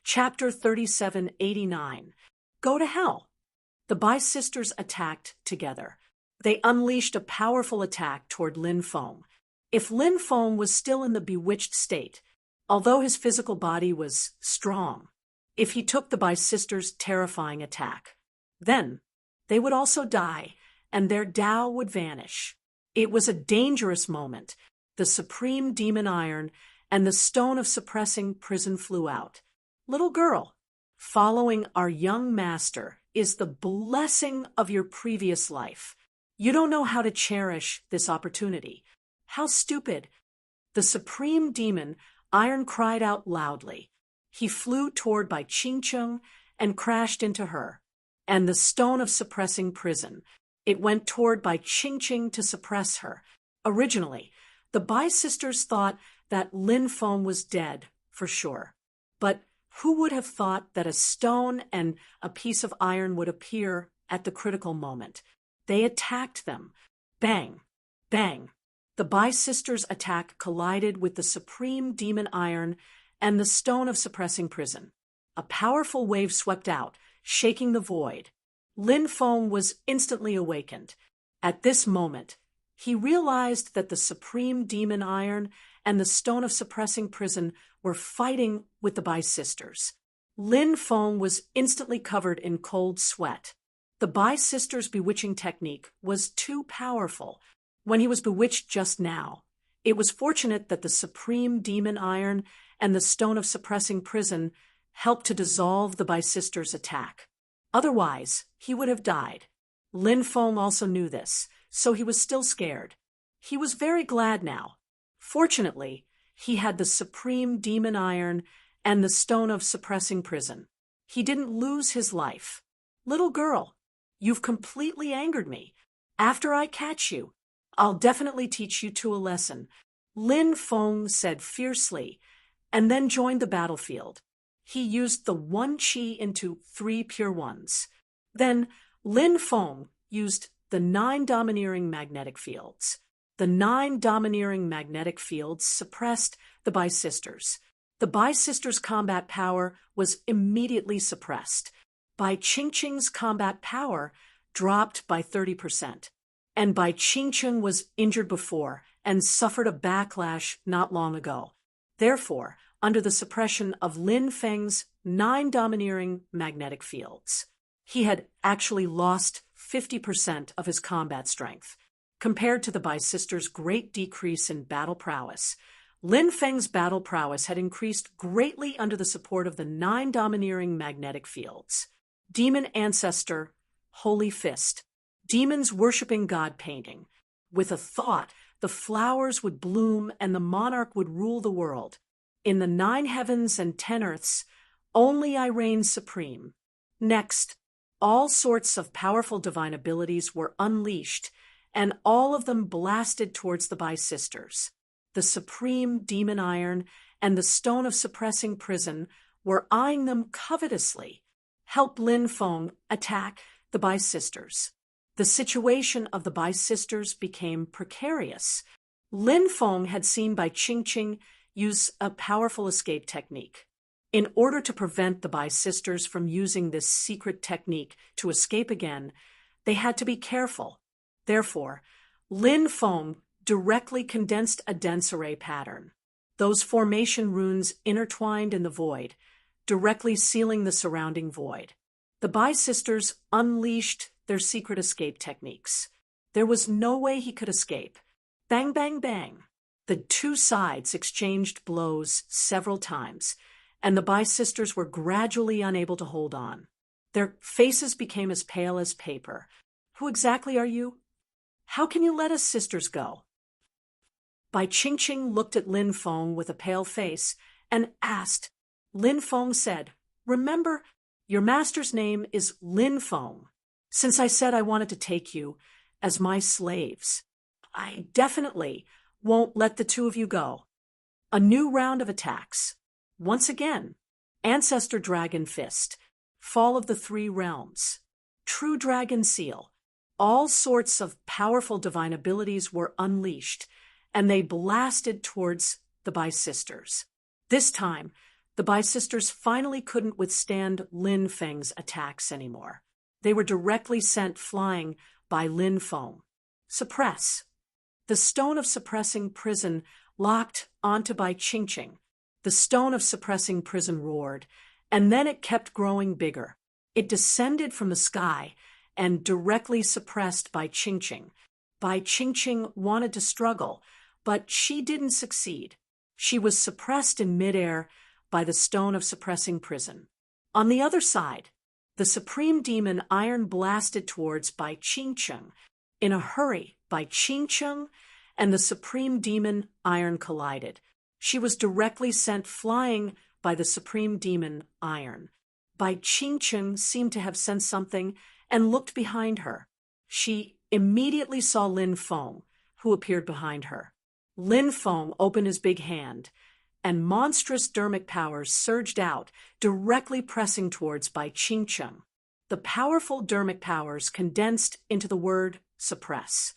Chapter 3789. Go to hell. The Bai sisters attacked together. They unleashed a powerful attack toward Lin Feng. If Lin Feng was still in the bewitched state, although his physical body was strong, if he took the Bai sisters' terrifying attack, then they would also die, and their Tao would vanish. It was a dangerous moment. The supreme demon iron and the stone of suppressing prison flew out. Little girl, following our young master is the blessing of your previous life. You don't know how to cherish this opportunity. How stupid. The supreme demon iron cried out loudly. He flew toward Bai Qingcheng and crashed into her. And the stone of suppressing prison. It went toward Bai Qingcheng to suppress her. Originally, the Bai sisters thought that Lin Feng was dead, for sure. But who would have thought that a stone and a piece of iron would appear at the critical moment? They attacked them. Bang! Bang! The Bai sisters' attack collided with the supreme demon iron and the stone of suppressing prison. A powerful wave swept out, shaking the void. Lin Feng was instantly awakened. At this moment, he realized that the supreme demon iron and the stone of suppressing prison were fighting with the Bai sisters. Lin Feng was instantly covered in cold sweat. The Bai sisters' bewitching technique was too powerful. When he was bewitched just now, it was fortunate that the supreme demon iron and the stone of suppressing prison helped to dissolve the Bai sisters' attack. Otherwise, he would have died. Lin Feng also knew this, so he was still scared. He was very glad now. Fortunately, he had the supreme demon iron and the stone of suppressing prison. He didn't lose his life. Little girl, you've completely angered me. After I catch you, I'll definitely teach you two a lesson, Lin Feng said fiercely, and then joined the battlefield. He used the 1 qi into 3 pure ones. Then Lin Feng used the 9 domineering magnetic fields. The 9 domineering magnetic fields suppressed the Bai sisters. The Bai sisters' combat power was immediately suppressed. Bai Qingcheng's combat power dropped by 30%. And Bai Qingcheng was injured before and suffered a backlash not long ago. Therefore, under the suppression of Lin Feng's 9 domineering magnetic fields, he had actually lost 50% of his combat strength. Compared to the Bai sisters' great decrease in battle prowess, Lin Feng's battle prowess had increased greatly under the support of the 9 domineering magnetic fields. Demon Ancestor, Holy Fist, demons worshipping God painting. With a thought, the flowers would bloom and the monarch would rule the world. In the 9 heavens and 10 earths, only I reign supreme. Next, all sorts of powerful divine abilities were unleashed, and all of them blasted towards the Bai sisters. The supreme demon iron and the stone of suppressing prison were eyeing them covetously. Help Lin Feng attack the Bai sisters. The situation of the Bai sisters became precarious. Lin Feng had seen Bai Qingcheng use a powerful escape technique. In order to prevent the Bai sisters from using this secret technique to escape again, they had to be careful. Therefore, Lin Feng directly condensed a dense array pattern. Those formation runes intertwined in the void, directly sealing the surrounding void. The Bai sisters unleashed their secret escape techniques. There was no way he could escape. Bang, bang, bang. The 2 sides exchanged blows several times, and the Bai sisters were gradually unable to hold on. Their faces became as pale as paper. Who exactly are you? How can you let us sisters go? Bai Qingcheng looked at Lin Feng with a pale face and asked. Lin Feng said, "Remember, your master's name is Lin Feng. Since I said I wanted to take you as my slaves, I definitely won't let the 2 of you go." A new round of attacks. Once again, Ancestor Dragon Fist, Fall of the 3 Realms, True Dragon Seal. All sorts of powerful divine abilities were unleashed, and they blasted towards the Bai sisters. This time, The Bai sisters finally couldn't withstand Lin Feng's attacks anymore. They were directly sent flying by Lin Feng. Suppress. The stone of suppressing prison locked onto Bai Qingqing. The stone of suppressing prison roared, and then it kept growing bigger. It descended from the sky and directly suppressed Bai Qingqing. Bai Qingqing wanted to struggle, but she didn't succeed. She was suppressed in midair by the stone of suppressing prison. On the other side, the supreme demon iron blasted towards Bai Qingqing. In a hurry, Bai Qingqing and the supreme demon iron collided. She was directly sent flying by the supreme demon iron. Bai Qingqing seemed to have sensed something and looked behind her. She immediately saw Lin Feng, who appeared behind her. Lin Feng opened his big hand, and monstrous dermic powers surged out, directly pressing towards Bai Qingqing. The powerful dermic powers condensed into the word suppress.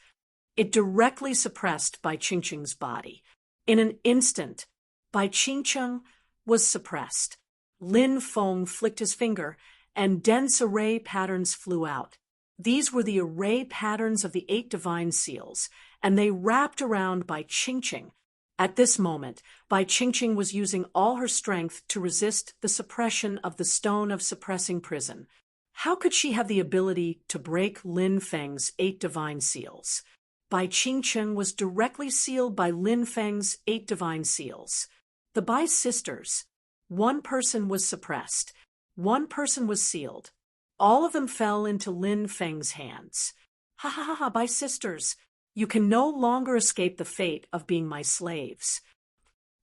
It directly suppressed Bai Qingqing's body. In an instant, Bai Qingqing was suppressed. Lin Feng flicked his finger, and dense array patterns flew out. These were the array patterns of the 8 divine seals, and they wrapped around Bai Qingqing. At this moment, Bai Qingqing was using all her strength to resist the suppression of the stone of suppressing prison. How could she have the ability to break Lin Feng's 8 divine seals? Bai Qingqing was directly sealed by Lin Feng's 8 divine seals. The Bai sisters, one person was suppressed, one person was sealed. All of them fell into Lin Feng's hands. Ha ha ha ha, Bai sisters, you can no longer escape the fate of being my slaves.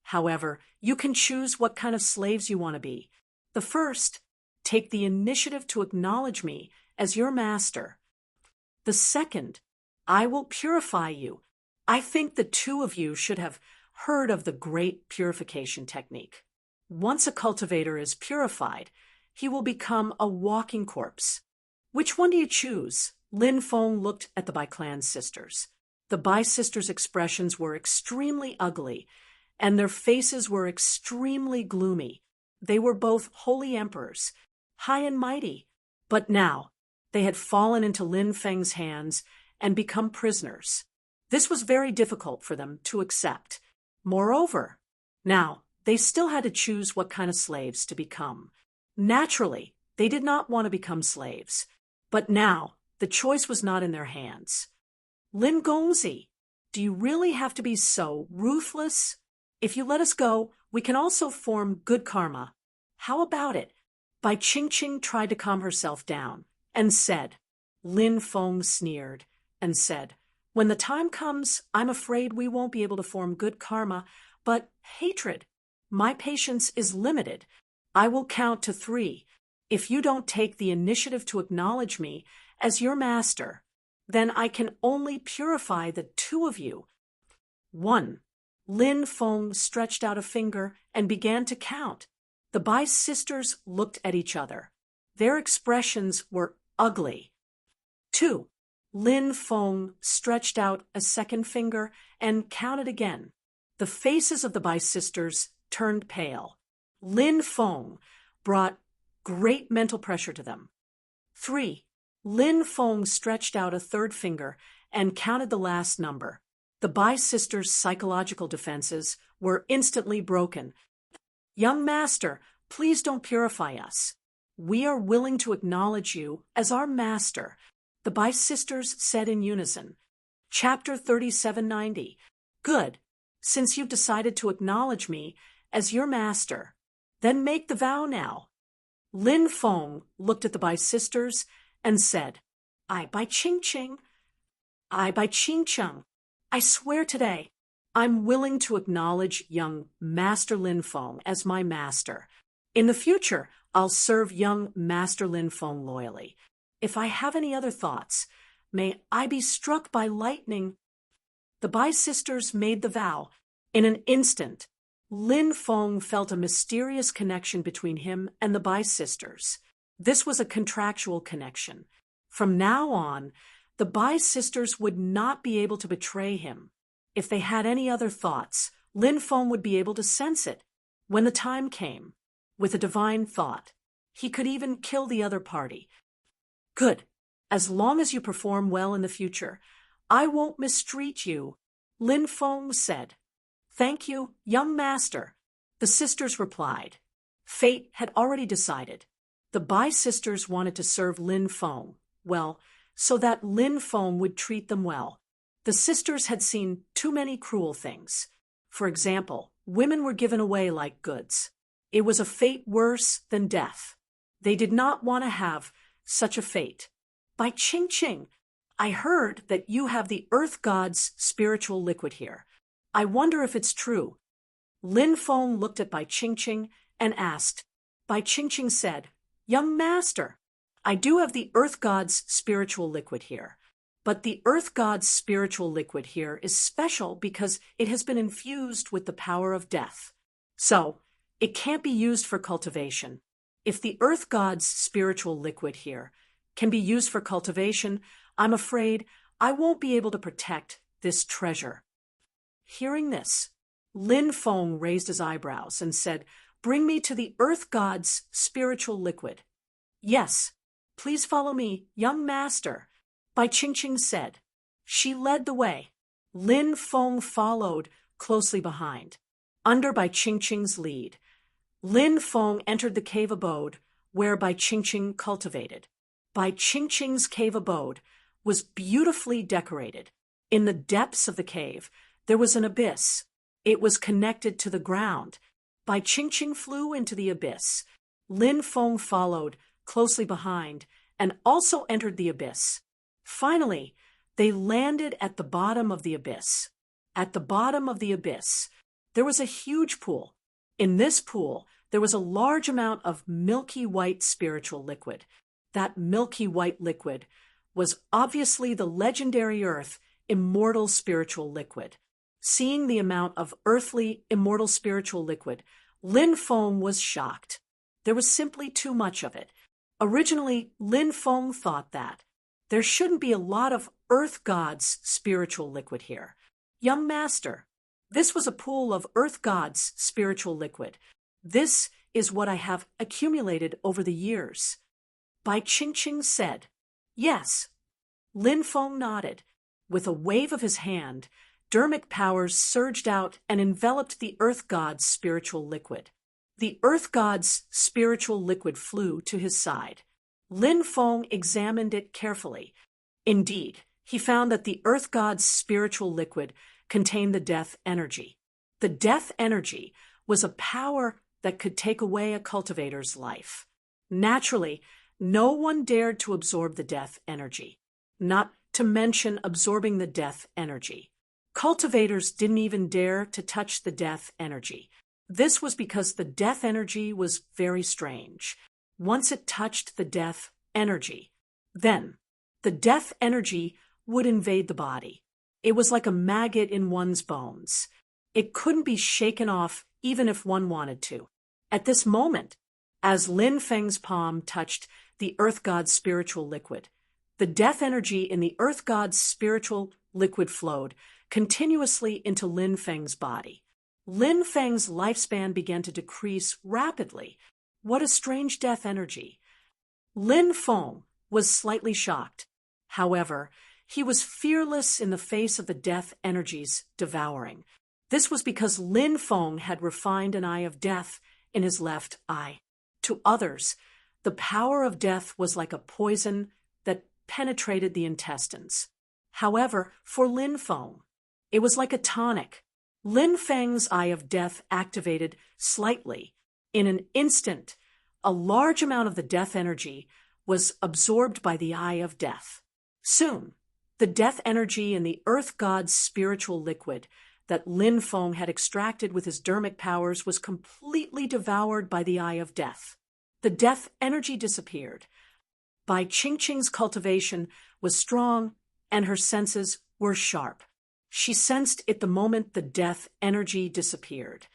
However, you can choose what kind of slaves you want to be. The first, take the initiative to acknowledge me as your master. The second, I will purify you. I think the 2 of you should have heard of the great purification technique. Once a cultivator is purified, he will become a walking corpse. Which one do you choose? Lin Feng looked at the Bai clan sisters. The Bai sisters' expressions were extremely ugly, and their faces were extremely gloomy. They were both holy emperors, high and mighty, but now they had fallen into Lin Feng's hands and become prisoners. This was very difficult for them to accept. Moreover, now they still had to choose what kind of slaves to become. Naturally, they did not want to become slaves, but now the choice was not in their hands. Lin Gongzi, do you really have to be so ruthless? If you let us go, we can also form good karma. How about it? Bai Qingqing tried to calm herself down and said. Lin Feng sneered and said, when the time comes, I'm afraid we won't be able to form good karma, but hatred. My patience is limited. I will count to 3. If you don't take the initiative to acknowledge me as your master, then I can only purify the 2 of you. 1. Lin Feng stretched out a finger and began to count. The Bai sisters looked at each other. Their expressions were ugly. 2. Lin Feng stretched out a second finger and counted again. The faces of the Bai sisters turned pale. Lin Feng brought great mental pressure to them. 3. Lin Feng stretched out a third finger and counted the last number. The Bai sisters' psychological defenses were instantly broken. Young master, please don't purify us. We are willing to acknowledge you as our master, the Bai sisters said in unison. Chapter 3790. Good. Since you've decided to acknowledge me as your master, then make the vow now. Lin Feng looked at the Bai sisters and said, I Bai Qingqing, I swear today, I'm willing to acknowledge young Master Lin Feng as my master. In the future, I'll serve young Master Lin Feng loyally. If I have any other thoughts, may I be struck by lightning. The Bai sisters made the vow. In an instant, Lin Feng felt a mysterious connection between him and the Bai sisters. This was a contractual connection. From now on, the Bai sisters would not be able to betray him. If they had any other thoughts, Lin Feng would be able to sense it when the time came. with a divine thought. He could even kill the other party. Good. As long as you perform well in the future, I won't mistreat you, Lin Feng said. Thank you, young master, the sisters replied. Fate had already decided. The Bai sisters wanted to serve Lin Feng well, so that Lin Feng would treat them well. The sisters had seen too many cruel things. For example, women were given away like goods. It was a fate worse than death. They did not want to have such a fate. By Ching Ching, I heard that you have the Earth God's spiritual liquid here. I wonder if it's true. Lin Feng looked at Bai Ching Ching and asked. Bai Ching Ching said, Young master, I do have the Earth God's spiritual liquid here. But the Earth God's spiritual liquid here is special because it has been infused with the power of death. So, it can't be used for cultivation. If the Earth God's spiritual liquid here can be used for cultivation, I'm afraid I won't be able to protect this treasure. Hearing this, Lin Feng raised his eyebrows and said, Bring me to the Earth God's spiritual liquid. Yes, please follow me, young master, Bai Ching Ching said. She led the way. Lin Feng followed closely behind. Under Bai Ching Ching's lead, Lin Feng entered the cave abode where Bai Ching Ching cultivated. Bai Ching Ching's cave abode was beautifully decorated. In the depths of the cave, there was an abyss. It was connected to the ground. Bai Ching Ching flew into the abyss. Lin Feng followed closely behind and also entered the abyss. Finally, they landed at the bottom of the abyss. At the bottom of the abyss, there was a huge pool. In this pool, there was a large amount of milky white spiritual liquid. That milky white liquid was obviously the legendary earth immortal spiritual liquid. Seeing the amount of earthly immortal spiritual liquid, Lin Feng was shocked. There was simply too much of it. Originally, Lin Feng thought that there shouldn't be a lot of Earth God's spiritual liquid here. Young master, this was a pool of Earth God's spiritual liquid. This is what I have accumulated over the years. Bai Ching Ching said, Yes. Lin Feng nodded. With a wave of his hand, dermic powers surged out and enveloped the Earth God's spiritual liquid. The Earth God's spiritual liquid flew to his side. Lin Feng examined it carefully. Indeed, he found that the Earth God's spiritual liquid contained the death energy. The death energy was a power that could take away a cultivator's life. Naturally, no one dared to absorb the death energy, not to mention absorbing the death energy. Cultivators didn't even dare to touch the death energy. This was because the death energy was very strange. Once it touched the death energy, then the death energy would invade the body. It was like a maggot in one's bones. It couldn't be shaken off even if one wanted to. At this moment, as Lin Feng's palm touched the Earth God's spiritual liquid, the death energy in the Earth God's spiritual liquid flowed continuously into Lin Feng's body. Lin Feng's lifespan began to decrease rapidly. What a strange death energy. Lin Feng was slightly shocked. However, he was fearless in the face of the death energy's devouring. This was because Lin Feng had refined an eye of death in his left eye. To others, the power of death was like a poison that penetrated the intestines. However, for Lin Feng, it was like a tonic. Lin Feng's eye of death activated slightly. In an instant, a large amount of the death energy was absorbed by the eye of death. Soon, the death energy in the Earth God's spiritual liquid that Lin Feng had extracted with his dermic powers was completely devoured by the eye of death. The death energy disappeared. Bai Ching Ching's cultivation was strong and her senses were sharp. She sensed it the moment the death energy disappeared.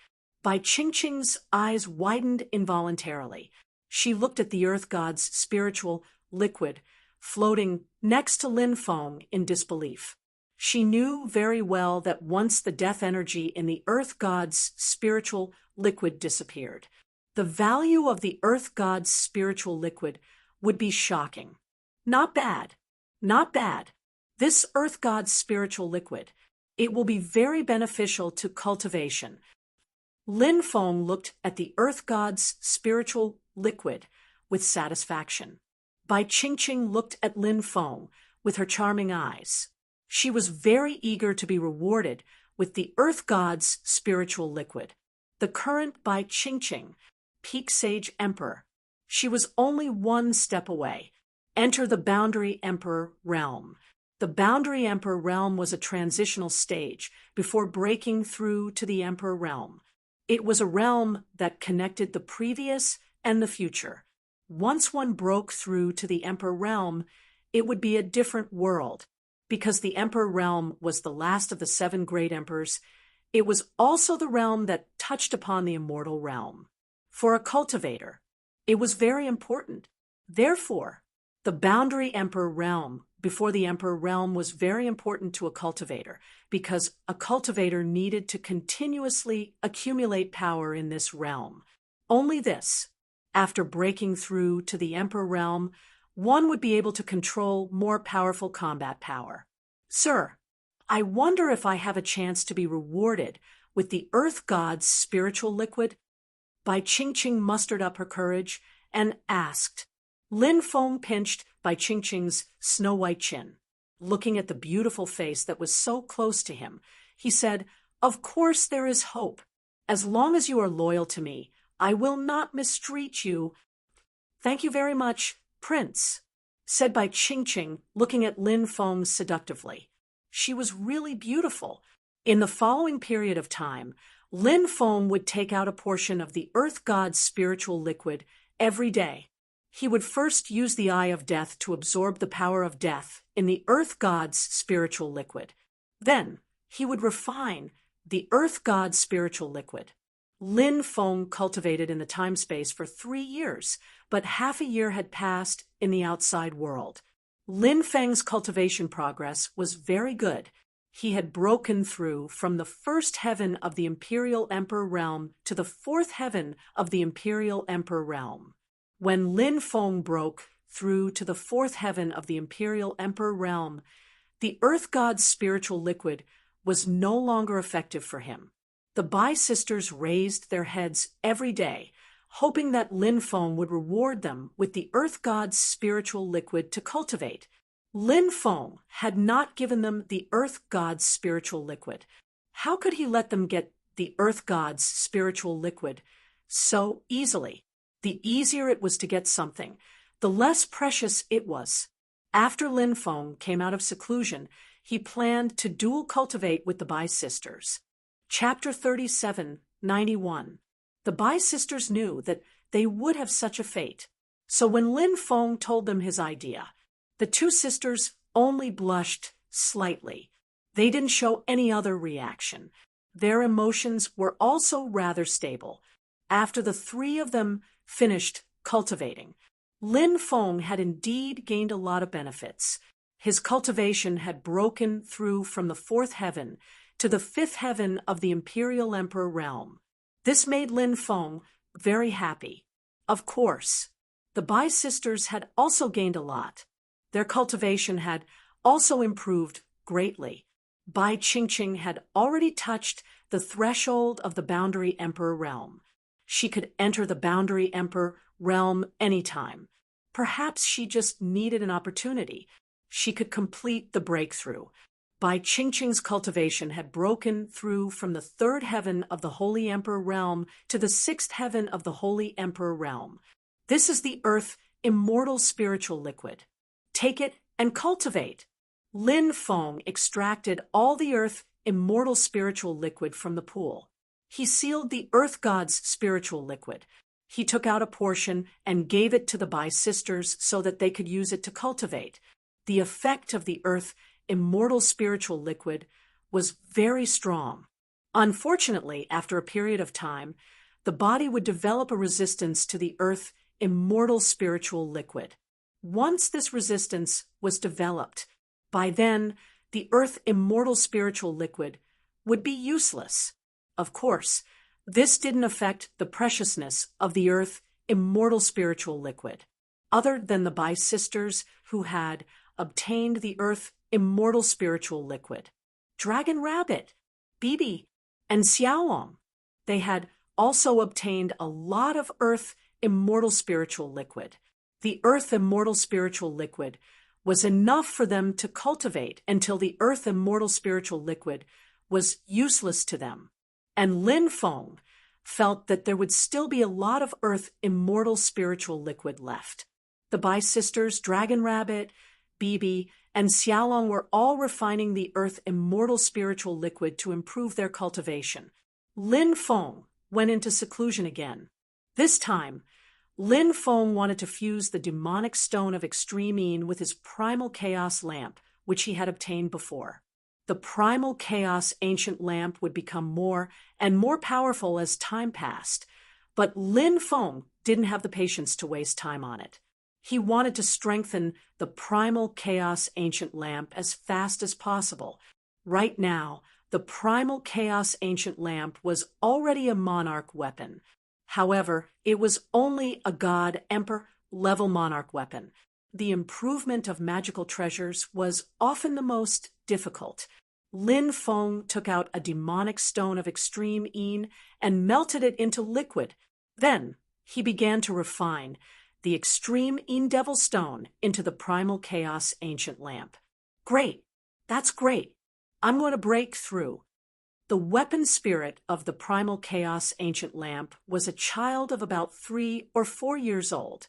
Bai Ching Ching's eyes widened involuntarily. She looked at the Earth God's spiritual liquid floating next to Lin Feng in disbelief. She knew very well that once the death energy in the Earth God's spiritual liquid disappeared, The value of the earth god's spiritual liquid would be shocking. Not bad. Not bad. This earth god's spiritual liquid, it will be very beneficial to cultivation. Lin Feng looked at the earth god's spiritual liquid with satisfaction. Bai Qingqing looked at Lin Feng with her charming eyes. She was very eager to be rewarded with the earth god's spiritual liquid. The current Bai Qingqing, Peak Sage Emperor. She was only one step away. Enter the Boundary Emperor realm. The Boundary Emperor realm was a transitional stage before breaking through to the Emperor realm. It was a realm that connected the previous and the future. Once one broke through to the Emperor realm, it would be a different world. Because the Emperor realm was the last of the 7 great emperors, it was also the realm that touched upon the immortal realm. For a cultivator, it was very important. Therefore, the Boundary Emperor realm before the Emperor realm was very important to a cultivator, because a cultivator needed to continuously accumulate power in this realm. Only this, after breaking through to the Emperor realm, one would be able to control more powerful combat power. Sir, I wonder if I have a chance to be rewarded with the earth god's spiritual liquid? Bai Qingqing mustered up her courage and asked. Lin Feng pinched Bai Qingqing's snow-white chin. Looking at the beautiful face that was so close to him, he said, "Of course there is hope. As long as you are loyal to me, I will not mistreat you." "Thank you very much, Prince," said Bai Qingqing, looking at Lin Feng seductively. She was really beautiful. In the following period of time, Lin Feng would take out a portion of the earth god's spiritual liquid every day. He would first use the Eye of Death to absorb the power of death in the earth god's spiritual liquid. Then, he would refine the earth god's spiritual liquid. Lin Feng cultivated in the time-space for 3 years, but half a year had passed in the outside world. Lin Feng's cultivation progress was very good. He had broken through from the 1st heaven of the Imperial Emperor realm to the 4th heaven of the Imperial Emperor realm. When Lin Feng broke through to the 4th heaven of the Imperial Emperor realm, the earth god's spiritual liquid was no longer effective for him. The Bai sisters raised their heads every day, hoping that Lin Feng would reward them with the earth god's spiritual liquid to cultivate. Lin Feng had not given them the earth god's spiritual liquid. How could he let them get the earth god's spiritual liquid so easily? The easier it was to get something, the less precious it was. After Lin Feng came out of seclusion, he planned to dual cultivate with the Bai sisters. Chapter 37:91. The Bai sisters knew that they would have such a fate. So when Lin Feng told them his idea, the 2 sisters only blushed slightly. They didn't show any other reaction. Their emotions were also rather stable. After the 3 of them finished cultivating, Lin Feng had indeed gained a lot of benefits. His cultivation had broken through from the 4th heaven to the 5th heaven of the Imperial Emperor realm. This made Lin Feng very happy. Of course, the Bai sisters had also gained a lot. Their cultivation had also improved greatly. Bai Qingqing had already touched the threshold of the Boundary Emperor realm. She could enter the Boundary Emperor realm anytime. Perhaps she just needed an opportunity. She could complete the breakthrough. Bai Qingqing's cultivation had broken through from the 3rd heaven of the Holy Emperor realm to the 6th heaven of the Holy Emperor realm. This is the earth immortal spiritual liquid. Take it and cultivate. Lin Feng extracted all the earth immortal spiritual liquid from the pool. He sealed the earth god's spiritual liquid. He took out a portion and gave it to the Bai sisters so that they could use it to cultivate. The effect of the earth immortal spiritual liquid was very strong. Unfortunately, after a period of time, the body would develop a resistance to the earth immortal spiritual liquid. Once this resistance was developed, by then, the earth immortal spiritual liquid would be useless. Of course, This didn't affect the preciousness of the earth immortal spiritual liquid. Other than the Bai sisters who had obtained the earth immortal spiritual liquid, Dragon Rabbit, Bibi, and Xiaolong, they had also obtained a lot of earth immortal spiritual liquid. The earth immortal spiritual liquid was enough for them to cultivate until the earth immortal spiritual liquid was useless to them. And Lin Feng felt that there would still be a lot of earth immortal spiritual liquid left. The Bai sisters, Dragon Rabbit, Bibi, and Xiaolong were all refining the earth immortal spiritual liquid to improve their cultivation. Lin Feng went into seclusion again. This time, Lin Feng wanted to fuse the demonic stone of extreme Yin with his primal chaos lamp, which he had obtained before. The primal chaos ancient lamp would become more and more powerful as time passed, but Lin Feng didn't have the patience to waste time on it. He wanted to strengthen the primal chaos ancient lamp as fast as possible. Right now, the primal chaos ancient lamp was already a monarch weapon. However, it was only a god emperor level monarch weapon. The improvement of magical treasures was often the most difficult. Lin Feng took out a demonic stone of extreme Yin and melted it into liquid. Then he began to refine the extreme Yin Devil Stone into the primal chaos ancient lamp. Great. That's great. I'm going to break through. The weapon spirit of the primal chaos ancient lamp was a child of about 3 or 4 years old.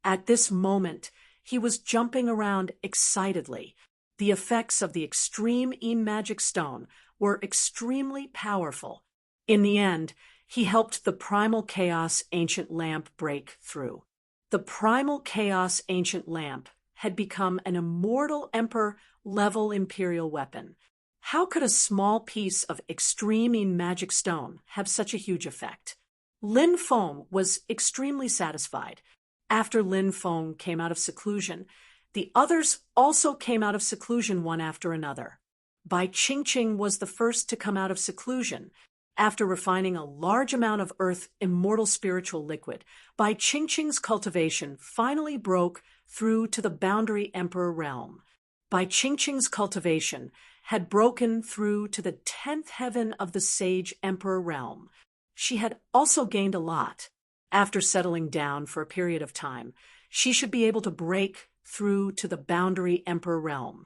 At this moment, he was jumping around excitedly. The effects of the extreme Yin magic stone were extremely powerful. In the end, he helped the primal chaos ancient lamp break through. The primal chaos ancient lamp had become an immortal emperor-level imperial weapon. How could a small piece of extreme Yin magic stone have such a huge effect? Lin Feng was extremely satisfied. After Lin Feng came out of seclusion, the others also came out of seclusion one after another. Bai Qingqing was the first to come out of seclusion. After refining a large amount of earth immortal spiritual liquid, Bai Qingqing's cultivation finally broke through to the boundary emperor realm. Bai Qingqing's cultivation had broken through to the 10th heaven of the sage emperor realm. She had also gained a lot. After settling down for a period of time, she should be able to break through to the boundary emperor realm.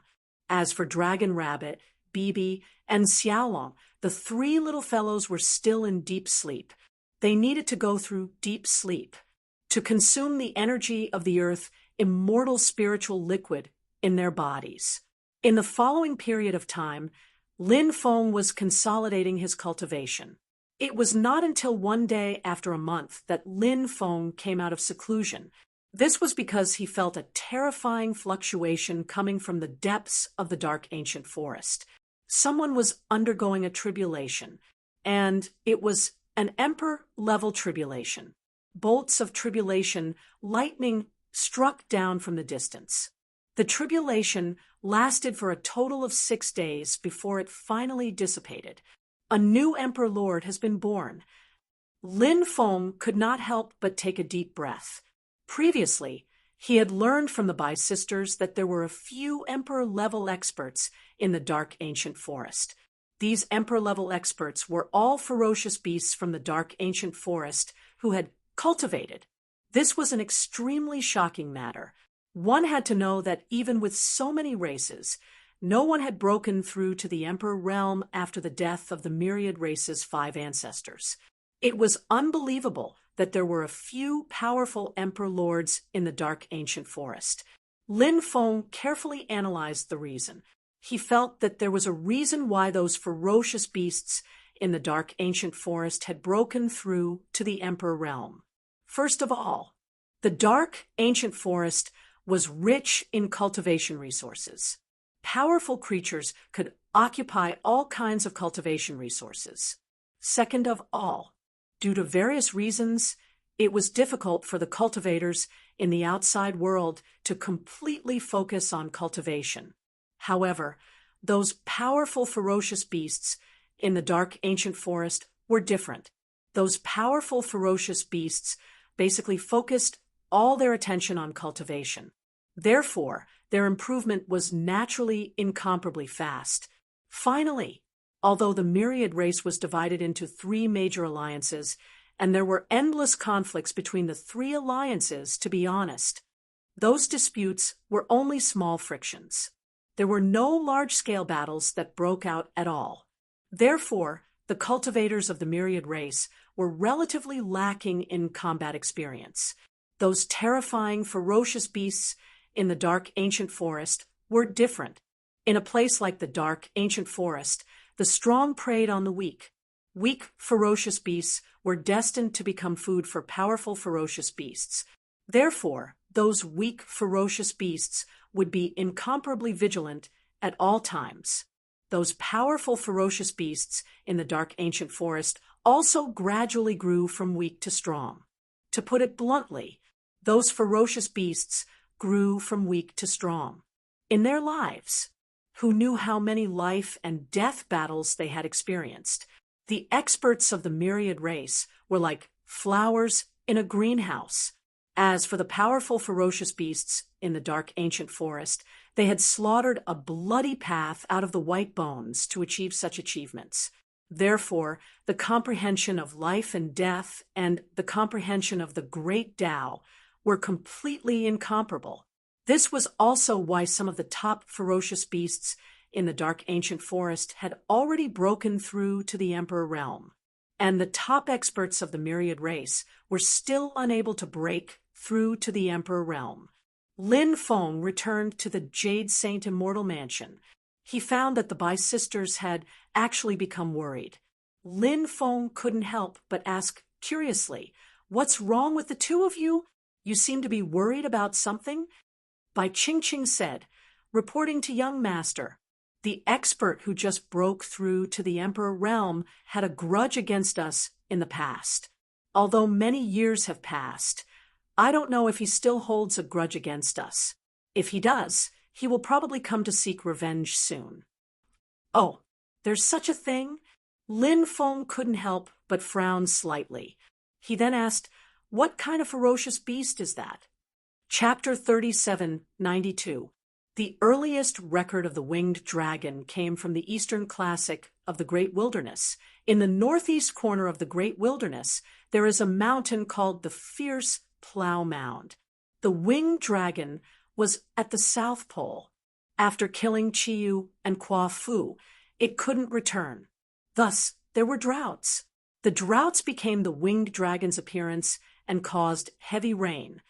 As for Dragon Rabbit, Bibi, and Xiaolong, the 3 little fellows were still in deep sleep. They needed to go through deep sleep to consume the energy of the earth immortal spiritual liquid in their bodies. In the following period of time, Lin Feng was consolidating his cultivation. It was not until one day after a month that Lin Feng came out of seclusion. This was because he felt a terrifying fluctuation coming from the depths of the dark ancient forest. Someone was undergoing a tribulation, and it was an emperor-level tribulation. Bolts of tribulation, lightning struck down from the distance. The tribulation lasted for a total of 6 days before it finally dissipated. A new Emperor Lord has been born. Lin Feng could not help but take a deep breath. Previously, he had learned from the Bai sisters that there were a few Emperor-level experts in the dark ancient forest. These Emperor-level experts were all ferocious beasts from the dark ancient forest who had cultivated. This was an extremely shocking matter. One had to know that even with so many races, no one had broken through to the Emperor realm after the death of the myriad race's 5 ancestors. It was unbelievable that there were a few powerful Emperor Lords in the dark ancient forest. Lin Feng carefully analyzed the reason. He felt that there was a reason why those ferocious beasts in the dark ancient forest had broken through to the Emperor realm. First of all, the dark ancient forest was rich in cultivation resources. Powerful creatures could occupy all kinds of cultivation resources. Second of all, due to various reasons, it was difficult for the cultivators in the outside world to completely focus on cultivation. However, those powerful ferocious beasts in the dark ancient forest were different. Those powerful, ferocious beasts basically focused all their attention on cultivation. Therefore, their improvement was naturally incomparably fast. Finally, although the myriad race was divided into three major alliances, and there were endless conflicts between the three alliances, to be honest, those disputes were only small frictions. There were no large-scale battles that broke out at all. Therefore, the cultivators of the myriad race were relatively lacking in combat experience. Those terrifying, ferocious beasts in the dark ancient forest were different. In a place like the dark ancient forest, the strong preyed on the weak. Weak, ferocious beasts were destined to become food for powerful, ferocious beasts. Therefore, those weak, ferocious beasts would be incomparably vigilant at all times. Those powerful, ferocious beasts in the dark ancient forest also gradually grew from weak to strong. To put it bluntly, those ferocious beasts grew from weak to strong. In their lives, who knew how many life and death battles they had experienced, the experts of the myriad race were like flowers in a greenhouse. As for the powerful, ferocious beasts in the dark ancient forest, they had slaughtered a bloody path out of the white bones to achieve such achievements. Therefore, the comprehension of life and death and the comprehension of the great Tao were completely incomparable. This was also why some of the top ferocious beasts in the dark ancient forest had already broken through to the Emperor realm, and the top experts of the myriad race were still unable to break through to the Emperor realm. Lin Feng returned to the Jade Saint Immortal Mansion. He found that the Bai sisters had actually become worried. Lin Feng couldn't help but ask curiously, "What's wrong with the two of you? You seem to be worried about something?" Bai Qingqing said, reporting to young master, "The expert who just broke through to the Emperor realm had a grudge against us in the past. Although many years have passed, I don't know if he still holds a grudge against us. If he does, he will probably come to seek revenge soon." "Oh, there's such a thing?" Lin Feng couldn't help but frown slightly. He then asked, "What kind of ferocious beast is that?" Chapter 3792. The earliest record of the winged dragon came from the Eastern Classic of the Great Wilderness. In the northeast corner of the Great Wilderness, there is a mountain called the Fierce Plow Mound. The winged dragon was at the South Pole. After killing Qiyu and Kwa Fu, it couldn't return. Thus, there were droughts. The droughts became the winged dragon's appearance and caused heavy rain.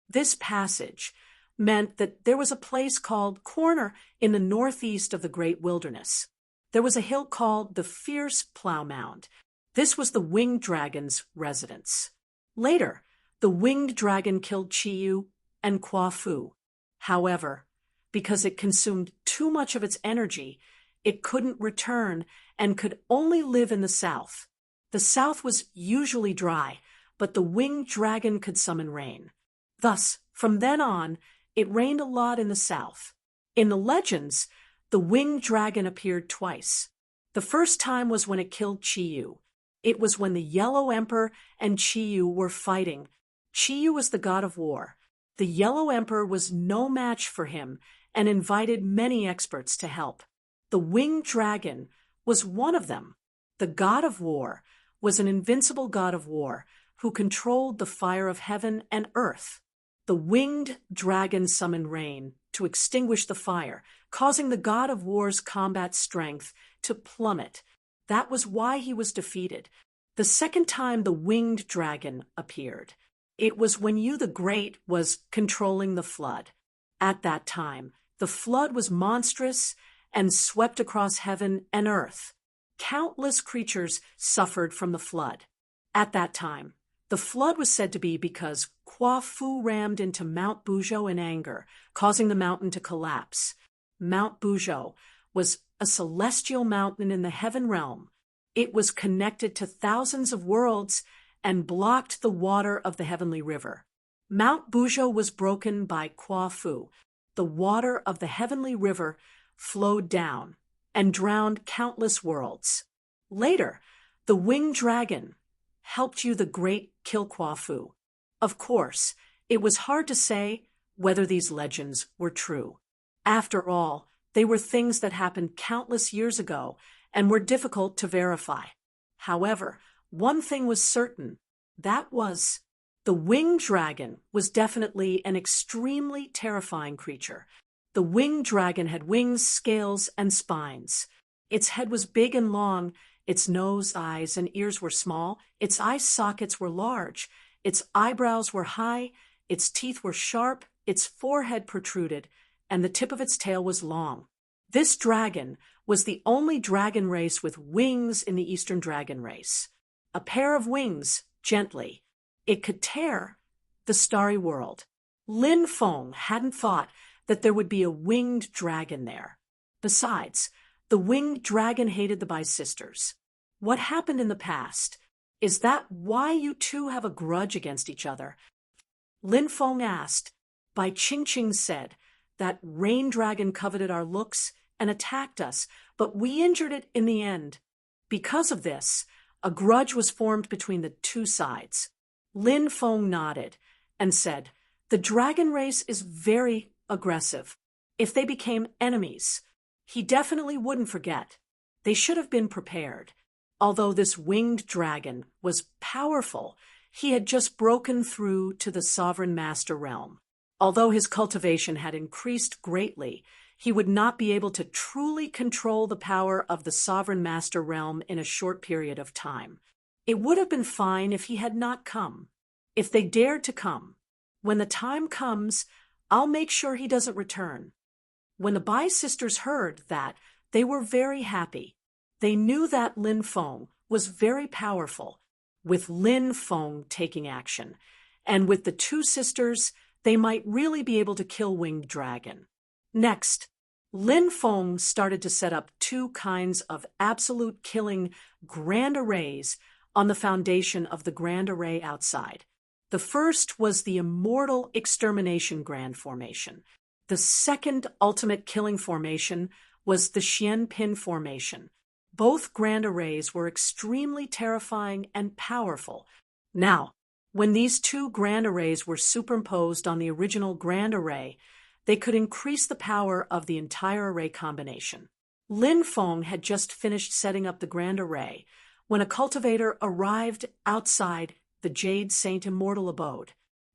This passage meant that there was a place called Corner in the northeast of the Great Wilderness. There was a hill called the Fierce Plow Mound. This was the winged dragon's residence. Later, the winged dragon killed Qiyu and Kwa Fu. However, because it consumed too much of its energy, it couldn't return and could only live in the south. The south was usually dry, but the winged dragon could summon rain. Thus, from then on, it rained a lot in the south. In the legends, the winged dragon appeared twice. The first time was when it killed Qiyu. It was when the Yellow Emperor and Qiyu were fighting. Qiyu was the god of war. The Yellow Emperor was no match for him and invited many experts to help. The winged dragon was one of them. The god of war was an invincible god of war who controlled the fire of heaven and earth. The winged dragon summoned rain to extinguish the fire, causing the god of war's combat strength to plummet. That was why he was defeated. The second time the winged dragon appeared, it was when Yu the Great was controlling the flood. At that time, the flood was monstrous and swept across heaven and earth. Countless creatures suffered from the flood. At that time, the flood was said to be because Kwa Fu rammed into Mount Buzhou in anger, causing the mountain to collapse. Mount Buzhou was a celestial mountain in the heaven realm. It was connected to thousands of worlds and blocked the water of the heavenly river. Mount Buzhou was broken by Kwa Fu. The water of the heavenly river flowed down and drowned countless worlds. Later, the winged dragon helped you the great Kilquafu? Of course, it was hard to say whether these legends were true. After all, they were things that happened countless years ago and were difficult to verify. However, one thing was certain. That was, the winged dragon was definitely an extremely terrifying creature. The winged dragon had wings, scales, and spines. Its head was big and long, its nose, eyes, and ears were small, its eye sockets were large, its eyebrows were high, its teeth were sharp, its forehead protruded, and the tip of its tail was long. This dragon was the only dragon race with wings in the Eastern dragon race. A pair of wings, gently. It could tear the starry world. Lin Feng hadn't thought that there would be a winged dragon there. Besides, the winged dragon hated the Bai sisters. What happened in the past? Is that why you two have a grudge against each other? Lin Feng asked. Bai Qingqing said, that rain dragon coveted our looks and attacked us, but we injured it in the end. Because of this, a grudge was formed between the two sides. Lin Feng nodded and said, the dragon race is very aggressive. If they became enemies, he definitely wouldn't forget. They should have been prepared. Although this winged dragon was powerful, he had just broken through to the sovereign master realm. Although his cultivation had increased greatly, he would not be able to truly control the power of the sovereign master realm in a short period of time. It would have been fine if he had not come. If they dared to come. When the time comes, I'll make sure he doesn't return. When the Bai sisters heard that, they were very happy. They knew that Lin Feng was very powerful, with Lin Feng taking action, and with the two sisters, they might really be able to kill Winged Dragon. Next, Lin Feng started to set up two kinds of absolute killing grand arrays on the foundation of the grand array outside. The first was the Immortal Extermination Grand Formation. The second ultimate killing formation was the Xian Pin Formation. Both grand arrays were extremely terrifying and powerful. Now, when these two grand arrays were superimposed on the original grand array, they could increase the power of the entire array combination. Lin Feng had just finished setting up the grand array when a cultivator arrived outside the Jade Saint Immortal Abode.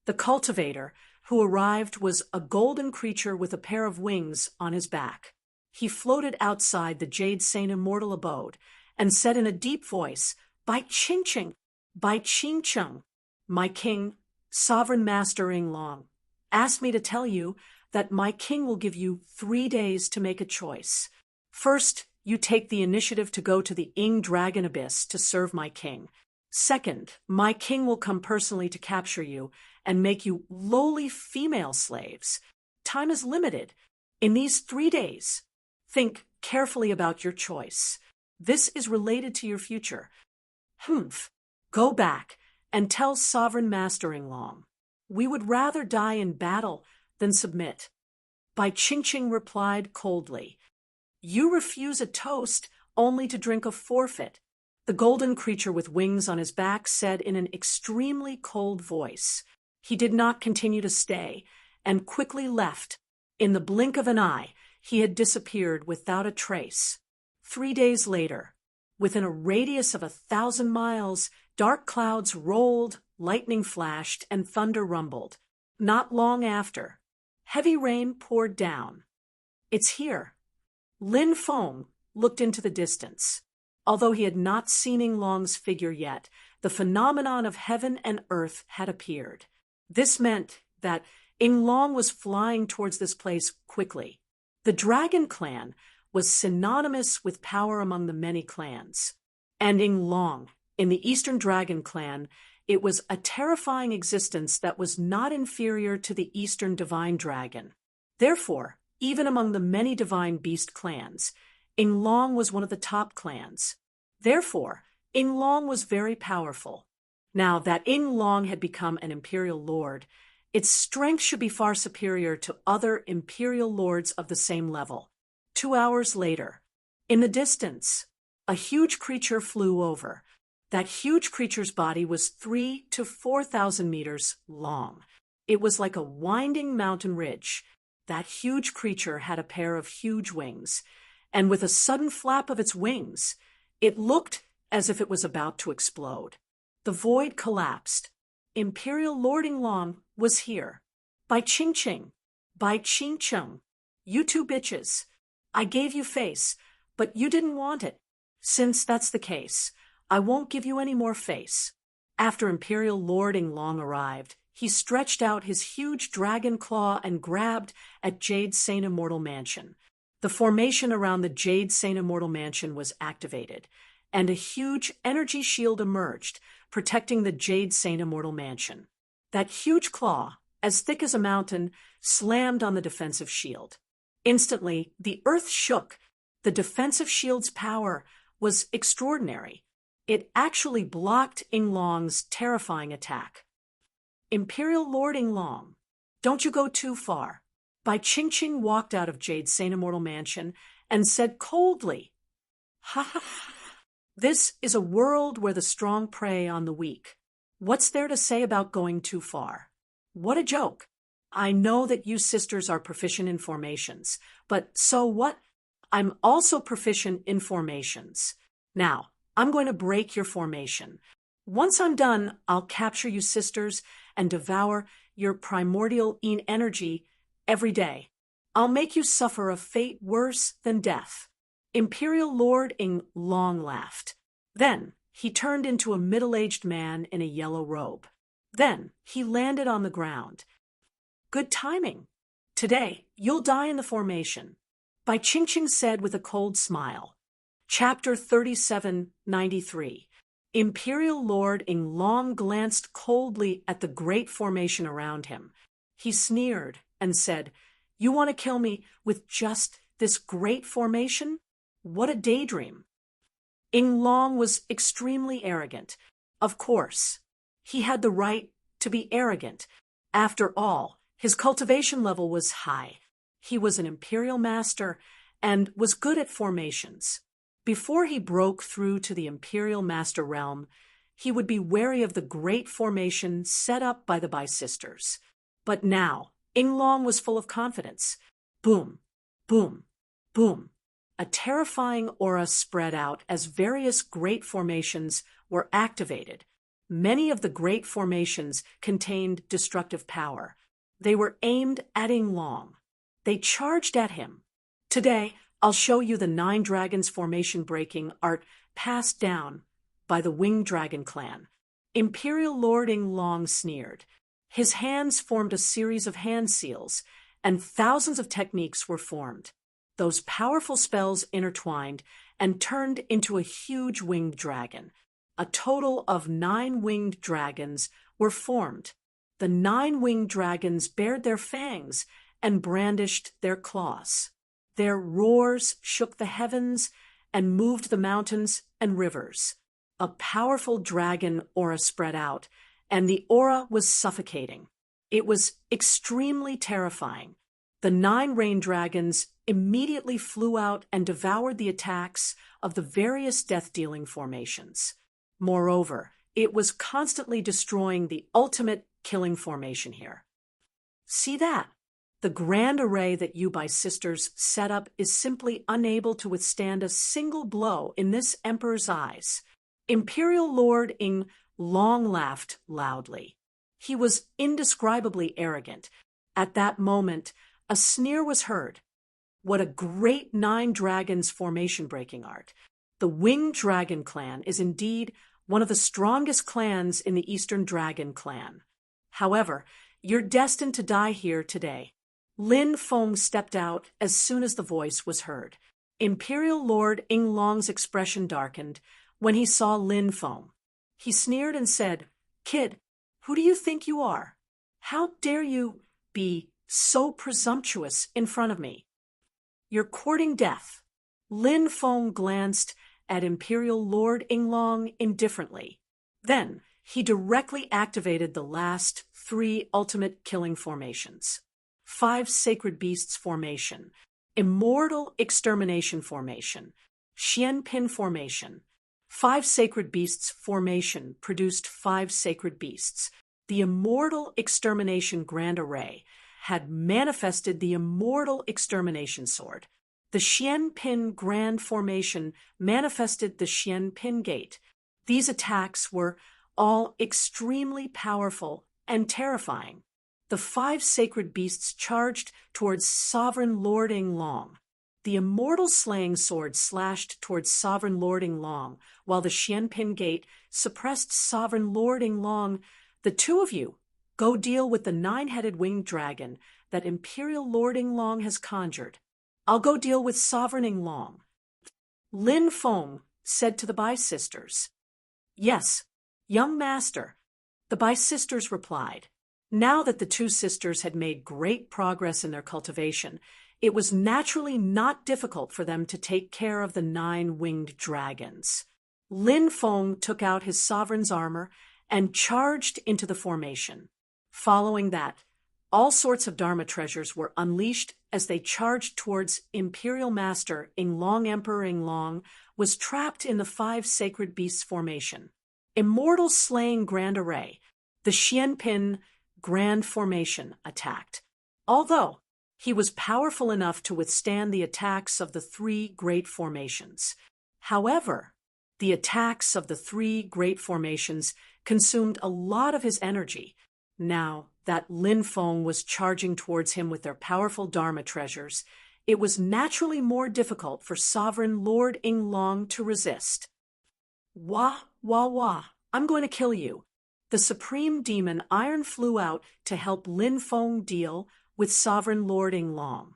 The cultivator who arrived was a golden creature with a pair of wings on his back. He floated outside the Jade Saint Immortal Abode and said in a deep voice, Bai Qingqing, Bai Qingqing, my king, sovereign master Yinglong, asked me to tell you that my king will give you 3 days to make a choice. First, you take the initiative to go to the Ying Dragon Abyss to serve my king. Second, my king will come personally to capture you and make you lowly female slaves. Time is limited. In these 3 days, think carefully about your choice. This is related to your future. Go back and tell Sovereign Master Yinglong. We would rather die in battle than submit. Bai Qingqing replied coldly. You refuse a toast only to drink a forfeit. The golden creature with wings on his back said in an extremely cold voice. He did not continue to stay and quickly left. In the blink of an eye, he had disappeared without a trace. 3 days later, within a radius of 1,000 miles, dark clouds rolled, lightning flashed, and thunder rumbled. Not long after, heavy rain poured down. It's here. Lin Feng looked into the distance. Although he had not seen Yinglong's figure yet, the phenomenon of heaven and earth had appeared. This meant that Yinglong was flying towards this place quickly. The Dragon Clan was synonymous with power among the many clans. And Yinglong, in the Eastern Dragon Clan, it was a terrifying existence that was not inferior to the Eastern Divine Dragon. Therefore, even among the many Divine Beast clans, Yinglong was one of the top clans. Therefore, Yinglong was very powerful. Now that Yinglong had become an imperial lord, its strength should be far superior to other imperial lords of the same level. 2 hours later, in the distance, a huge creature flew over. That huge creature's body was 3 to 4,000 meters long. It was like a winding mountain ridge. That huge creature had a pair of huge wings, and with a sudden flap of its wings, it looked as if it was about to explode. The void collapsed. Imperial Lord Inglong was here. By Ching Ching. By Ching Chung. You two bitches. I gave you face, but you didn't want it. Since that's the case, I won't give you any more face. After Imperial Lord Inglong arrived, he stretched out his huge dragon claw and grabbed at Jade Saint Immortal Mansion. The formation around the Jade Saint Immortal Mansion was activated, and a huge energy shield emerged, protecting the Jade Saint Immortal Mansion. That huge claw, as thick as a mountain, slammed on the defensive shield. Instantly, the earth shook. The defensive shield's power was extraordinary. It actually blocked Inglong's terrifying attack. Imperial Lord Inglong, don't you go too far. Bai Qingqing walked out of Jade Saint Immortal Mansion and said coldly, "Ha ha ha. This is a world where the strong prey on the weak. What's there to say about going too far? What a joke. I know that you sisters are proficient in formations, but so what? I'm also proficient in formations. Now, I'm going to break your formation. Once I'm done, I'll capture you sisters and devour your primordial energy every day. I'll make you suffer a fate worse than death." Imperial Lord Inglong laughed. Then he turned into a middle-aged man in a yellow robe. Then he landed on the ground. "Good timing. Today, you'll die in the formation," Bai Qingqing said with a cold smile. Chapter 3793. Imperial Lord Inglong glanced coldly at the great formation around him. He sneered and said, "You want to kill me with just this great formation? What a daydream." Inglong was extremely arrogant. Of course, he had the right to be arrogant. After all, his cultivation level was high. He was an imperial master and was good at formations. Before he broke through to the imperial master realm, he would be wary of the great formation set up by the Bai sisters. But now, Inglong was full of confidence. Boom, boom, boom. A terrifying aura spread out as various great formations were activated. Many of the great formations contained destructive power. They were aimed at Inglong. They charged at him. Today, I'll show you the 9 dragons formation breaking art passed down by the Winged Dragon clan. Imperial Lord Inglong sneered. His hands formed a series of hand seals, and thousands of techniques were formed. Those powerful spells intertwined and turned into a huge winged dragon. A total of 9 winged dragons were formed. The 9 winged dragons bared their fangs and brandished their claws. Their roars shook the heavens and moved the mountains and rivers. A powerful dragon aura spread out, and the aura was suffocating. It was extremely terrifying. The 9 rain dragons immediately flew out and devoured the attacks of the various death-dealing formations. Moreover, it was constantly destroying the ultimate killing formation here. See that? The grand array that you Bai sisters set up is simply unable to withstand a single blow in this emperor's eyes. Imperial Lord Inglong laughed loudly. He was indescribably arrogant. At that moment, a sneer was heard. What a great 9 dragons formation breaking art. The Winged Dragon clan is indeed one of the strongest clans in the Eastern Dragon clan. However, you're destined to die here today. Lin Feng stepped out as soon as the voice was heard. Imperial Lord Inglong's expression darkened when he saw Lin Feng. He sneered and said, "Kid, who do you think you are? How dare you be so presumptuous in front of me? You're courting death." Lin Feng glanced at Imperial Lord Inglong indifferently. Then he directly activated the last 3 ultimate killing formations. 5 Sacred Beasts formation, Immortal Extermination formation, Xianpin formation, Five Sacred Beasts formation produced five sacred beasts. The immortal extermination grand array had manifested the immortal extermination sword. The Xian Pin grand formation manifested the Xian Pin gate. These attacks were all extremely powerful and terrifying. The five sacred beasts charged towards Sovereign Lord Inglong. The immortal slaying sword slashed towards Sovereign Lord Inglong, while the Xianpin Gate suppressed Sovereign Lord Inglong. The two of you go deal with the nine-headed winged dragon that Imperial Lord Inglong has conjured. I'll go deal with Sovereign Inglong. Lin Feng said to the Bai sisters. Yes, young master, the Bai sisters replied. Now that the two sisters had made great progress in their cultivation, it was naturally not difficult for them to take care of the nine-winged dragons. Lin Feng took out his sovereign's armor and charged into the formation. Following that, all sorts of Dharma treasures were unleashed as they charged towards Imperial Master Inglong. Emperor Inglong was trapped in the five sacred beasts formation. Immortal slaying grand array, the Xianpin grand formation attacked. Although he was powerful enough to withstand the attacks of the three great formations. However, the attacks of the three great formations consumed a lot of his energy. Now that Lin Feng was charging towards him with their powerful Dharma treasures, it was naturally more difficult for Sovereign Lord Inglong to resist. Wah, wah, wah, I'm going to kill you. The supreme demon Iron flew out to help Lin Feng deal with Sovereign Lord Inglong.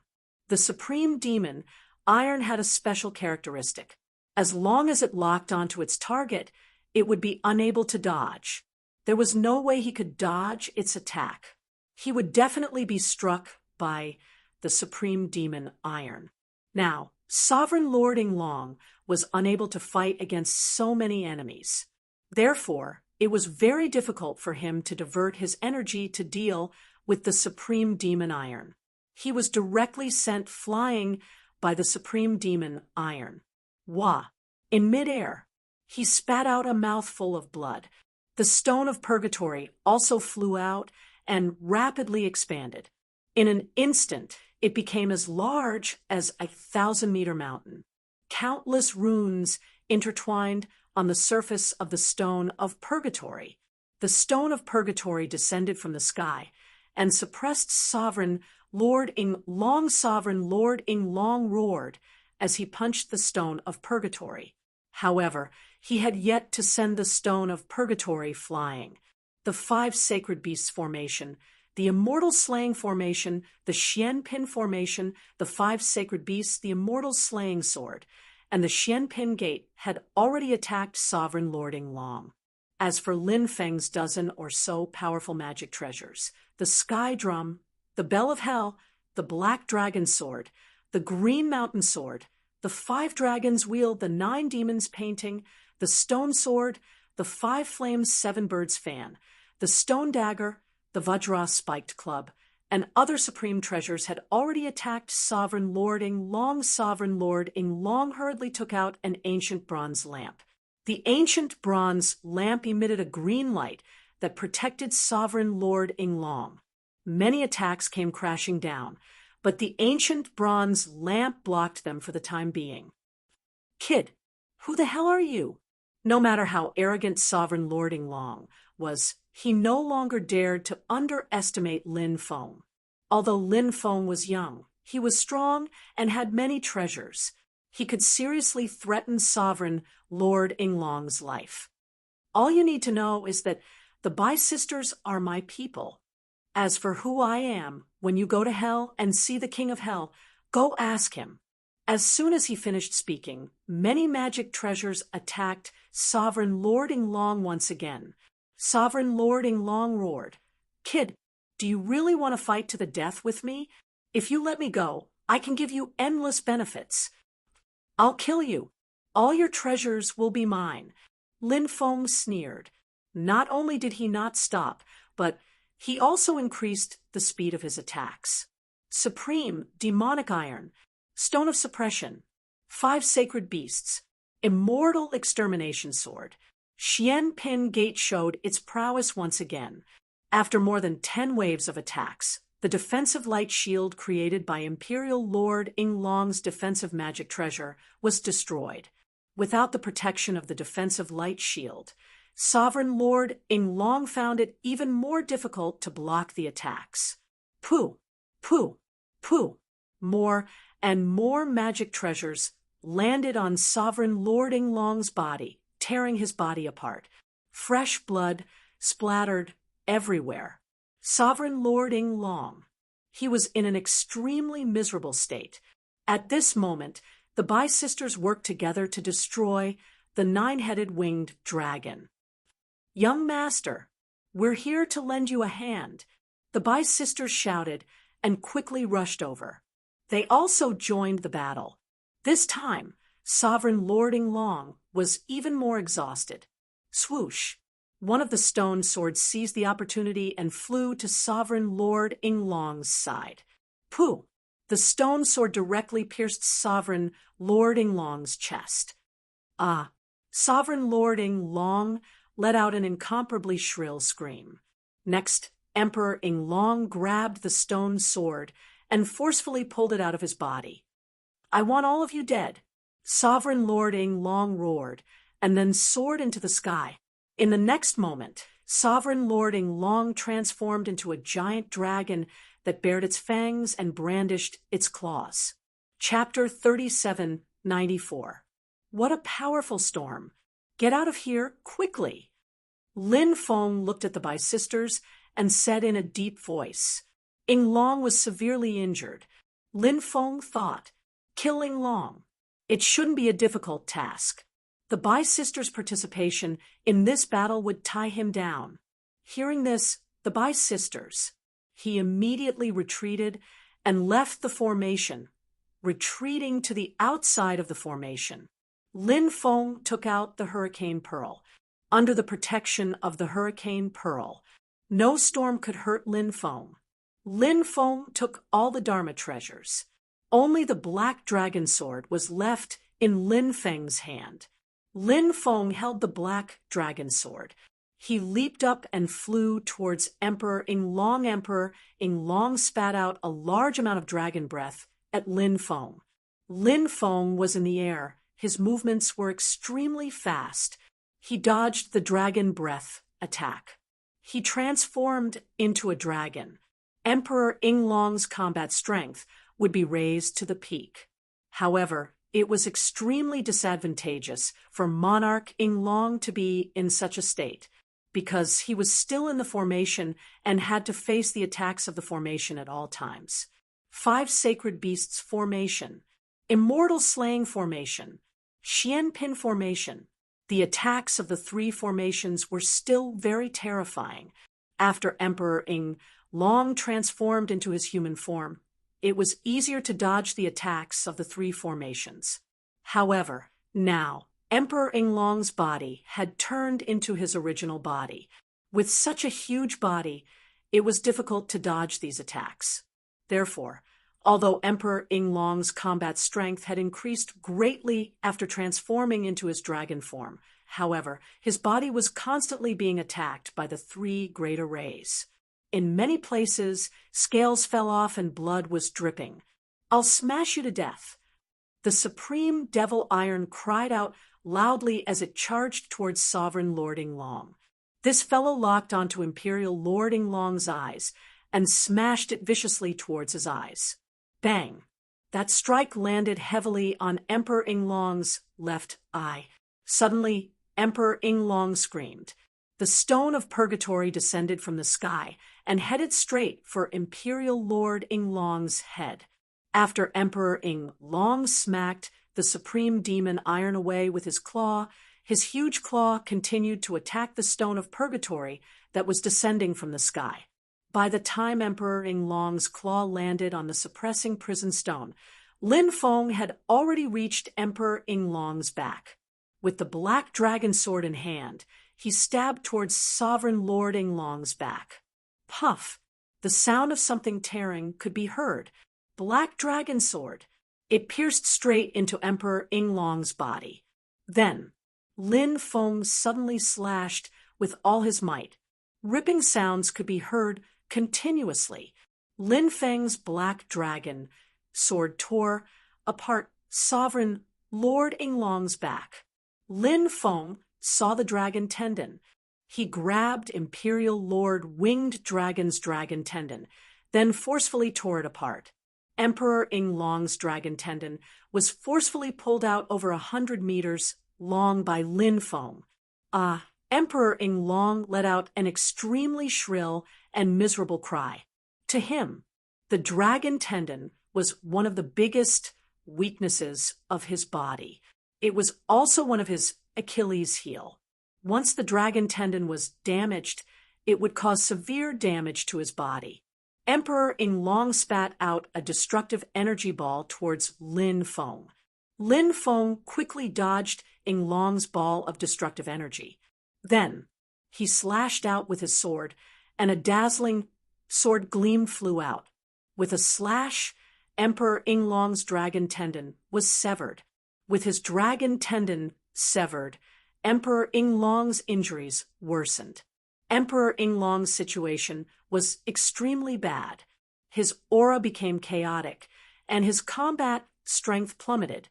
The supreme demon Iron had a special characteristic. As long as it locked onto its target, it would be unable to dodge. There was no way he could dodge its attack. He would definitely be struck by the supreme demon Iron. Now, Sovereign Lord Inglong was unable to fight against so many enemies. Therefore, it was very difficult for him to divert his energy to deal with the supreme demon Iron. He was directly sent flying by the supreme demon Iron. Wah! In midair, he spat out a mouthful of blood. The stone of purgatory also flew out and rapidly expanded. In an instant, it became as large as a 1,000-meter mountain. Countless runes intertwined on the surface of the stone of purgatory. The stone of purgatory descended from the sky and suppressed Sovereign Lord Inglong. Sovereign Lord Inglong roared as he punched the stone of purgatory. However, he had yet to send the stone of purgatory flying. The five sacred beasts formation, the immortal slaying formation, the Xianpin formation, the five sacred beasts, the immortal slaying sword, and the Xianpin gate had already attacked Sovereign Lord Inglong. As for Lin Feng's dozen or so powerful magic treasures, the sky drum, the bell of hell, the black dragon sword, the green mountain sword, the five dragons wheel, the nine demons painting, the stone sword, the five flames seven birds fan, the stone dagger, the Vajra spiked club, and other supreme treasures had already attacked Sovereign Lord Inglong. Sovereign Lord Inglong hurriedly took out an ancient bronze lamp. The ancient bronze lamp emitted a green light that protected Sovereign Lord Inglong. Many attacks came crashing down, but the ancient bronze lamp blocked them for the time being. Kid, who the hell are you? No matter how arrogant Sovereign Lord Inglong was, he no longer dared to underestimate Lin Feng. Although Lin Feng was young, he was strong and had many treasures. He could seriously threaten Sovereign Lord Inglong's life. All you need to know is that the Bai sisters are my people. As for who I am, when you go to hell and see the King of Hell, go ask him. As soon as he finished speaking, many magic treasures attacked Sovereign Lord Inglong once again. Sovereign Lord Inglong roared, Kid, do you really want to fight to the death with me? If you let me go, I can give you endless benefits. I'll kill you. All your treasures will be mine. Lin Feng sneered. Not only did he not stop, but he also increased the speed of his attacks. Supreme, demonic iron, stone of suppression, five sacred beasts, Immortal extermination sword. Xian Pin Gate showed its prowess once again. After more than 10 waves of attacks, the defensive light shield created by Imperial Lord Yinglong's defensive magic treasure was destroyed. Without the protection of the defensive light shield, Sovereign Lord Yinglong found it even more difficult to block the attacks. Pooh, pooh, pooh. More and more magic treasures landed on Sovereign Lord Yinglong's body, tearing his body apart. Fresh blood splattered everywhere. Sovereign Lord Yinglong. He was in an extremely miserable state. At this moment, the Bai sisters worked together to destroy the 9-headed winged dragon. Young master, we're here to lend you a hand, the Bai sisters shouted and quickly rushed over. They also joined the battle. This time, Sovereign Lord Yinglong was even more exhausted. Swoosh! One of the stone swords seized the opportunity and flew to Sovereign Lord Yinglong's side. Pooh! The stone sword directly pierced Sovereign Lord Yinglong's chest. Ah! Sovereign Lord Yinglong let out an incomparably shrill scream. Next, Emperor Yinglong grabbed the stone sword and forcefully pulled it out of his body. I want all of you dead, Sovereign Lord Yinglong roared, and then soared into the sky. In the next moment, Sovereign Lord Yinglong transformed into a giant dragon that bared its fangs and brandished its claws. Chapter 3794. What a powerful storm! Get out of here, quickly! Lin Feng looked at the Bai sisters and said in a deep voice. Yinglong was severely injured. Lin Feng thought, kill Yinglong. It shouldn't be a difficult task. The Bai sisters' participation in this battle would tie him down. Hearing this, the Bai sisters, he immediately retreated and left the formation, retreating to the outside of the formation. Lin Feng took out the Hurricane Pearl. Under the protection of the Hurricane Pearl, no storm could hurt Lin Feng. Lin Feng took all the Dharma treasures. Only the Black Dragon Sword was left in Lin Feng's hand. Lin Feng held the Black Dragon Sword. He leaped up and flew towards Emperor Yinglong. Emperor Yinglong spat out a large amount of dragon breath at Lin Feng. Lin Feng was in the air. His movements were extremely fast. He dodged the dragon breath attack. He transformed into a dragon. Emperor Yinglong's combat strength would be raised to the peak. However, it was extremely disadvantageous for Monarch Yinglong to be in such a state, because he was still in the formation and had to face the attacks of the formation at all times. 5 Sacred Beasts Formation, Immortal Slaying Formation, Xian Pin Formation. The attacks of the 3 formations were still very terrifying. After Emperor Yinglong transformed into his human form, it was easier to dodge the attacks of the 3 formations. However, now, Emperor Yinglong's body had turned into his original body. With such a huge body, it was difficult to dodge these attacks. Therefore, although Emperor Yinglong's combat strength had increased greatly after transforming into his dragon form, however, his body was constantly being attacked by the 3 great arrays. In many places, scales fell off and blood was dripping. I'll smash you to death. The Supreme Devil Iron cried out loudly as it charged towards Sovereign Lord Yinglong. This fellow locked onto Imperial Lord Yinglong's eyes and smashed it viciously towards his eyes. Bang! That strike landed heavily on Emperor Yinglong's left eye. Suddenly, Emperor Yinglong screamed. The stone of purgatory descended from the sky and headed straight for Imperial Lord Yinglong's head. After Emperor Yinglong smacked the Supreme Demon Iron away with his claw, his huge claw continued to attack the stone of purgatory that was descending from the sky. By the time Emperor Yinglong's claw landed on the suppressing prison stone, Lin Feng had already reached Emperor Yinglong's back. With the Black Dragon Sword in hand, he stabbed towards Sovereign Lord Yinglong's back. Puff! The sound of something tearing could be heard. Black Dragon Sword. It pierced straight into Emperor Yinglong's body. Then, Lin Feng suddenly slashed with all his might. Ripping sounds could be heard continuously. Lin Feng's black dragon sword tore apart Sovereign Lord Inglong's back. Lin Feng saw the dragon tendon. He grabbed Imperial Lord Winged Dragon's dragon tendon, then forcefully tore it apart. Emperor Inglong's dragon tendon was forcefully pulled out over 100 meters long by Lin Feng. Emperor Inglong let out an extremely shrill and miserable cry. To him, the dragon tendon was one of the biggest weaknesses of his body. It was also one of his Achilles' heel. Once the dragon tendon was damaged, it would cause severe damage to his body. Emperor Inglong spat out a destructive energy ball towards Lin Feng. Lin Feng quickly dodged Inglong's ball of destructive energy. Then, he slashed out with his sword, and a dazzling sword gleam flew out. With a slash, Emperor Inglong's dragon tendon was severed. With his dragon tendon severed, Emperor Inglong's injuries worsened. Emperor Inglong's situation was extremely bad. His aura became chaotic, and his combat strength plummeted.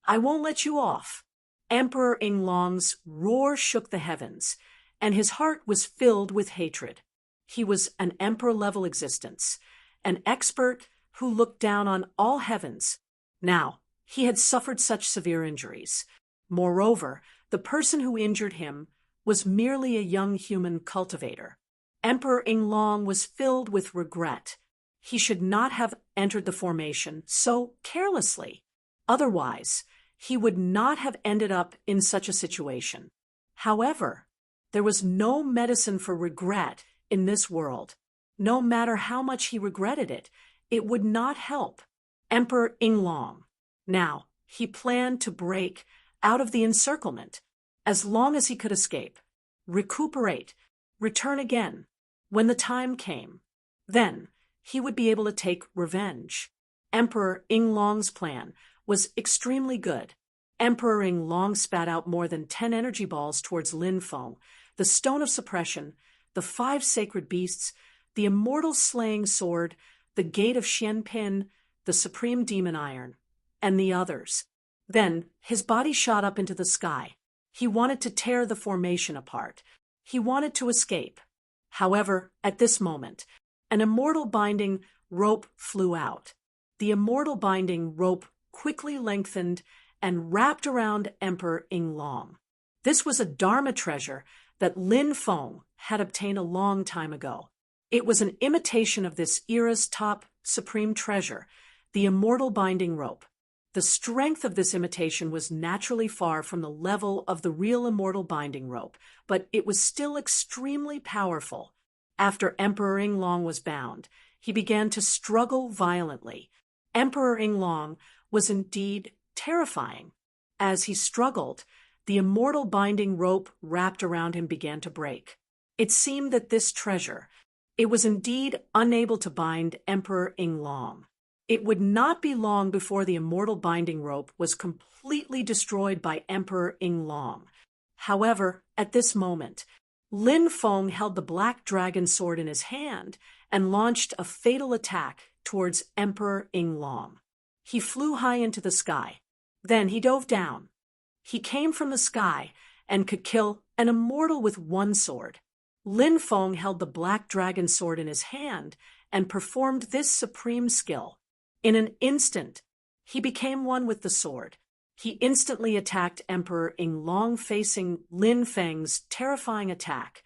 "I won't let you off." Emperor Inglong's roar shook the heavens, and his heart was filled with hatred. He was an emperor-level existence, an expert who looked down on all heavens. Now, he had suffered such severe injuries. Moreover, the person who injured him was merely a young human cultivator. Emperor Inglong was filled with regret. He should not have entered the formation so carelessly. Otherwise, he would not have ended up in such a situation. However, there was no medicine for regret in this world. No matter how much he regretted it, it would not help. Emperor Inglong. Now, he planned to break out of the encirclement as long as he could escape, recuperate, return again when the time came. Then he would be able to take revenge. Emperor Inglong's plan was extremely good. Emperor Inglong spat out more than 10 energy balls towards Lin Feng, the Stone of Suppression, the 5 sacred beasts, the immortal slaying sword, the Gate of Xianpin, the Supreme Demon Iron, and the others. Then his body shot up into the sky. He wanted to tear the formation apart. He wanted to escape. However, at this moment, an immortal binding rope flew out. The immortal binding rope quickly lengthened and wrapped around Emperor Inglong. This was a Dharma treasure that Lin Feng had obtained a long time ago. It was an imitation of this era's top supreme treasure, the immortal binding rope. The strength of this imitation was naturally far from the level of the real immortal binding rope, but it was still extremely powerful. After Emperor Inglong was bound, he began to struggle violently. Emperor Inglong was indeed terrifying. As he struggled, the immortal binding rope wrapped around him began to break. It seemed that this treasure, it was indeed unable to bind Emperor Inglong. It would not be long before the immortal binding rope was completely destroyed by Emperor Inglong. However, at this moment, Lin Feng held the black dragon sword in his hand and launched a fatal attack towards Emperor Inglong. He flew high into the sky. Then he dove down. He came from the sky and could kill an immortal with one sword. Lin Feng held the black dragon sword in his hand and performed this supreme skill. In an instant, he became one with the sword. He instantly attacked Emperor Inglong, facing Lin Feng's terrifying attack.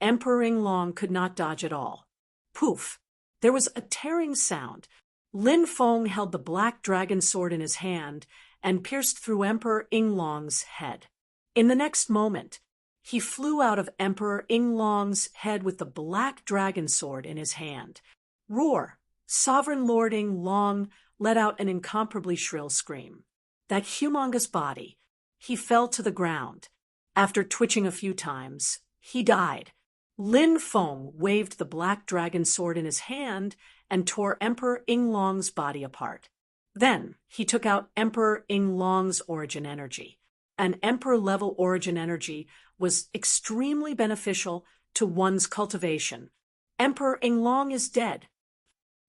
Emperor Inglong could not dodge at all. Poof! There was a tearing sound. Lin Feng held the black dragon sword in his hand and pierced through Emperor Inglong's head. In the next moment, he flew out of Emperor Inglong's head with the black dragon sword in his hand. Roar! Sovereign Lord Inglong let out an incomparably shrill scream. That humongous body, he fell to the ground. After twitching a few times, he died. Lin Feng waved the black dragon sword in his hand and tore Emperor Inglong's body apart. Then he took out Emperor Inglong's origin energy. An emperor-level origin energy was extremely beneficial to one's cultivation. Emperor Inglong is dead.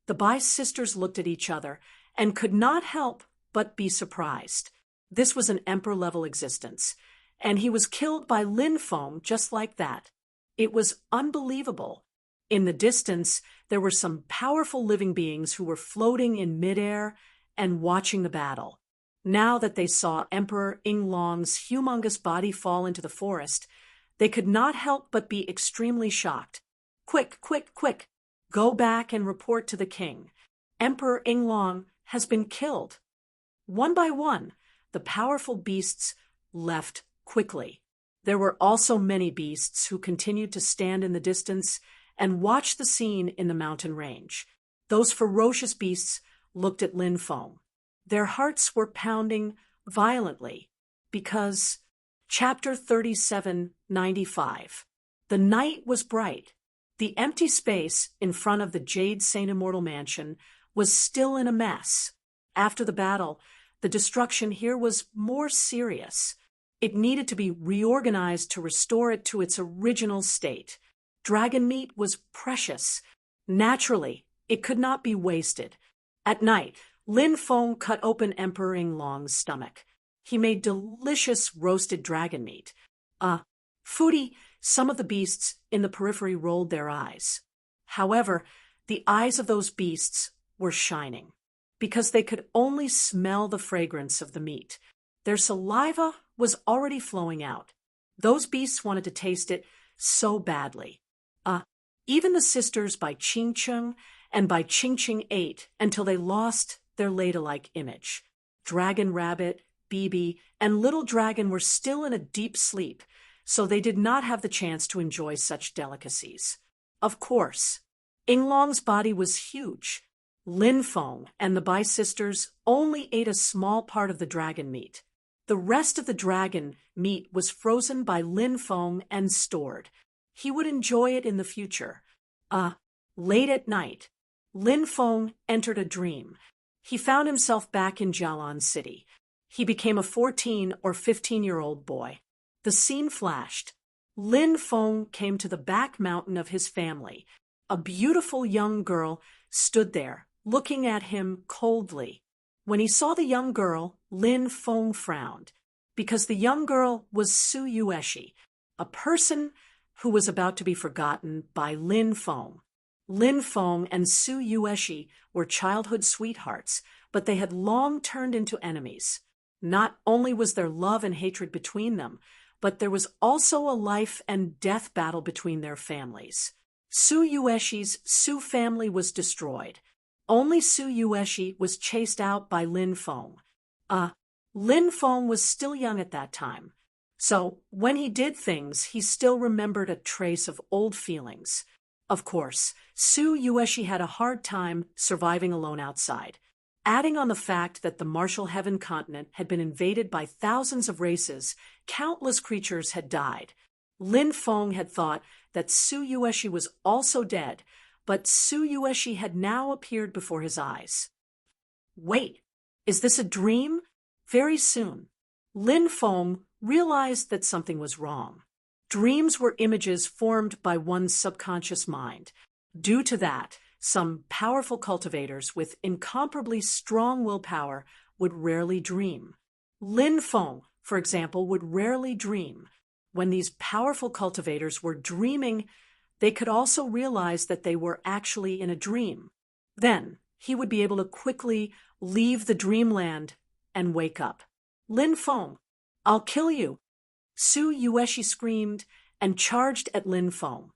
The Bai sisters looked at each other and could not help but be surprised. This was an emperor-level existence, and he was killed by Lin Feng just like that. It was unbelievable. In the distance, there were some powerful living beings who were floating in midair and watching the battle. Now that they saw Emperor Inglong's humongous body fall into the forest, they could not help but be extremely shocked. Quick, quick, quick! Go back and report to the king. Emperor Inglong has been killed. One by one, the powerful beasts left quickly. There were also many beasts who continued to stand in the distance and watch the scene in the mountain range. Those ferocious beasts looked at Lin Feng. Their hearts were pounding violently because Chapter 3795. The night was bright. The empty space in front of the Jade Saint Immortal Mansion was still in a mess. After the battle, the destruction here was more serious. It needed to be reorganized to restore it to its original state. Dragon meat was precious. Naturally, it could not be wasted. At night, Lin Feng cut open Emperor Inglong's stomach. He made delicious roasted dragon meat. Foodie, some of the beasts in the periphery rolled their eyes. However, the eyes of those beasts were shining because they could only smell the fragrance of the meat. Their saliva was already flowing out. Those beasts wanted to taste it so badly. Even the sisters by Ching Chung and by Ching Ching ate until they lost their ladylike image. Dragon Rabbit, Bibi, and Little Dragon were still in a deep sleep, so they did not have the chance to enjoy such delicacies. Of course, Inglong's body was huge. Lin Feng and the Bai sisters only ate a small part of the dragon meat. The rest of the dragon meat was frozen by Lin Feng and stored. He would enjoy it in the future. Late at night, Lin Feng entered a dream. He found himself back in Jialan City. He became a 14 or 15-year-old boy. The scene flashed. Lin Feng came to the back mountain of his family. A beautiful young girl stood there, looking at him coldly. When he saw the young girl, Lin Feng frowned, because the young girl was Su Yueshi, a person who was about to be forgotten by Lin Feng. Lin Feng and Su Yueshi were childhood sweethearts, but they had long turned into enemies. Not only was there love and hatred between them, but there was also a life and death battle between their families. Su Yueshi's Su family was destroyed. Only Su Yueshi was chased out by Lin Feng. Lin Feng was still young at that time, so when he did things, he still remembered a trace of old feelings. Of course, Su Yueshi had a hard time surviving alone outside. Adding on the fact that the Martial Heaven continent had been invaded by thousands of races, countless creatures had died. Lin Feng had thought that Su Yueshi was also dead, but Su Yueshi had now appeared before his eyes. Wait, is this a dream? Very soon, Lin Feng realized that something was wrong. Dreams were images formed by one's subconscious mind. Due to that, some powerful cultivators with incomparably strong willpower would rarely dream. Lin Feng, for example, would rarely dream. When these powerful cultivators were dreaming, they could also realize that they were actually in a dream. Then, he would be able to quickly leave the dreamland and wake up. Lin Feng, I'll kill you! Su Yueshi screamed and charged at Lin Feng.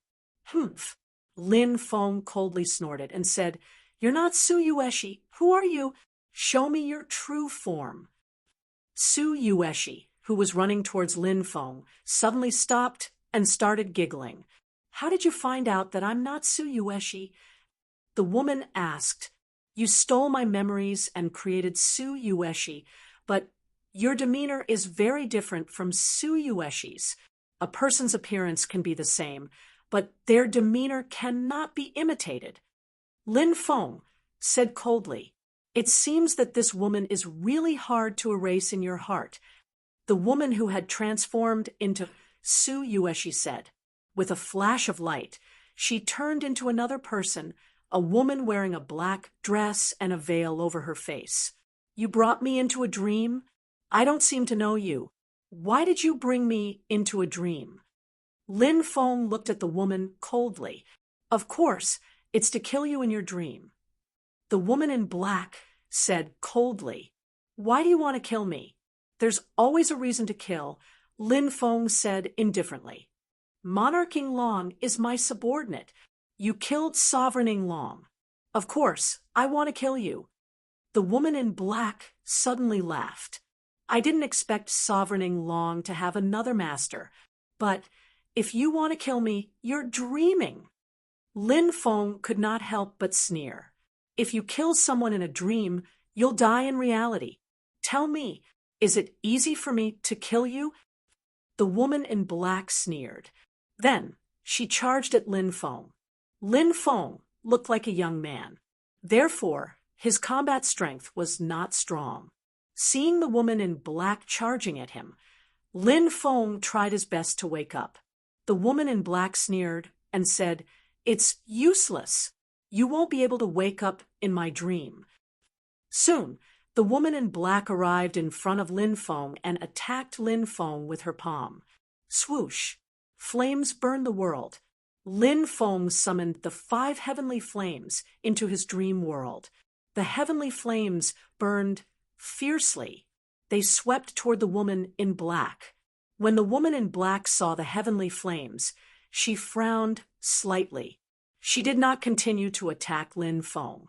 Humph! Lin Feng coldly snorted and said, "You're not Su Yueshi. Who are you? Show me your true form." Su Yueshi, who was running towards Lin Feng, suddenly stopped and started giggling. "How did you find out that I'm not Su Yueshi?" The woman asked. "You stole my memories and created Su Yueshi, but your demeanor is very different from Su Yueshi's. A person's appearance can be the same, but their demeanor cannot be imitated." Lin Feng said coldly, "It seems that this woman is really hard to erase in your heart." The woman who had transformed into Su Yue, she said. With a flash of light, she turned into another person, a woman wearing a black dress and a veil over her face. You brought me into a dream? I don't seem to know you. Why did you bring me into a dream? Lin Feng looked at the woman coldly. Of course, it's to kill you in your dream. The woman in black said coldly, Why do you want to kill me? There's always a reason to kill, Lin Feng said indifferently. Monarch King Long is my subordinate. You killed Sovereign Long. Of course, I want to kill you. The woman in black suddenly laughed. I didn't expect Sovereign Long to have another master, but if you want to kill me, you're dreaming. Lin Feng could not help but sneer. If you kill someone in a dream, you'll die in reality. Tell me, is it easy for me to kill you? The woman in black sneered. Then she charged at Lin Feng. Lin Feng looked like a young man. Therefore, his combat strength was not strong. Seeing the woman in black charging at him, Lin Feng tried his best to wake up. The woman in black sneered and said, It's useless. You won't be able to wake up in my dream. Soon, the woman in black arrived in front of Lin Feng and attacked Lin Feng with her palm. Swoosh! Flames burned the world. Lin Feng summoned the 5 heavenly flames into his dream world. The heavenly flames burned fiercely. They swept toward the woman in black. When the woman in black saw the heavenly flames, she frowned slightly. She did not continue to attack Lin Feng.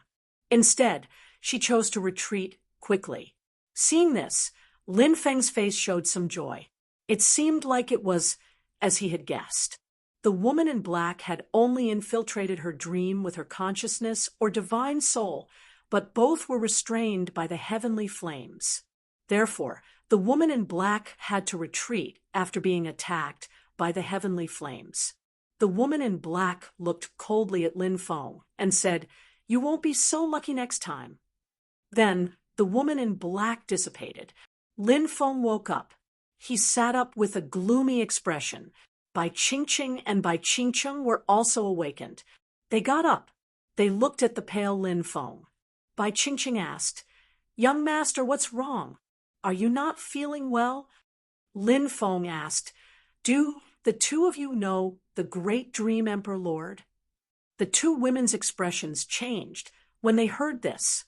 Instead, she chose to retreat quickly. Seeing this, Lin Feng's face showed some joy. It seemed like it was as he had guessed. The woman in black had only infiltrated her dream with her consciousness or divine soul, but both were restrained by the heavenly flames. Therefore, the woman in black had to retreat after being attacked by the heavenly flames. The woman in black looked coldly at Lin Feng and said, You won't be so lucky next time. Then the woman in black dissipated. Lin Feng woke up. He sat up with a gloomy expression. Bai Qingqing and Bai Qingcheng were also awakened. They got up. They looked at the pale Lin Feng. Bai Qingqing asked, Young master, what's wrong? Are you not feeling well? Lin Feng asked, Do the two of you know the great Dream Emperor Lord? The two women's expressions changed when they heard this.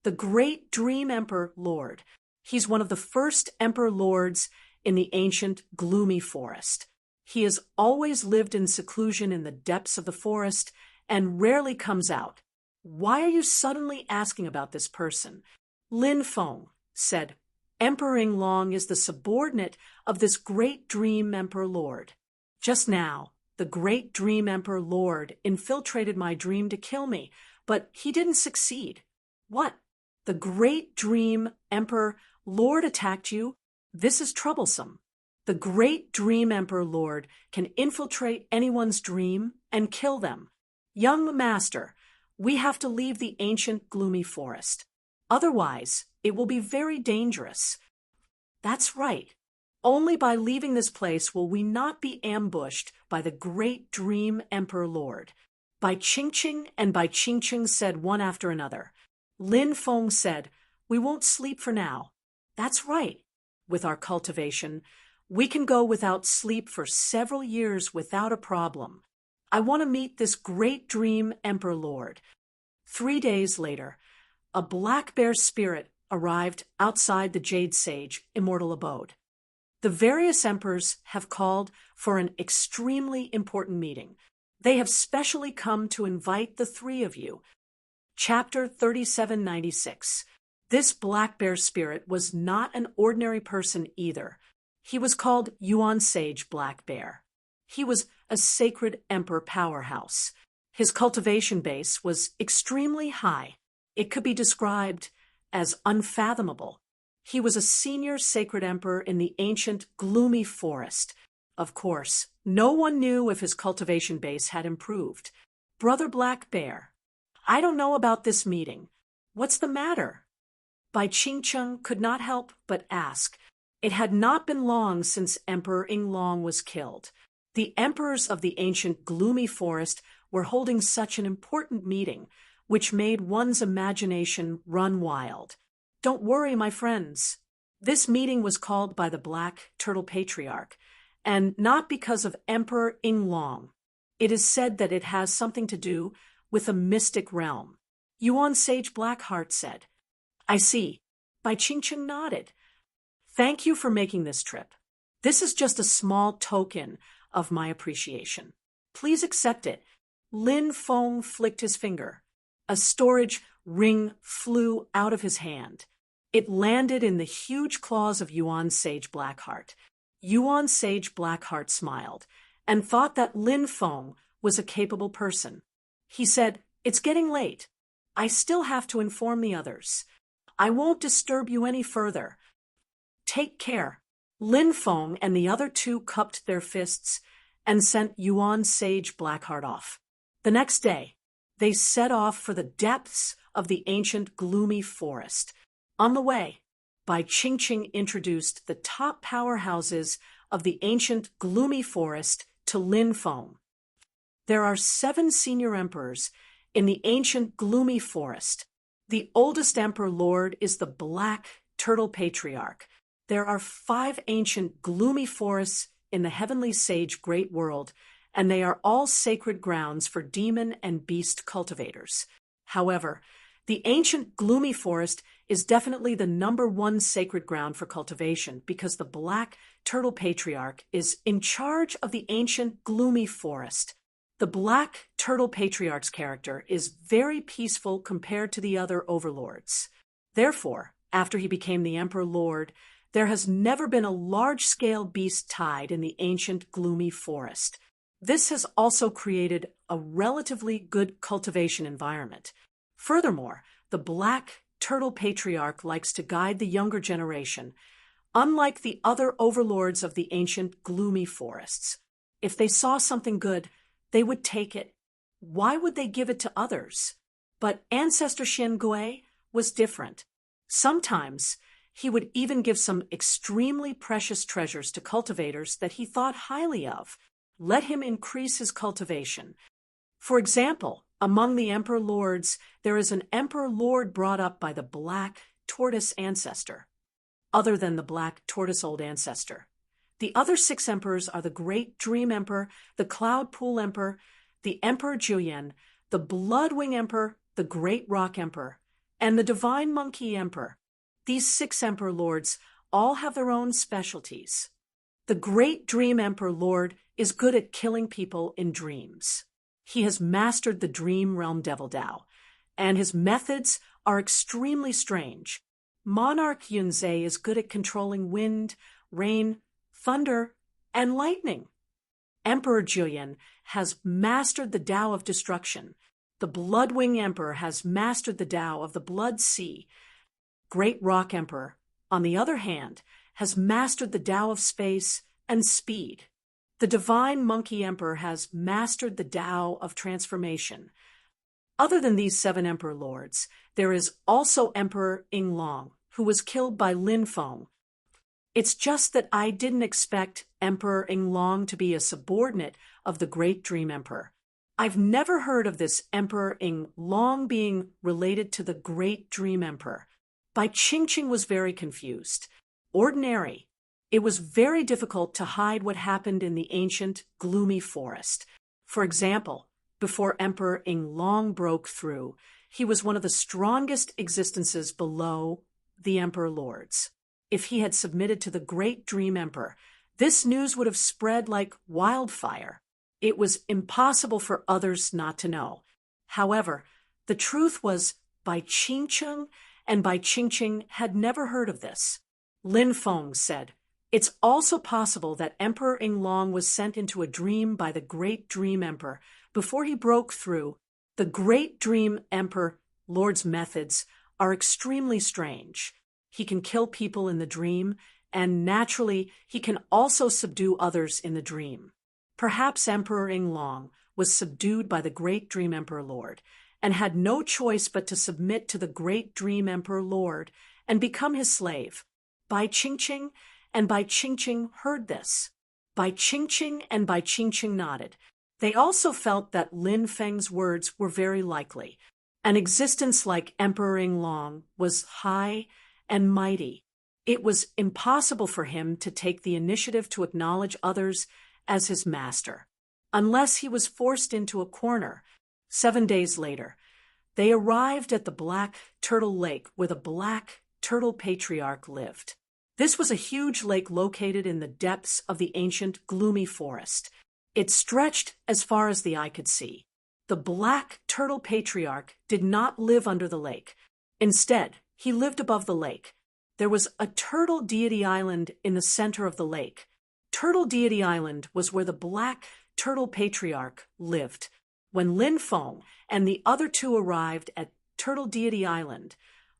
The great Dream Emperor Lord. He's one of the first Emperor Lords in the ancient gloomy forest. He has always lived in seclusion in the depths of the forest and rarely comes out. Why are you suddenly asking about this person? Lin Feng said, Emperor Long is the subordinate of this great Dream Emperor Lord. Just now, the great Dream Emperor Lord infiltrated my dream to kill me, but he didn't succeed. What? The great Dream Emperor Lord attacked you? This is troublesome. The great Dream Emperor Lord can infiltrate anyone's dream and kill them. Young master, we have to leave the ancient gloomy forest. Otherwise, it will be very dangerous. That's right. Only by leaving this place will we not be ambushed by the great Dream Emperor Lord. Bai Qingqing and Bai Qingcheng said one after another. Lin Feng said, We won't sleep for now. That's right. With our cultivation, we can go without sleep for several years without a problem. I want to meet this great Dream Emperor Lord. 3 days later, a black bear spirit arrived outside the Jade Sage immortal abode. The various emperors have called for an extremely important meeting. They have specially come to invite the 3 of you. Chapter 3796. This black bear spirit was not an ordinary person either. He was called Yuan Sage Black Bear. He was a sacred emperor powerhouse. His cultivation base was extremely high. It could be described as unfathomable. He was a senior sacred emperor in the ancient gloomy forest. Of course, no one knew if his cultivation base had improved. Brother Black Bear, I don't know about this meeting. What's the matter? Bai Qingcheng could not help but ask. It had not been long since Emperor Inglong was killed. The emperors of the ancient gloomy forest were holding such an important meeting, which made one's imagination run wild. Don't worry, my friends. This meeting was called by the Black Turtle Patriarch, and not because of Emperor Inglong. It is said that it has something to do with a mystic realm. Yuan Sage Blackheart said. I see. Bai Qingqing nodded. Thank you for making this trip. This is just a small token of my appreciation. Please accept it. Lin Feng flicked his finger. A storage ring flew out of his hand. It landed in the huge claws of Yuan Sage Blackheart. Yuan Sage Blackheart smiled and thought that Lin Feng was a capable person. He said, It's getting late. I still have to inform the others. I won't disturb you any further. Take care. Lin Feng and the other two cupped their fists and sent Yuan Sage Blackheart off. The next day, they set off for the depths of the ancient gloomy forest. On the way, Bai Qingqing introduced the top powerhouses of the ancient gloomy forest to Lin Feng. There are 7 senior emperors in the ancient gloomy forest. The oldest emperor lord is the Black Turtle Patriarch. There are 5 ancient gloomy forests in the heavenly sage great world, and they are all sacred grounds for demon and beast cultivators. However, the ancient gloomy forest is definitely the #1 sacred ground for cultivation because the Black Turtle Patriarch is in charge of the ancient gloomy forest. The Black Turtle Patriarch's character is very peaceful compared to the other overlords. Therefore, after he became the Emperor Lord, there has never been a large-scale beast tide in the ancient gloomy forest. This has also created a relatively good cultivation environment. Furthermore, the Black Turtle Patriarch likes to guide the younger generation, unlike the other overlords of the ancient gloomy forests. If they saw something good, they would take it. Why would they give it to others? But Ancestor Xin Gui was different. Sometimes he would even give some extremely precious treasures to cultivators that he thought highly of. Let him increase his cultivation. For example, among the Emperor Lords, there is an Emperor Lord brought up by the Black Tortoise Ancestor, other than the Black Tortoise Old Ancestor. The other 6 emperors are the Great Dream Emperor, the Cloud Pool Emperor, the Emperor Juyan, the Bloodwing Emperor, the Great Rock Emperor, and the Divine Monkey Emperor. These 6 Emperor Lords all have their own specialties. The Great Dream Emperor Lord is good at killing people in dreams. He has mastered the Dream Realm Devil Dao, and his methods are extremely strange. Monarch Yunzhe is good at controlling wind, rain, thunder, and lightning. Emperor Juyan has mastered the Tao of destruction. The Bloodwing Emperor has mastered the Tao of the Blood Sea. Great Rock Emperor, on the other hand, has mastered the Tao of space and speed. The Divine Monkey Emperor has mastered the Tao of transformation. Other than these 7 Emperor Lords, there is also Emperor Inglong, who was killed by Lin Feng. It's just that I didn't expect Emperor Inglong to be a subordinate of the Great Dream Emperor. I've never heard of this Emperor Inglong being related to the Great Dream Emperor. Bai Qingqing was very confused. Ordinary. It was very difficult to hide what happened in the ancient, gloomy forest. For example, before Emperor Inglong broke through, he was one of the strongest existences below the Emperor Lords. If he had submitted to the Great Dream Emperor, this news would have spread like wildfire. It was impossible for others not to know. However, the truth was Bai Qingqing, and Bai Qingqing had never heard of this. Lin Feng said, It's also possible that Emperor Inglong was sent into a dream by the Great Dream Emperor before he broke through. The Great Dream Emperor Lord's methods are extremely strange. He can kill people in the dream, and naturally, he can also subdue others in the dream. Perhaps Emperor Inglong was subdued by the Great Dream Emperor Lord, and had no choice but to submit to the Great Dream Emperor Lord and become his slave. Bai Qingqing and Bai Qingqing heard this. Bai Qingqing and Bai Qingqing nodded. They also felt that Lin Feng's words were very likely. An existence like Emperor Yinglong was high and mighty. It was impossible for him to take the initiative to acknowledge others as his master, unless he was forced into a corner. 7 days later, they arrived at the Black Turtle Lake where the Black Turtle Patriarch lived. This was a huge lake located in the depths of the ancient, gloomy forest. It stretched as far as the eye could see. The Black Turtle Patriarch did not live under the lake. Instead, he lived above the lake. There was a Turtle Deity Island in the center of the lake. Turtle Deity Island was where the Black Turtle Patriarch lived. When Lin Feng and the other two arrived at Turtle Deity Island,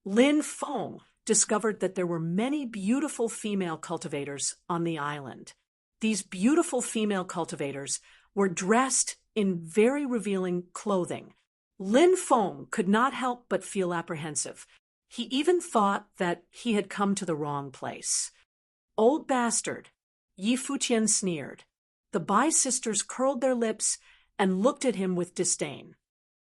Lin Feng discovered that there were many beautiful female cultivators on the island. These beautiful female cultivators were dressed in very revealing clothing. Lin Feng could not help but feel apprehensive. He even thought that he had come to the wrong place. "Old bastard," Yi Futian sneered. The Bai sisters curled their lips and looked at him with disdain.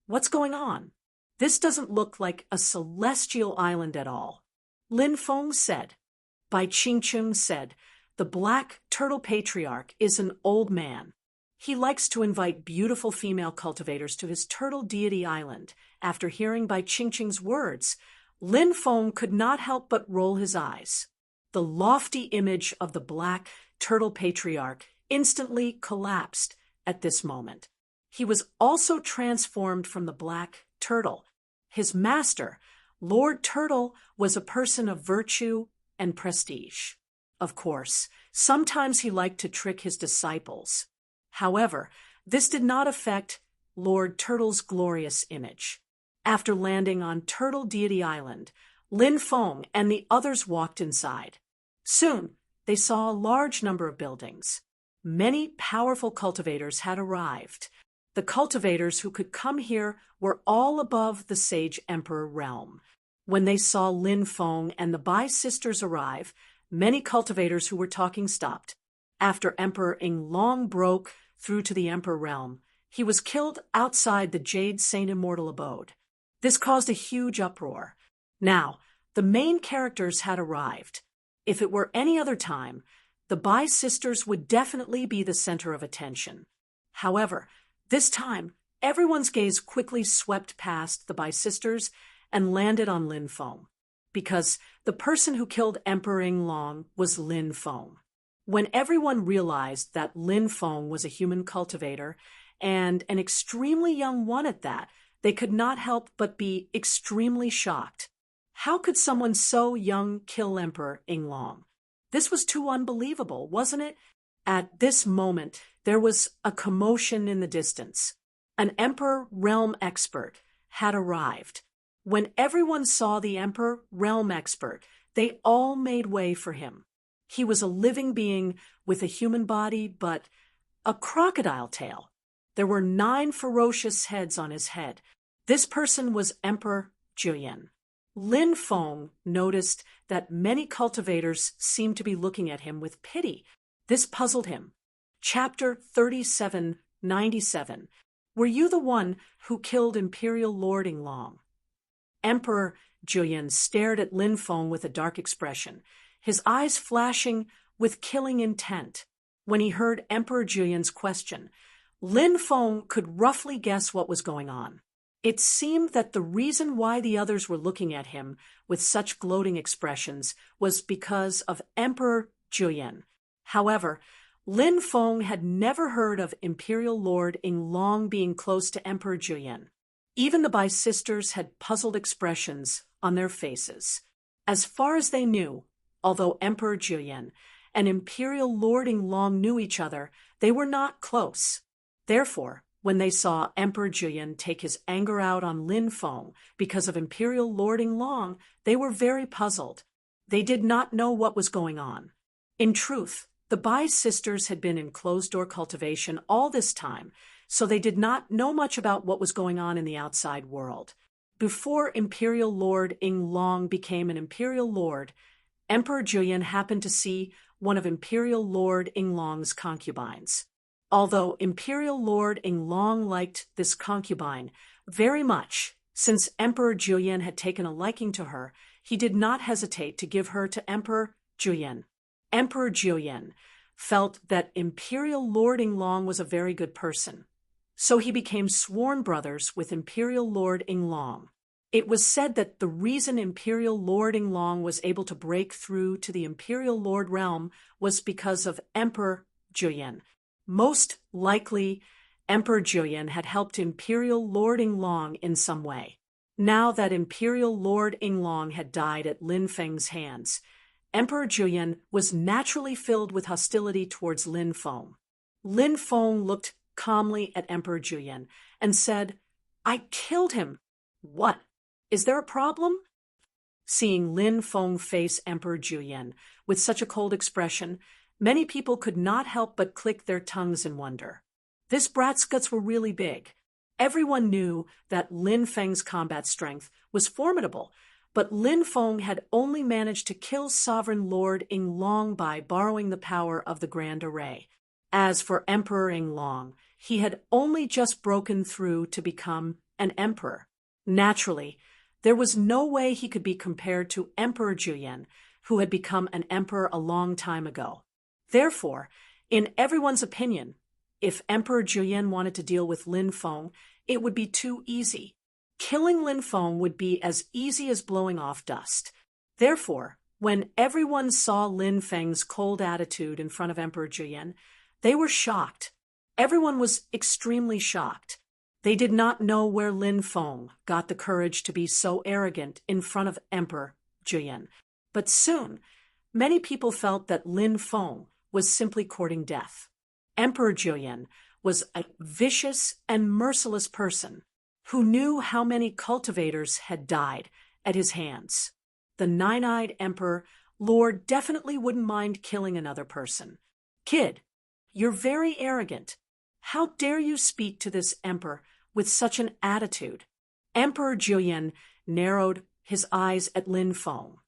"What's going on? This doesn't look like a celestial island at all." Lin Feng said. Bai Qingqing said, "The Black Turtle Patriarch is an old man. He likes to invite beautiful female cultivators to his Turtle Deity Island." After hearing Bai Qingqing's words, Lin Feng could not help but roll his eyes. The lofty image of the Black Turtle Patriarch instantly collapsed at this moment. He was also transformed from the Black Turtle. His master, Lord Turtle, was a person of virtue and prestige. Of course, sometimes he liked to trick his disciples. However, this did not affect Lord Turtle's glorious image. After landing on Turtle Deity Island, Lin Feng and the others walked inside. Soon, they saw a large number of buildings. Many powerful cultivators had arrived. The cultivators who could come here were all above the Sage Emperor realm. When they saw Lin Feng and the Bai sisters arrive, many cultivators who were talking stopped. After Emperor Yinglong broke through to the Emperor realm, he was killed outside the Jade Saint Immortal abode. This caused a huge uproar. Now, the main characters had arrived. If it were any other time, the Bai sisters would definitely be the center of attention. However, this time, everyone's gaze quickly swept past the Bai sisters and landed on Lin Feng, because the person who killed Emperor Yinglong was Lin Feng. When everyone realized that Lin Feng was a human cultivator, and an extremely young one at that, they could not help but be extremely shocked. How could someone so young kill Emperor Yinglong? This was too unbelievable, wasn't it? At this moment, there was a commotion in the distance. An Emperor Realm expert had arrived. When everyone saw the Emperor Realm expert, they all made way for him. He was a living being with a human body, but a crocodile tail. There were 9 ferocious heads on his head. This person was Emperor Juyin. Lin Feng noticed that many cultivators seemed to be looking at him with pity. This puzzled him. Chapter 3797. Were you the one who killed Imperial Lord Yinglong? Emperor Juyin stared at Lin Feng with a dark expression, his eyes flashing with killing intent. When he heard Emperor Juyin's question, Lin Feng could roughly guess what was going on. It seemed that the reason why the others were looking at him with such gloating expressions was because of Emperor Juyin. However, Lin Feng had never heard of Imperial Lord Yinglong being close to Emperor Juyin. Even the Bai sisters had puzzled expressions on their faces. As far as they knew, although Emperor Juyin and Imperial Lord Yinglong knew each other, they were not close. Therefore, when they saw Emperor Juyin take his anger out on Lin Feng because of Imperial Lord Yinglong, they were very puzzled. They did not know what was going on. In truth, the Bai sisters had been in closed-door cultivation all this time, so they did not know much about what was going on in the outside world. Before Imperial Lord Yinglong became an Imperial Lord, Emperor Juyin happened to see one of Imperial Lord Inglong's concubines. Although Imperial Lord Inglong liked this concubine very much, since Emperor Julian had taken a liking to her, he did not hesitate to give her to Emperor Julian. Emperor Julian felt that Imperial Lord Inglong was a very good person, so he became sworn brothers with Imperial Lord Inglong. It was said that the reason Imperial Lord Inglong was able to break through to the Imperial Lord realm was because of Emperor Julian. Most likely, Emperor Julian had helped Imperial Lord Inglong in some way. Now that Imperial Lord Inglong had died at Lin Feng's hands, Emperor Julian was naturally filled with hostility towards Lin Feng. Lin Feng looked calmly at Emperor Julian and said, "I killed him." "What? Is there a problem?" Seeing Lin Feng face Emperor Julian with such a cold expression, many people could not help but click their tongues in wonder. This brat's guts were really big. Everyone knew that Lin Feng's combat strength was formidable, but Lin Feng had only managed to kill Sovereign Lord Inglong by borrowing the power of the Grand Array. As for Emperor Inglong, he had only just broken through to become an emperor. Naturally, there was no way he could be compared to Emperor Julian, who had become an emperor a long time ago. Therefore, in everyone's opinion, if Emperor Julian wanted to deal with Lin Feng, it would be too easy. Killing Lin Feng would be as easy as blowing off dust. Therefore, when everyone saw Lin Feng's cold attitude in front of Emperor Julian, they were shocked. Everyone was extremely shocked. They did not know where Lin Feng got the courage to be so arrogant in front of Emperor Julian. But soon, many people felt that Lin Feng was simply courting death. Emperor Julian was a vicious and merciless person who knew how many cultivators had died at his hands. The nine-eyed emperor lord definitely wouldn't mind killing another person. "Kid, you're very arrogant. How dare you speak to this emperor with such an attitude?" Emperor Julian narrowed his eyes at Lin Feng.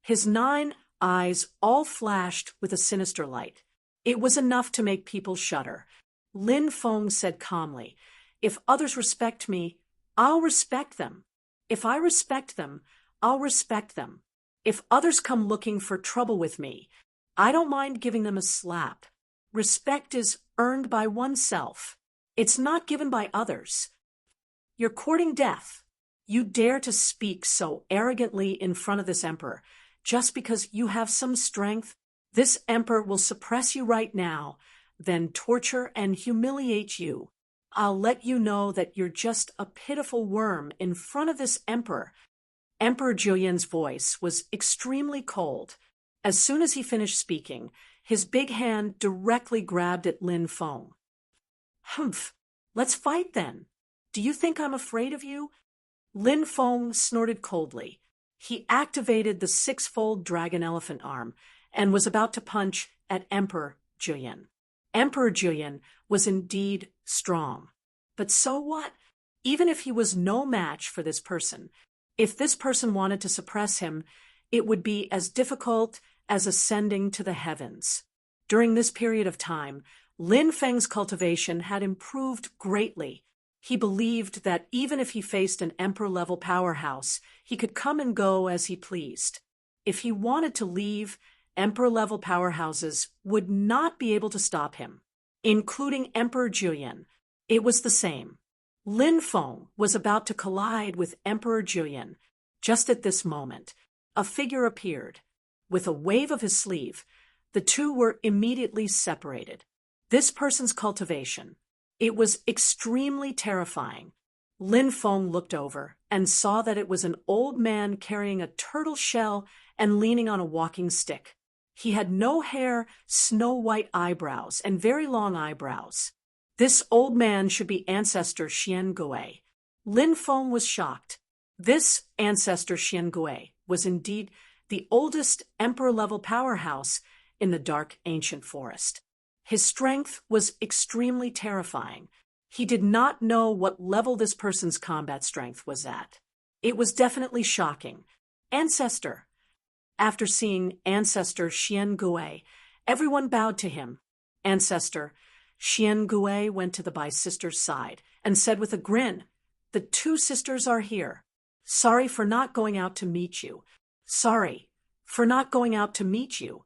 His 9 eyes all flashed with a sinister light. It was enough to make people shudder. Lin Feng said calmly, "If others respect me, I'll respect them. If I respect them, I'll respect them. If others come looking for trouble with me, I don't mind giving them a slap. Respect is earned by oneself. It's not given by others. You're courting death. You dare to speak so arrogantly in front of this emperor just because you have some strength? This emperor will suppress you right now, then torture and humiliate you. I'll let you know that you're just a pitiful worm in front of this emperor." Emperor Julian's voice was extremely cold. As soon as he finished speaking, his big hand directly grabbed at Lin Feng. "Humph, let's fight then. Do you think I'm afraid of you?" Lin Feng snorted coldly. He activated the 6-fold dragon elephant arm and was about to punch at Emperor Julian. Emperor Julian was indeed strong. But so what? Even if he was no match for this person, if this person wanted to suppress him, it would be as difficult as ascending to the heavens. During this period of time, Lin Feng's cultivation had improved greatly. He believed that even if he faced an emperor-level powerhouse, he could come and go as he pleased. If he wanted to leave, emperor-level powerhouses would not be able to stop him, including Emperor Julian. It was the same. Lin Feng was about to collide with Emperor Julian. Just at this moment, a figure appeared. With a wave of his sleeve, the two were immediately separated. This person's cultivation, it was extremely terrifying. Lin Feng looked over and saw that it was an old man carrying a turtle shell and leaning on a walking stick. He had no hair, snow-white eyebrows, and very long eyebrows. This old man should be ancestor Xian Gui. Lin Feng was shocked. This ancestor Xian Gui was indeed the oldest emperor-level powerhouse in the dark ancient forest. His strength was extremely terrifying. He did not know what level this person's combat strength was at. It was definitely shocking. Ancestor. After seeing Ancestor Xian Gui, Everyone bowed to him. Ancestor Xian Gui went to the Bai sisters' side and said with a grin, "The two sisters are here. Sorry for not going out to meet you. Sorry for not going out to meet you."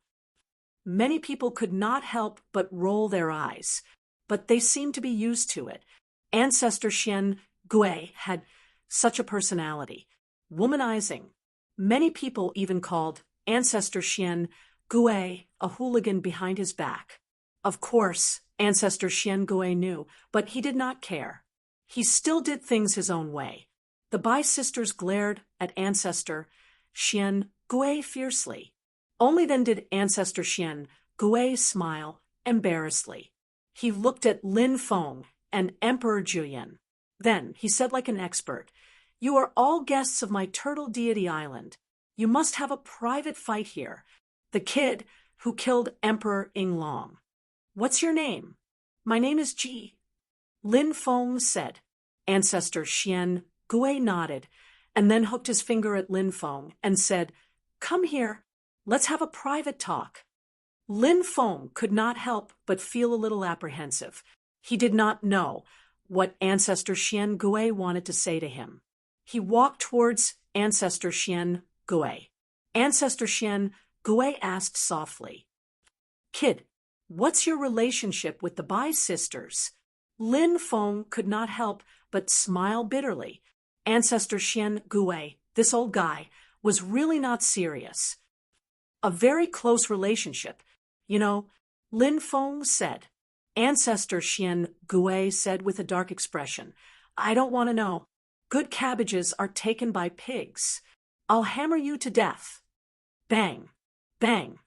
Many people could not help but roll their eyes, but they seemed to be used to it. Ancestor Xian Gui had such a personality. Womanizing. Many people even called Ancestor Xian Gui a hooligan behind his back. Of course, Ancestor Xian Gui knew, but he did not care. He still did things his own way. The Bai sisters glared at Ancestor Xian Gui fiercely. Only then did Ancestor Xian Gui smile embarrassedly. He looked at Lin Feng and Emperor Julian. Then he said like an expert, "You are all guests of my turtle deity island. You must have a private fight here. The kid who killed Emperor Yinglong. What's your name?" "My name is Ji," Lin Feng said. Ancestor Xian Gui nodded and then hooked his finger at Lin Feng and said, "Come here. Let's have a private talk." Lin Feng could not help but feel a little apprehensive. He did not know what Ancestor Xian Gui wanted to say to him. He walked towards Ancestor Xian Gui. Ancestor Xian Gui asked softly, "Kid, what's your relationship with the Bai sisters?" Lin Feng could not help but smile bitterly. Ancestor Xian Gui, this old guy, was really not serious. "A very close relationship, you know," Lin Feng said. Ancestor Xian Gui said with a dark expression, "I don't want to know. Good cabbages are taken by pigs. I'll hammer you to death." Bang, bang,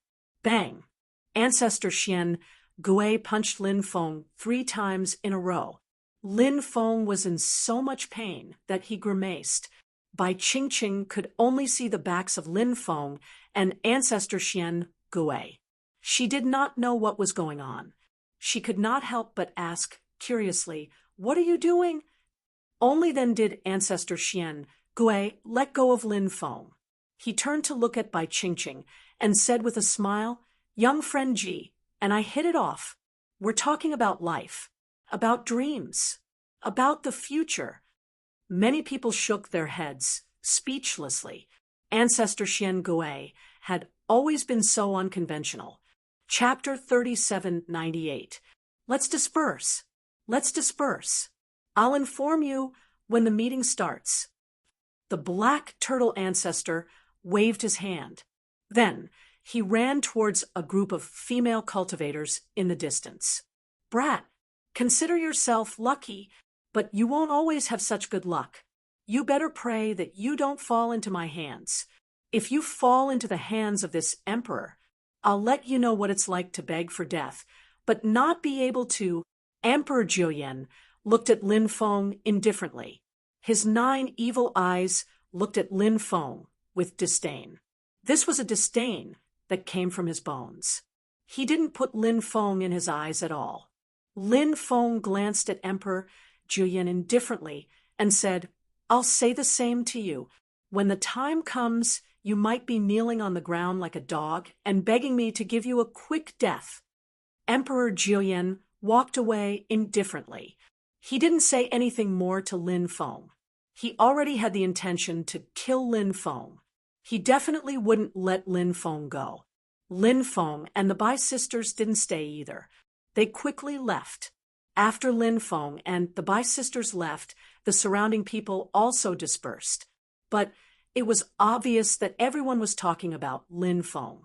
bang. Ancestor Xian Gui punched Lin Feng 3 times in a row. Lin Feng was in so much pain that he grimaced. Bai Qingqing could only see the backs of Lin Feng and Ancestor Xian Gui. She did not know what was going on. She could not help but ask, curiously, "What are you doing?" Only then did Ancestor Xian Gui let go of Lin Feng. He turned to look at Bai Qingqing and said with a smile, "Young friend Ji, and I hit it off. We're talking about life, about dreams, about the future." Many people shook their heads, speechlessly. Ancestor Xian Gui had always been so unconventional. Chapter 3798. Let's disperse. Let's disperse. I'll inform you when the meeting starts. The black turtle ancestor waved his hand. Then he ran towards a group of female cultivators in the distance. "Brat, consider yourself lucky, but you won't always have such good luck. You better pray that you don't fall into my hands. If you fall into the hands of this emperor, I'll let you know what it's like to beg for death, but not be able to." Emperor Julian looked at Lin Feng indifferently. His 9 evil eyes looked at Lin Feng with disdain. This was a disdain that came from his bones. He didn't put Lin Feng in his eyes at all. Lin Feng glanced at Emperor Julian indifferently and said, "I'll say the same to you. When the time comes, you might be kneeling on the ground like a dog and begging me to give you a quick death." Emperor Julian walked away indifferently. He didn't say anything more to Lin Feng. He already had the intention to kill Lin Feng. He definitely wouldn't let Lin Feng go. Lin Feng and the Bai sisters didn't stay either. They quickly left. After Lin Feng and the Bai sisters left, the surrounding people also dispersed. But it was obvious that everyone was talking about Lin Feng.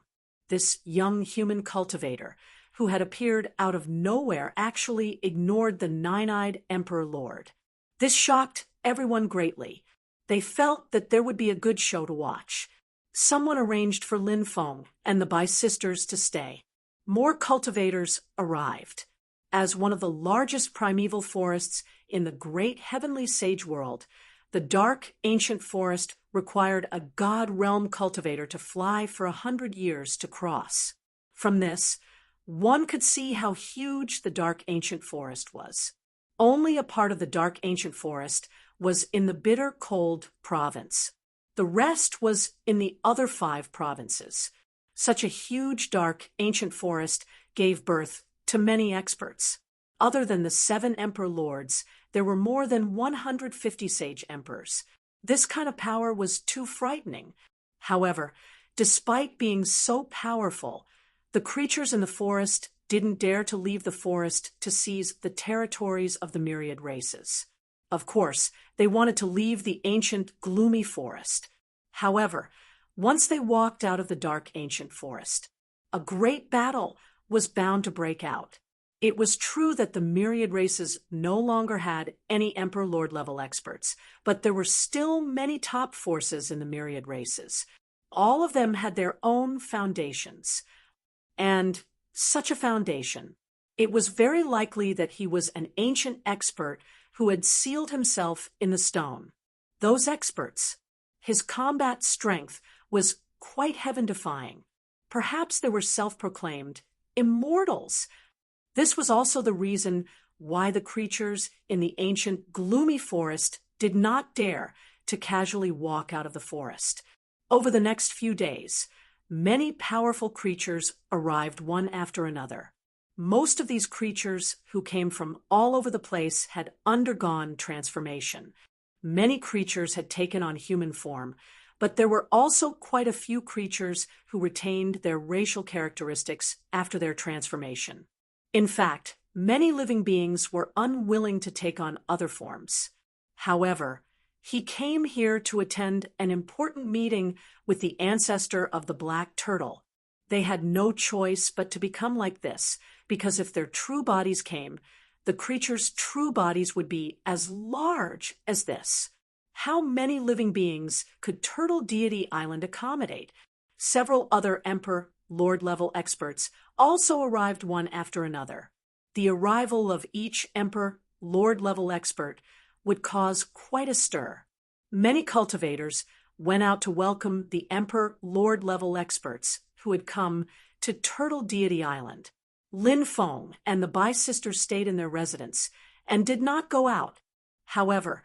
This young human cultivator, who had appeared out of nowhere, actually ignored the 9-eyed Emperor Lord. This shocked everyone greatly. They felt that there would be a good show to watch. Someone arranged for Lin Feng and the Bai sisters to stay. More cultivators arrived. As one of the largest primeval forests in the great heavenly sage world, the dark ancient forest required a god realm cultivator to fly for 100 years to cross. From this, one could see how huge the dark ancient forest was. Only a part of the dark ancient forest was in the bitter cold province. The rest was in the other 5 provinces. Such a huge, dark, ancient forest gave birth to many experts. Other than the 7 emperor lords, there were more than 150 sage emperors. This kind of power was too frightening. However, despite being so powerful, the creatures in the forest didn't dare to leave the forest to seize the territories of the myriad races. Of course, they wanted to leave the ancient, gloomy forest. However, once they walked out of the dark, ancient forest, a great battle was bound to break out. It was true that the myriad races no longer had any Emperor Lord level experts, but there were still many top forces in the myriad races. All of them had their own foundations. And such a foundation, it was very likely that he was an ancient expert who had sealed himself in the stone. Those experts, his combat strength was quite heaven-defying. Perhaps they were self-proclaimed immortals. This was also the reason why the creatures in the ancient, gloomy forest did not dare to casually walk out of the forest. Over the next few days, many powerful creatures arrived one after another. Most of these creatures, who came from all over the place, had undergone transformation. Many creatures had taken on human form, but there were also quite a few creatures who retained their racial characteristics after their transformation. In fact, many living beings were unwilling to take on other forms. However, he came here to attend an important meeting with the ancestor of the black turtle. They had no choice but to become like this, because if their true bodies came, the creatures' true bodies would be as large as this. How many living beings could Turtle Deity Island accommodate? Several other Emperor Lord level experts also arrived one after another. The arrival of each Emperor Lord level expert would cause quite a stir. Many cultivators went out to welcome the Emperor Lord level experts who had come to Turtle Deity Island. Lin Feng and the Bai sisters stayed in their residence and did not go out. However,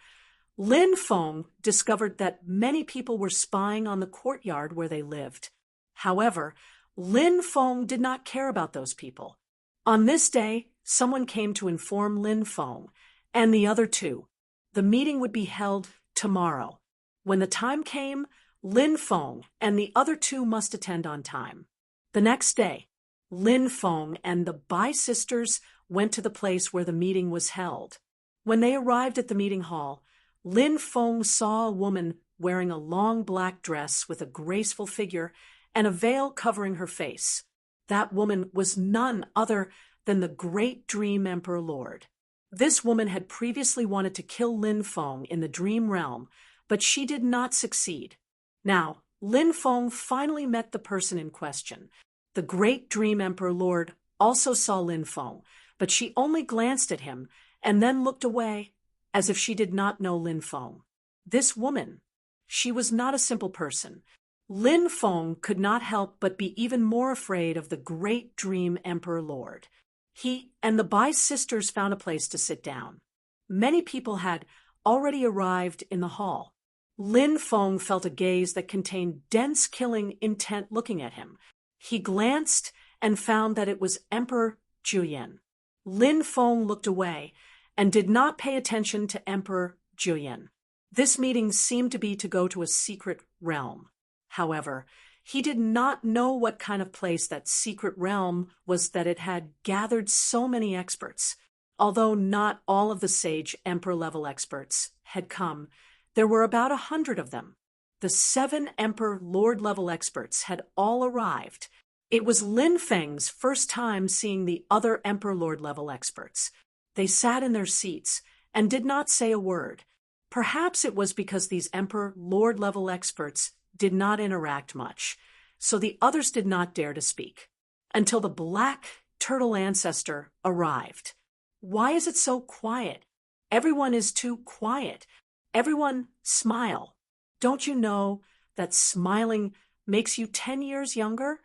Lin Feng discovered that many people were spying on the courtyard where they lived. However, Lin Feng did not care about those people. On this day, someone came to inform Lin Feng and the other two. The meeting would be held tomorrow. When the time came, Lin Feng and the other two must attend on time. The next day, Lin Feng and the Bai sisters went to the place where the meeting was held. When they arrived at the meeting hall, Lin Feng saw a woman wearing a long black dress with a graceful figure and a veil covering her face. That woman was none other than the great Dream Emperor Lord. This woman had previously wanted to kill Lin Feng in the dream realm, but she did not succeed. Now, Lin Feng finally met the person in question. The great Dream Emperor Lord also saw Lin Feng, but she only glanced at him and then looked away as if she did not know Lin Feng. This woman, she was not a simple person. Lin Feng could not help but be even more afraid of the great Dream Emperor Lord. He and the Bai sisters found a place to sit down. Many people had already arrived in the hall. Lin Feng felt a gaze that contained dense, killing intent looking at him. He glanced and found that it was Emperor Juyin. Lin Feng looked away and did not pay attention to Emperor Juyin. This meeting seemed to be to go to a secret realm. However, he did not know what kind of place that secret realm was, that it had gathered so many experts. Although not all of the sage Emperor-level experts had come, there were about 100 of them. The 7 Emperor Lord-level experts had all arrived. It was Lin Feng's first time seeing the other Emperor Lord-level experts. They sat in their seats and did not say a word. Perhaps it was because these Emperor Lord-level experts did not interact much, so the others did not dare to speak. Until the black turtle ancestor arrived. Why is it so quiet? Everyone is too quiet. Everyone smile. Don't you know that smiling makes you 10 years younger?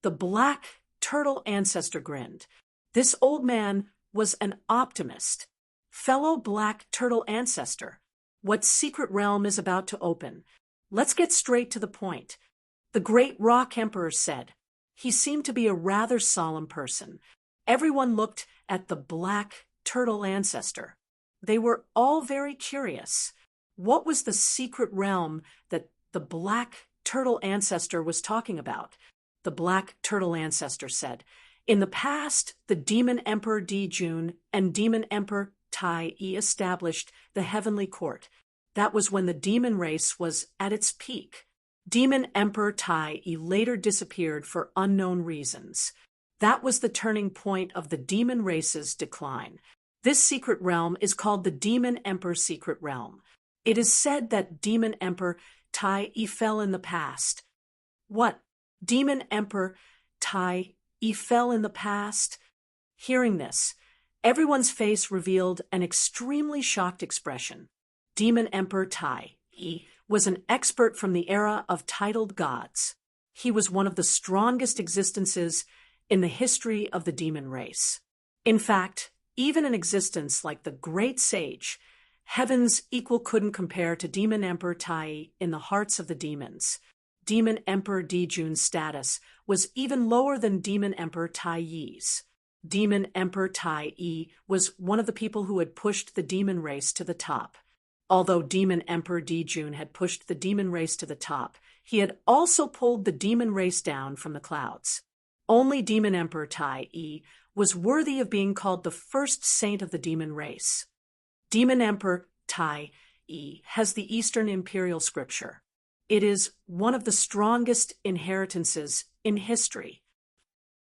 The black turtle ancestor grinned. This old man was an optimist. Fellow black turtle ancestor, what secret realm is about to open? Let's get straight to the point. The great rock emperor said. He seemed to be a rather solemn person. Everyone looked at the black turtle ancestor. They were all very curious. What was the secret realm that the black turtle ancestor was talking about? The black turtle ancestor said, "In the past, the demon emperor Dijun and demon emperor Tai established the heavenly court. That was when the demon race was at its peak. Demon Emperor Tai later disappeared for unknown reasons. That was the turning point of the demon race's decline. This secret realm is called the Demon Emperor Secret Realm. It is said that Demon Emperor Tai fell in the past." What? Demon Emperor Tai fell in the past? Hearing this, everyone's face revealed an extremely shocked expression. Demon Emperor Tai was an expert from the era of titled gods. He was one of the strongest existences in the history of the demon race. In fact, even an existence like the great sage, heaven's equal couldn't compare to Demon Emperor Tai in the hearts of the demons. Demon Emperor Dijun's status was even lower than Demon Emperor Tai's. Demon Emperor Tai was one of the people who had pushed the demon race to the top. Although Demon Emperor Dijun had pushed the demon race to the top, he had also pulled the demon race down from the clouds. Only Demon Emperor Tai was worthy of being called the first saint of the demon race. Demon Emperor Tai has the Eastern Imperial Scripture. It is one of the strongest inheritances in history.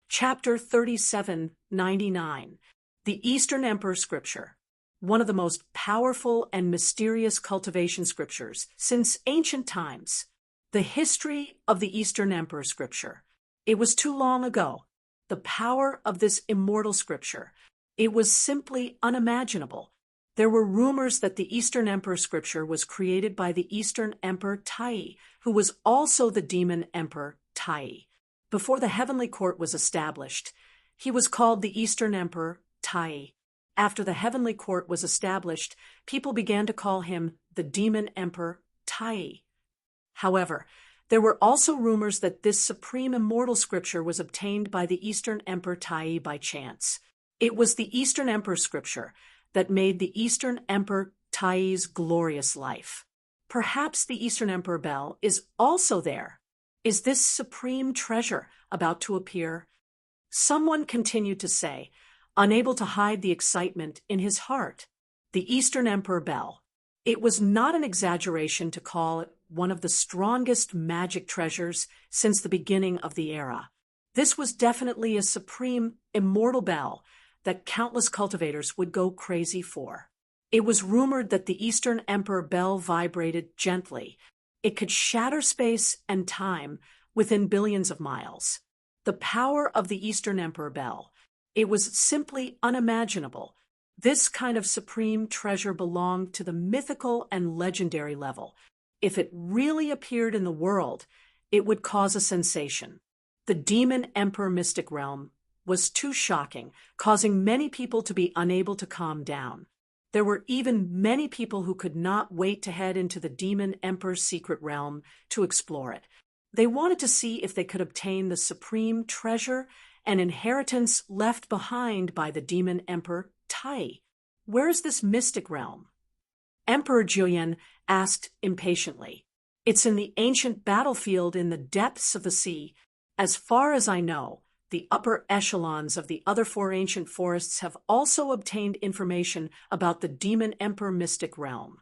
Chapter 3799, The Eastern Emperor Scripture. One of the most powerful and mysterious cultivation scriptures since ancient times. The history of the Eastern Emperor Scripture. It was too long ago. The power of this immortal scripture. It was simply unimaginable. There were rumors that the Eastern Emperor Scripture was created by the Eastern Emperor Tai, who was also the Demon Emperor Tai. Before the heavenly court was established, he was called the Eastern Emperor Tai. After the heavenly court was established, people began to call him the Demon Emperor Tai. However, there were also rumors that this supreme immortal scripture was obtained by the Eastern Emperor Tai by chance. It was the Eastern Emperor Scripture that made the Eastern Emperor Tai's glorious life. Perhaps the Eastern Emperor Bell is also there. Is this supreme treasure about to appear? Someone continued to say, unable to hide the excitement in his heart. The Eastern Emperor Bell. It was not an exaggeration to call it one of the strongest magic treasures since the beginning of the era. This was definitely a supreme, immortal bell that countless cultivators would go crazy for. It was rumored that the Eastern Emperor Bell vibrated gently. It could shatter space and time within billions of miles. The power of the Eastern Emperor Bell. It was simply unimaginable. This kind of supreme treasure belonged to the mythical and legendary level. If it really appeared in the world, it would cause a sensation. The Demon Emperor mystic realm was too shocking, causing many people to be unable to calm down. There were even many people who could not wait to head into the Demon Emperor's secret realm to explore it. They wanted to see if they could obtain the supreme treasure and inheritance left behind by the Demon Emperor Tai. Where is this mystic realm? Emperor Julian asked impatiently. It's in the ancient battlefield in the depths of the sea. As far as I know, the upper echelons of the other 4 ancient forests have also obtained information about the Demon Emperor mystic realm.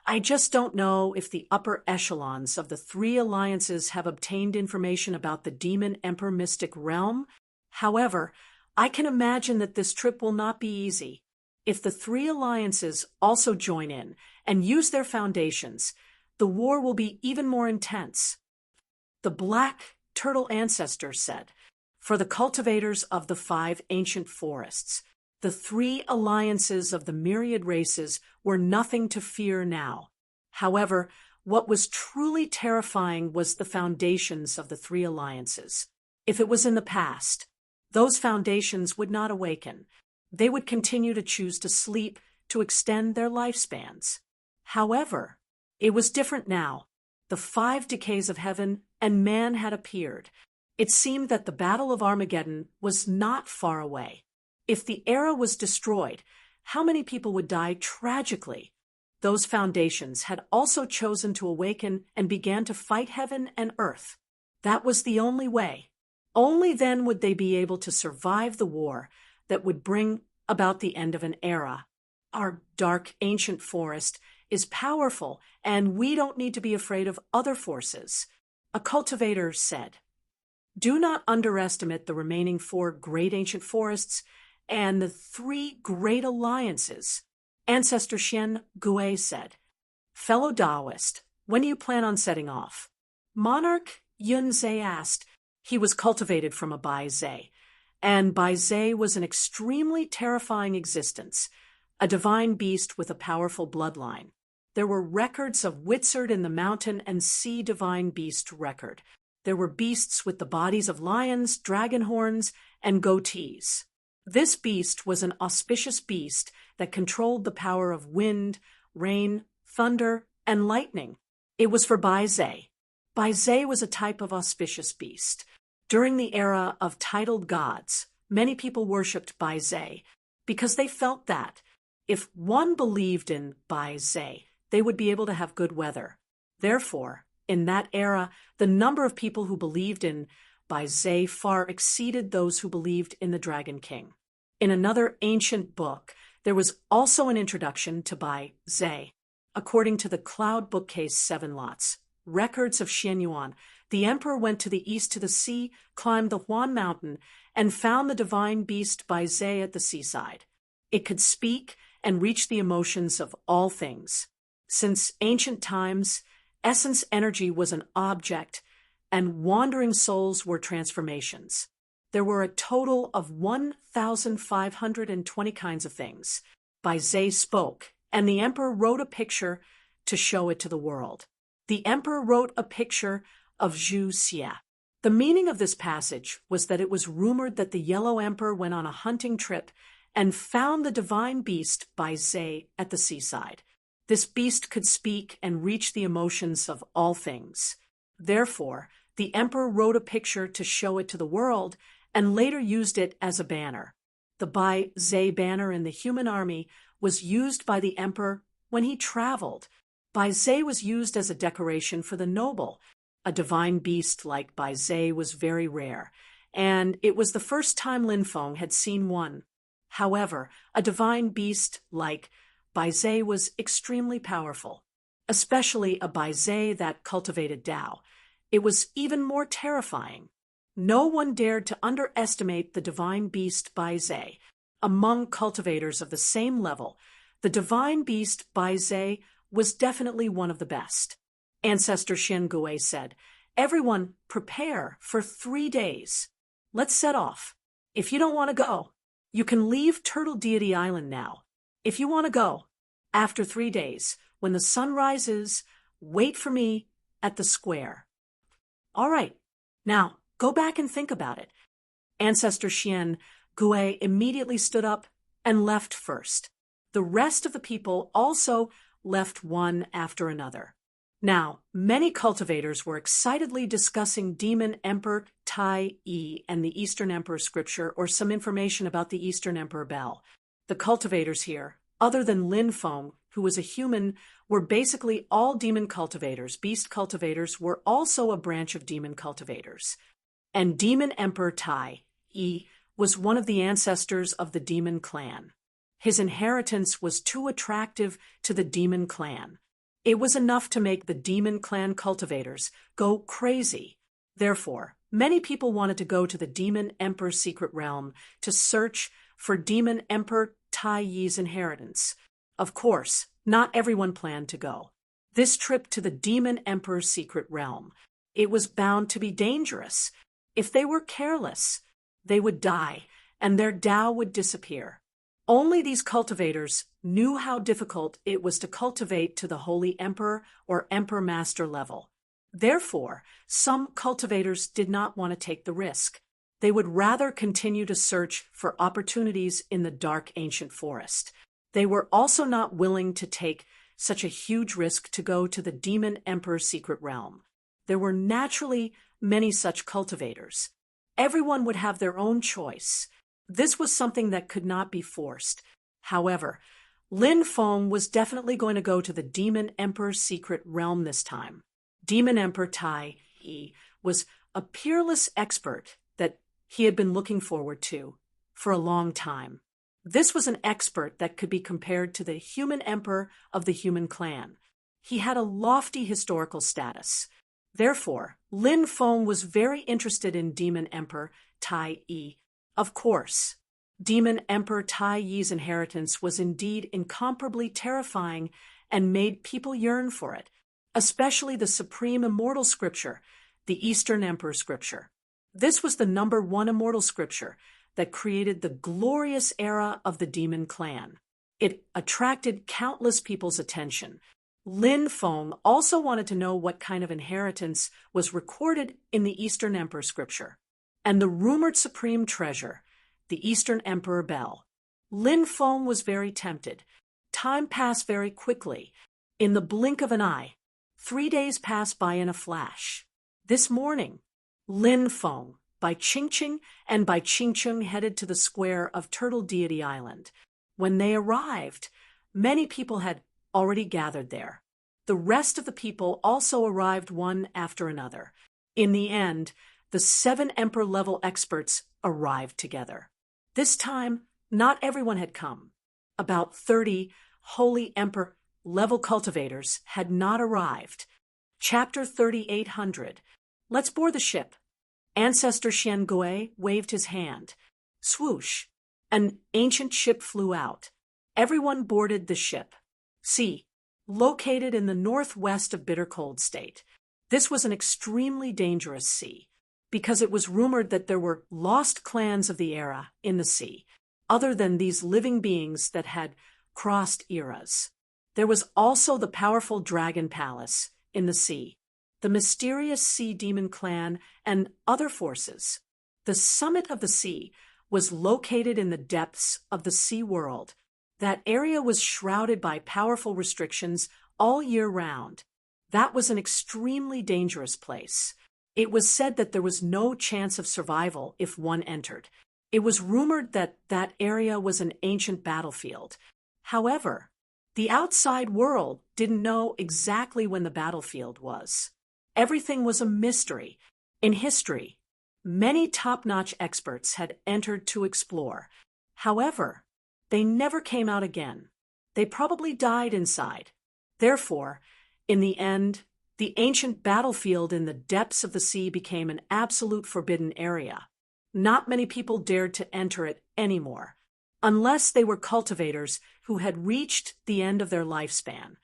I just don't know if the upper echelons of the 3 alliances have obtained information about the Demon Emperor mystic realm. However, I can imagine that this trip will not be easy. If the 3 alliances also join in and use their foundations, the war will be even more intense. The Black Turtle Ancestor said, for the cultivators of the 5 ancient forests, the 3 alliances of the myriad races were nothing to fear now. However, what was truly terrifying was the foundations of the 3 alliances. If it was in the past, those foundations would not awaken. They would continue to choose to sleep to extend their lifespans. However, it was different now. the 5 decays of heaven, and man had appeared. It seemed that the Battle of Armageddon was not far away. If the era was destroyed, how many people would die tragically? Those foundations had also chosen to awaken and began to fight heaven and earth. That was the only way. Only then would they be able to survive the war that would bring about the end of an era. Our dark ancient forest is powerful, and we don't need to be afraid of other forces. A cultivator said, "Do not underestimate the remaining 4 great ancient forests and the 3 great alliances." Ancestor Shen Gui said, "Fellow Taoist, when do you plan on setting off?" Monarch Yun Zhe asked. He was cultivated from a Bai Zhe, and Bai Zhe was an extremely terrifying existence, a divine beast with a powerful bloodline. There were records of Wizard in the Mountain and Sea Divine Beast record. There were beasts with the bodies of lions, dragon horns, and goatees. This beast was an auspicious beast that controlled the power of wind, rain, thunder, and lightning. It was for Bai Zhe. Bai Zhe was a type of auspicious beast. During the era of titled gods, many people worshipped Bai Zhe because they felt that if one believed in Bai Zhe, they would be able to have good weather. Therefore, in that era, the number of people who believed in Bai Zhe far exceeded those who believed in the Dragon King. In another ancient book, there was also an introduction to Bai Zhe. According to the Cloud Bookcase 7 Lots, records of Xianyuan, the emperor went to the east to the sea, climbed the Huan Mountain, and found the divine beast Bai Zhe at the seaside. It could speak and reach the emotions of all things. Since ancient times, essence energy was an object, and wandering souls were transformations. There were a total of 1,520 kinds of things. Bai Zhe spoke, and the emperor wrote a picture to show it to the world. The emperor wrote a picture of Zhu Xie. The meaning of this passage was that it was rumored that the Yellow Emperor went on a hunting trip and found the divine beast Bai Zhe at the seaside. This beast could speak and reach the emotions of all things. Therefore, the emperor wrote a picture to show it to the world and later used it as a banner. The Bai Zhe banner in the human army was used by the emperor when he traveled. Bai Zhe was used as a decoration for the noble. A divine beast like Bai Zhe was very rare, and it was the first time Lin Feng had seen one. However, a divine beast like Bai Zhe was extremely powerful, especially a Bai Zhe that cultivated Tao. It was even more terrifying. No one dared to underestimate the divine beast Bai Zhe. Among cultivators of the same level, the divine beast Bai Zhe was definitely one of the best. Ancestor Shen Gui said, "Everyone, prepare for 3 days. Let's set off. If you don't want to go, you can leave Turtle Deity Island now. If you want to go, after 3 days, when the sun rises, wait for me at the square." All right, now go back and think about it. Ancestor Shen Gui immediately stood up and left first. The rest of the people also left one after another. Now, many cultivators were excitedly discussing Demon Emperor Tai Yi and the Eastern Emperor scripture or some information about the Eastern Emperor Bell. The cultivators here, other than Lin Feng, who was a human, were basically all demon cultivators. Beast cultivators were also a branch of demon cultivators. And Demon Emperor Tai Yi was one of the ancestors of the demon clan. His inheritance was too attractive to the demon clan. It was enough to make the demon clan cultivators go crazy. Therefore, many people wanted to go to the Demon Emperor's secret realm to search for Demon Emperor Tai Yi's inheritance. Of course, not everyone planned to go. This trip to the Demon Emperor's secret realm, it was bound to be dangerous. If they were careless, they would die, and their Tao would disappear. Only these cultivators knew how difficult it was to cultivate to the Holy Emperor or Emperor Master level. Therefore, some cultivators did not want to take the risk. They would rather continue to search for opportunities in the dark ancient forest. They were also not willing to take such a huge risk to go to the Demon Emperor's secret realm. There were naturally many such cultivators. Everyone would have their own choice. This was something that could not be forced. However, Lin Feng was definitely going to go to the Demon Emperor's secret realm this time. Demon Emperor Tai Yi was a peerless expert that he had been looking forward to for a long time. This was an expert that could be compared to the human emperor of the human clan. He had a lofty historical status. Therefore, Lin Feng was very interested in Demon Emperor Tai Yi. Of course, Demon Emperor Tai Yi's inheritance was indeed incomparably terrifying and made people yearn for it, especially the supreme immortal scripture, the Eastern Emperor Scripture. This was the #1 immortal scripture that created the glorious era of the demon clan. It attracted countless people's attention. Lin Feng also wanted to know what kind of inheritance was recorded in the Eastern Emperor Scripture. And the rumored supreme treasure, the Eastern Emperor Bell. Lin Feng was very tempted. Time passed very quickly. In the blink of an eye, 3 days passed by in a flash. This morning, Lin Feng, Bai Qingqing and Bai Qingqing headed to the square of Turtle Deity Island. When they arrived, many people had already gathered there. The rest of the people also arrived one after another. In the end, the 7 emperor-level experts arrived together. This time, not everyone had come. About 30 Holy Emperor-level cultivators had not arrived. Chapter 3800. Let's board the ship. Ancestor Xian Gui waved his hand. Swoosh! An ancient ship flew out. Everyone boarded the ship. See, located in the northwest of Bitter Cold State. This was an extremely dangerous sea, because it was rumored that there were lost clans of the era in the sea, other than these living beings that had crossed eras. There was also the powerful Dragon Palace in the sea, the mysterious Sea Demon Clan, and other forces. The summit of the sea was located in the depths of the sea world. That area was shrouded by powerful restrictions all year round. That was an extremely dangerous place. It was said that there was no chance of survival if one entered. It was rumored that that area was an ancient battlefield. However, the outside world didn't know exactly when the battlefield was. Everything was a mystery. In history, many top-notch experts had entered to explore. However, they never came out again. They probably died inside. Therefore, in the end, the ancient battlefield in the depths of the sea became an absolute forbidden area. Not many people dared to enter it anymore, unless they were cultivators who had reached the end of their lifespan.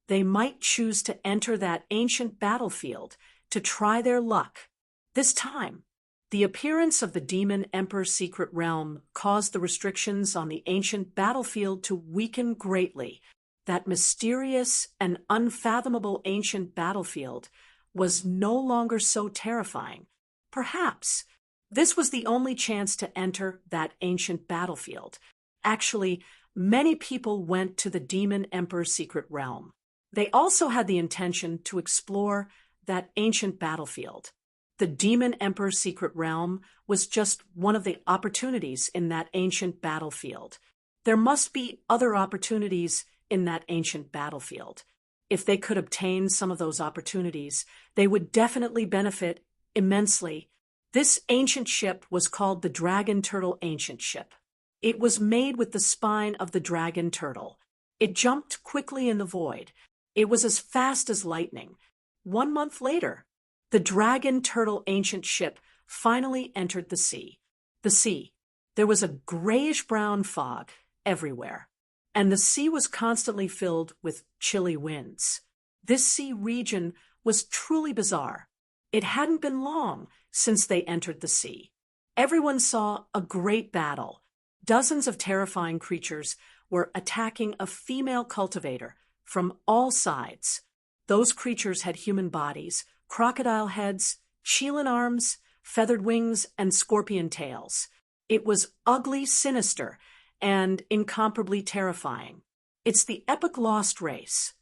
They might choose to enter that ancient battlefield to try their luck. This time, the appearance of the Demon Emperor's secret realm caused the restrictions on the ancient battlefield to weaken greatly. That mysterious and unfathomable ancient battlefield was no longer so terrifying. Perhaps this was the only chance to enter that ancient battlefield. Actually, many people went to the Demon Emperor's secret realm. They also had the intention to explore that ancient battlefield. The Demon Emperor's secret realm was just one of the opportunities in that ancient battlefield. There must be other opportunities in that ancient battlefield. If they could obtain some of those opportunities, they would definitely benefit immensely. This ancient ship was called the Dragon Turtle Ancient Ship. It was made with the spine of the dragon turtle. It jumped quickly in the void. It was as fast as lightning. 1 month later, the Dragon Turtle Ancient Ship finally entered the sea. The sea. There was a grayish-brown fog everywhere, and the sea was constantly filled with chilly winds. This sea region was truly bizarre. It hadn't been long since they entered the sea. Everyone saw a great battle. Dozens of terrifying creatures were attacking a female cultivator from all sides. Those creatures had human bodies, crocodile heads, chelan arms, feathered wings, and scorpion tails. It was ugly, sinister, and incomparably terrifying. It's the epic lost race.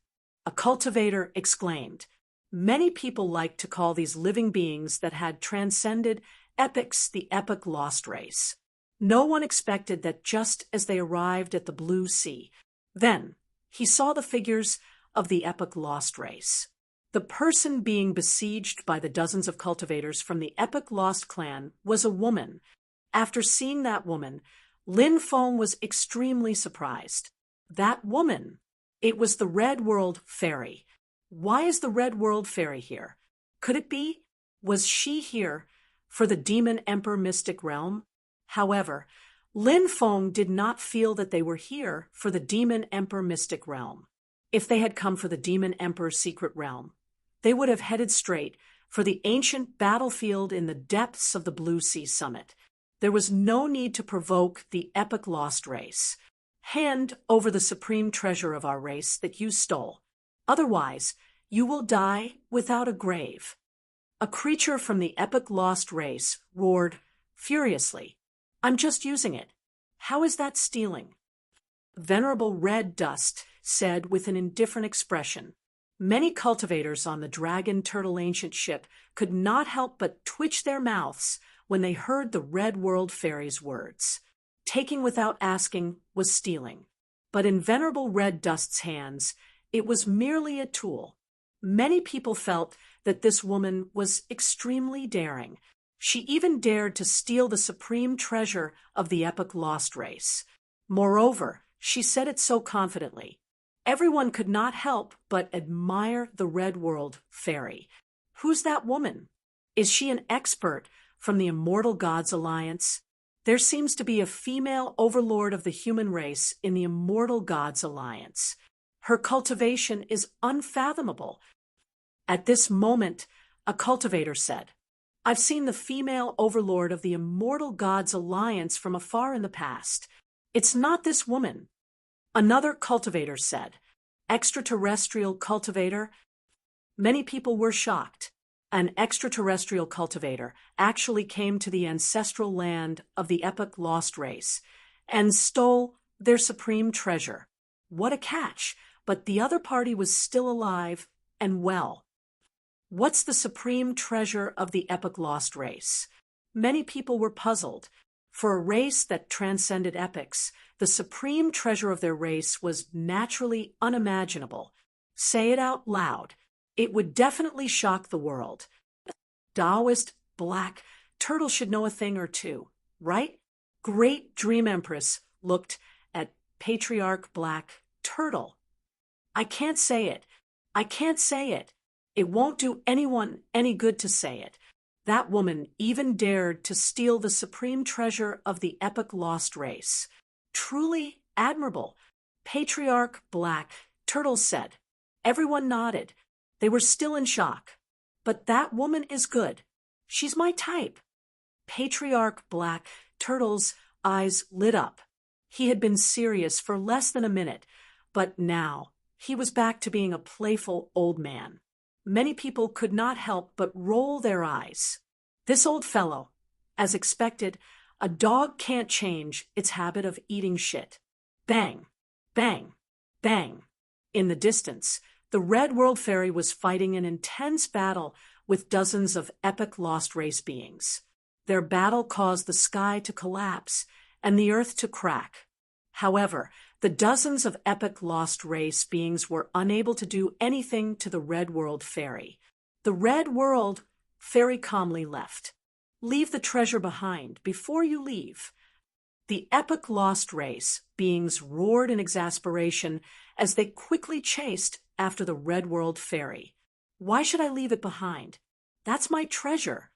A cultivator exclaimed. Many people liked to call these living beings that had transcended epics the epic lost race. No one expected that just as they arrived at the blue sea, then he saw the figures of the epic lost race. The person being besieged by the dozens of cultivators from the epic lost clan was a woman. After seeing that woman, Lin Feng was extremely surprised. That woman! It was the Red World Fairy. Why is the Red World Fairy here? Could it be? Was she here for the Demon Emperor Mystic Realm? However, Lin Feng did not feel that they were here for the Demon Emperor Mystic Realm. If they had come for the Demon Emperor's secret realm, they would have headed straight for the ancient battlefield in the depths of the Blue Sea Summit. There was no need to provoke the epic lost race. Hand over the supreme treasure of our race that you stole. Otherwise, you will die without a grave. A creature from the epic lost race roared furiously. I'm just using it. How is that stealing? Venerable Red Dust said with an indifferent expression. Many cultivators on the Dragon Turtle Ancient ship could not help but twitch their mouths when they heard the Red World Fairy's words. Taking without asking was stealing. But in Venerable Red Dust's hands, it was merely a tool. Many people felt that this woman was extremely daring. She even dared to steal the supreme treasure of the epic lost race. Moreover, she said it so confidently. Everyone could not help but admire the Red World Fairy. Who's that woman? Is she an expert from the Immortal Gods Alliance? There seems to be a female overlord of the human race in the Immortal Gods Alliance. Her cultivation is unfathomable. At this moment, a cultivator said, I've seen the female overlord of the Immortal Gods Alliance from afar in the past. It's not this woman. Another cultivator said, extraterrestrial cultivator? Many people were shocked. An extraterrestrial cultivator actually came to the ancestral land of the epic lost race and stole their supreme treasure. What a catch! But the other party was still alive and well. What's the supreme treasure of the epic lost race? Many people were puzzled. For a race that transcended epics, the supreme treasure of their race was naturally unimaginable. Say it out loud. It would definitely shock the world. Taoist Black Turtle should know a thing or two, right? Great Dream Empress looked at Patriarch Black Turtle. I can't say it. I can't say it. It won't do anyone any good to say it. That woman even dared to steal the supreme treasure of the epic lost race. Truly admirable, Patriarch Black Turtle said. Everyone nodded. They were still in shock. But that woman is good. She's my type. Patriarch Black Turtle's eyes lit up. He had been serious for less than a minute, but now he was back to being a playful old man. Many people could not help but roll their eyes. This old fellow, as expected, a dog can't change its habit of eating shit. Bang, bang, bang. In the distance, the Red World Fairy was fighting an intense battle with dozens of epic lost race beings. Their battle caused the sky to collapse and the earth to crack. However, the dozens of epic lost race beings were unable to do anything to the Red World Fairy. The Red World Fairy calmly left. Leave the treasure behind before you leave. The epic lost race beings roared in exasperation as they quickly chased after the Red World Fairy. Why should I leave it behind? That's my treasure.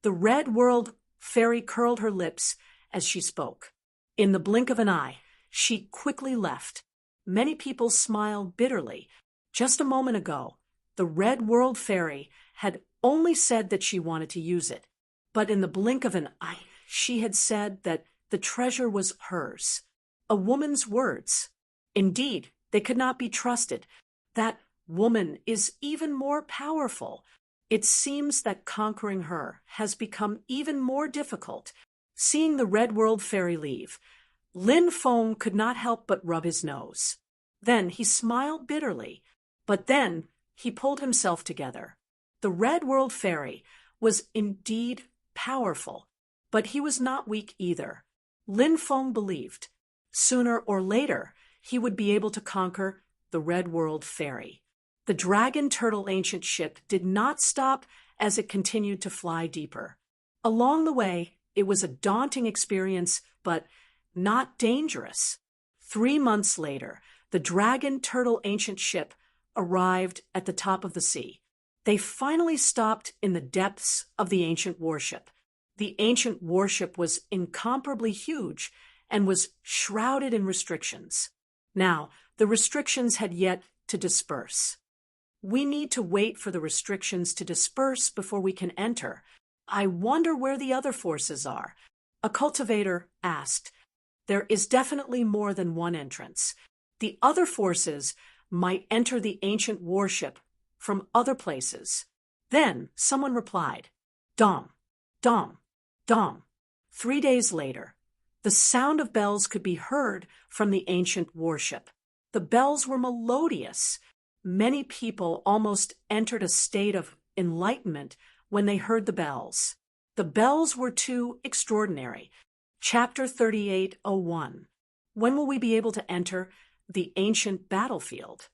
The Red World Fairy curled her lips as she spoke. In the blink of an eye, she quickly left. Many people smiled bitterly. Just a moment ago, the Red World Fairy had only said that she wanted to use it. But in the blink of an eye, she had said that the treasure was hers. A woman's words. Indeed, they could not be trusted. That woman is even more powerful. It seems that conquering her has become even more difficult. Seeing the Red World Fairy leave, Lin Feng could not help but rub his nose. Then he smiled bitterly. But then he pulled himself together. The Red World Fairy was indeed powerful, but he was not weak either. Lin Feng believed sooner or later he would be able to conquer the Red World Fairy. The Dragon Turtle ancient ship did not stop as it continued to fly deeper. Along the way, it was a daunting experience, but not dangerous. 3 months later, the Dragon Turtle ancient ship arrived at the top of the sea. They finally stopped in the depths of the ancient warship. The ancient warship was incomparably huge and was shrouded in restrictions. Now, the restrictions had yet to disperse. We need to wait for the restrictions to disperse before we can enter. I wonder where the other forces are. A cultivator asked. There is definitely more than one entrance. The other forces might enter the ancient warship from other places. Then someone replied, Dom, Dom, Dom. 3 days later, the sound of bells could be heard from the ancient warship. The bells were melodious. Many people almost entered a state of enlightenment when they heard the bells. The bells were too extraordinary. Chapter 38:01. When will we be able to enter the ancient battlefield?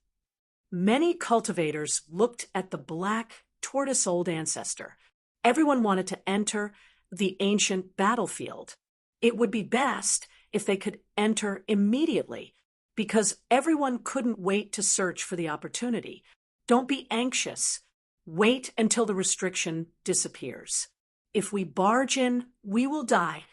Many cultivators looked at the black tortoise old ancestor. Everyone wanted to enter the ancient battlefield. It would be best if they could enter immediately, because everyone couldn't wait to search for the opportunity. Don't be anxious. Wait until the restriction disappears. If we barge in, we will die,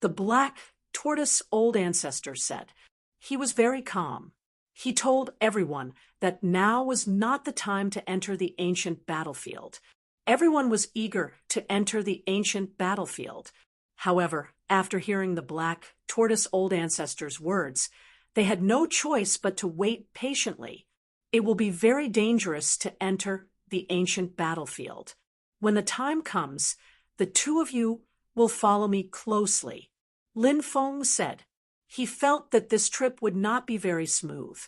the black tortoise old ancestor said. He was very calm. He told everyone that now was not the time to enter the ancient battlefield. Everyone was eager to enter the ancient battlefield. However, after hearing the black tortoise old ancestor's words, they had no choice but to wait patiently. It will be very dangerous to enter the ancient battlefield. When the time comes, the two of you will follow me closely. Lin Feng said. He felt that this trip would not be very smooth.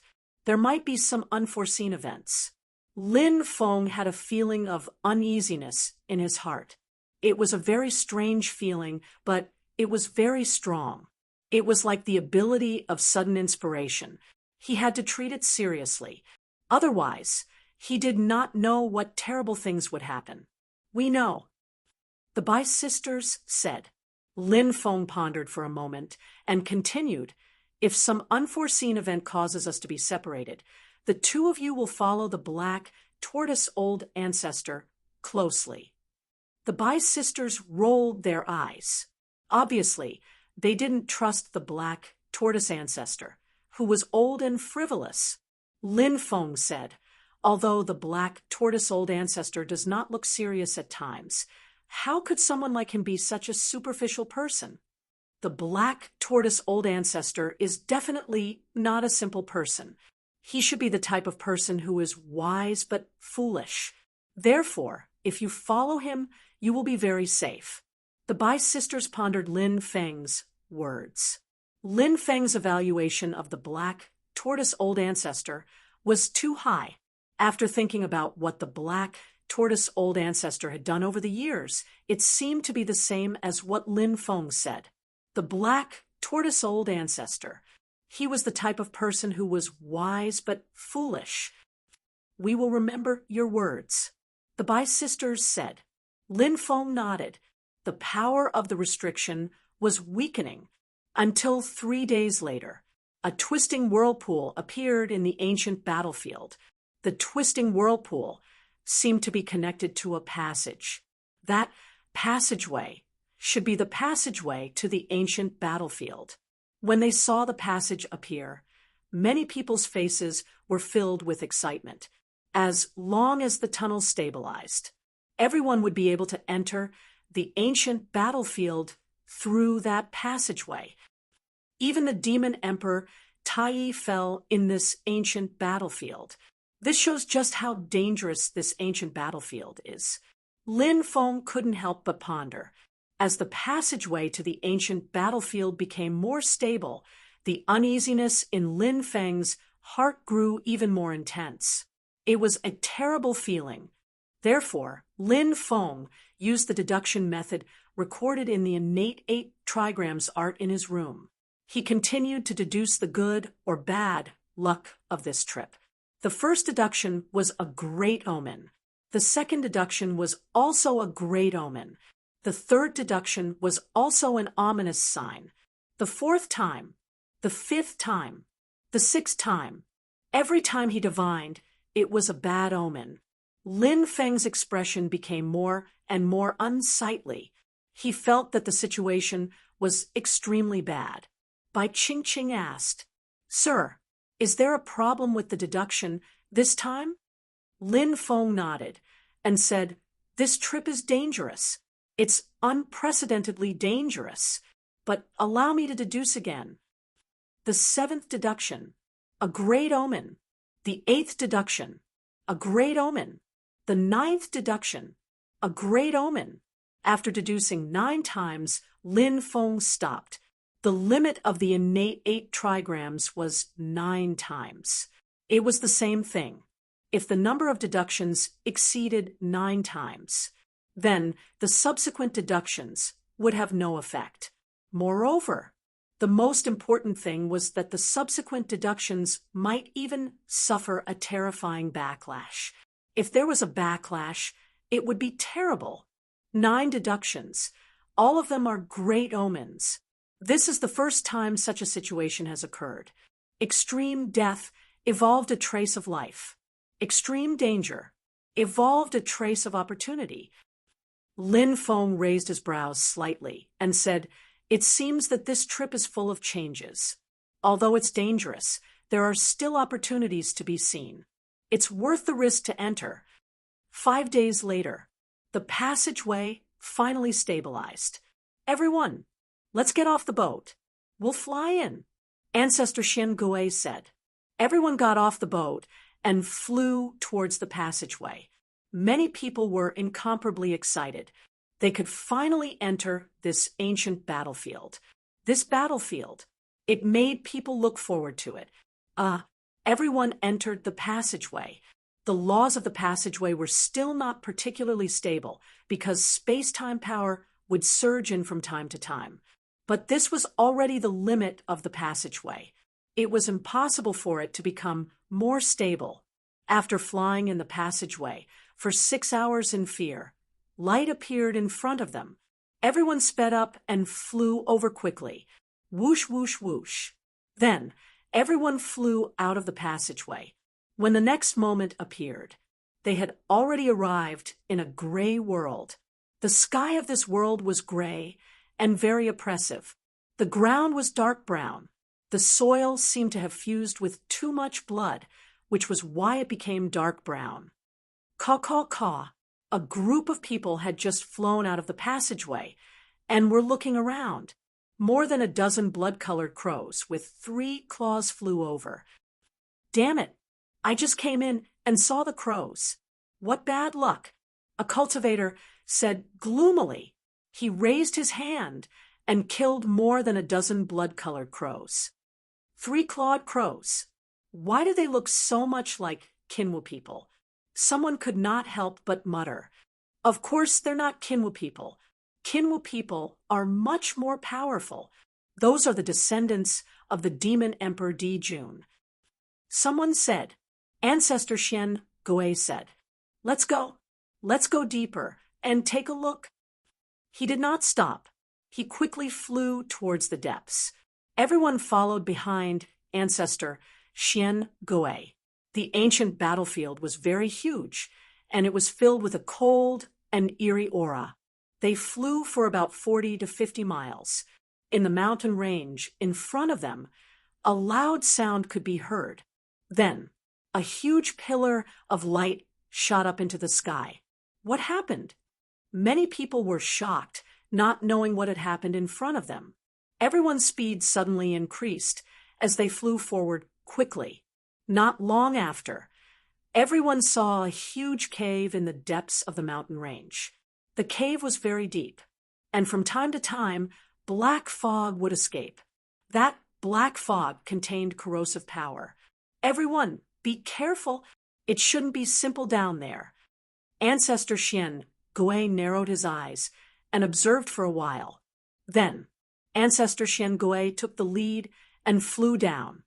There might be some unforeseen events. Lin Feng had a feeling of uneasiness in his heart. It was a very strange feeling, but it was very strong. It was like the ability of sudden inspiration. He had to treat it seriously. Otherwise, he did not know what terrible things would happen. We know. The Bai sisters said. Lin Feng pondered for a moment and continued, if some unforeseen event causes us to be separated, the two of you will follow the black tortoise old ancestor closely. The Bai sisters rolled their eyes. Obviously, they didn't trust the black tortoise ancestor, who was old and frivolous. Lin Feng said, although the black tortoise old ancestor does not look serious at times, how could someone like him be such a superficial person? The black tortoise old ancestor is definitely not a simple person. He should be the type of person who is wise but foolish. Therefore, if you follow him, you will be very safe. The Bai sisters pondered Lin Feng's words. Lin Feng's evaluation of the black tortoise old ancestor was too high. After thinking about what the black tortoise old ancestor had done over the years, it seemed to be the same as what Lin Feng said. The black tortoise old ancestor. He was the type of person who was wise but foolish. We will remember your words. The Bai sisters said. Lin Feng nodded. The power of the restriction was weakening until 3 days later. A twisting whirlpool appeared in the ancient battlefield. The twisting whirlpool seemed to be connected to a passage. That passageway should be the passageway to the ancient battlefield. When they saw the passage appear, many people's faces were filled with excitement. As long as the tunnel stabilized, everyone would be able to enter the ancient battlefield through that passageway. Even the demon emperor Tai fell in this ancient battlefield. This shows just how dangerous this ancient battlefield is. Lin Feng couldn't help but ponder. As the passageway to the ancient battlefield became more stable, the uneasiness in Lin Feng's heart grew even more intense. It was a terrible feeling. Therefore, Lin Feng used the deduction method recorded in the innate 8 trigrams art in his room. He continued to deduce the good or bad luck of this trip. The first deduction was a great omen. The second deduction was also a great omen. The third deduction was also an ominous sign. The fourth time, the fifth time, the sixth time, every time he divined, it was a bad omen. Lin Feng's expression became more and more unsightly. He felt that the situation was extremely bad. Bai Qingqing asked, "Sir, is there a problem with the deduction this time?" Lin Feng nodded and said, "This trip is dangerous. It's unprecedentedly dangerous. But allow me to deduce again. The seventh deduction, a great omen. The eighth deduction, a great omen. The ninth deduction, a great omen." After deducing 9 times, Lin Feng stopped. The limit of the innate 8 trigrams was 9 times. It was the same thing. If the number of deductions exceeded 9 times, then the subsequent deductions would have no effect. Moreover, the most important thing was that the subsequent deductions might even suffer a terrifying backlash. If there was a backlash, it would be terrible. 9 deductions. All of them are great omens. This is the first time such a situation has occurred. Extreme death evolved a trace of life. Extreme danger evolved a trace of opportunity. Lin Feng raised his brows slightly and said, "It seems that this trip is full of changes. Although it's dangerous, there are still opportunities to be seen. It's worth the risk to enter." 5 days later, the passageway finally stabilized. "Everyone, let's get off the boat. We'll fly in," Ancestor Xian Gui said. Everyone got off the boat and flew towards the passageway. Many people were incomparably excited. They could finally enter this ancient battlefield. This battlefield, it made people look forward to it. Everyone entered the passageway. The laws of the passageway were still not particularly stable because space-time power would surge in from time to time. But this was already the limit of the passageway. It was impossible for it to become more stable. After flying in the passageway for 6 hours in fear, light appeared in front of them. Everyone sped up and flew over quickly. Whoosh, whoosh, whoosh. Then, everyone flew out of the passageway. When the next moment appeared, they had already arrived in a gray world. The sky of this world was gray and very oppressive. The ground was dark brown. The soil seemed to have fused with too much blood, which was why it became dark brown. Caw, caw, caw. A group of people had just flown out of the passageway and were looking around. More than a dozen blood-colored crows with 3 claws flew over. "Damn it! I just came in and saw the crows. What bad luck," a cultivator said gloomily. He raised his hand and killed more than a dozen blood-colored crows. 3-clawed crows. Why do they look so much like Kinwu people? Someone could not help but mutter. Of course they're not Kinwu people. Kinwu people are much more powerful. Those are the descendants of the demon emperor Dijun. Someone said, Ancestor Xian Gui said, Let's go deeper and take a look." He did not stop. He quickly flew towards the depths. Everyone followed behind Ancestor Xian Gui. The ancient battlefield was very huge, and it was filled with a cold and eerie aura. They flew for about 40 to 50 miles. In the mountain range in front of them, a loud sound could be heard. Then, a huge pillar of light shot up into the sky. What happened? Many people were shocked, not knowing what had happened in front of them. Everyone's speed suddenly increased as they flew forward quickly. Not long after, everyone saw a huge cave in the depths of the mountain range. The cave was very deep, and from time to time, black fog would escape. That black fog contained corrosive power. "Everyone, be careful. It shouldn't be simple down there. Ancestor Xian Gui narrowed his eyes and observed for a while. Then, Ancestor Xian Gui took the lead and flew down.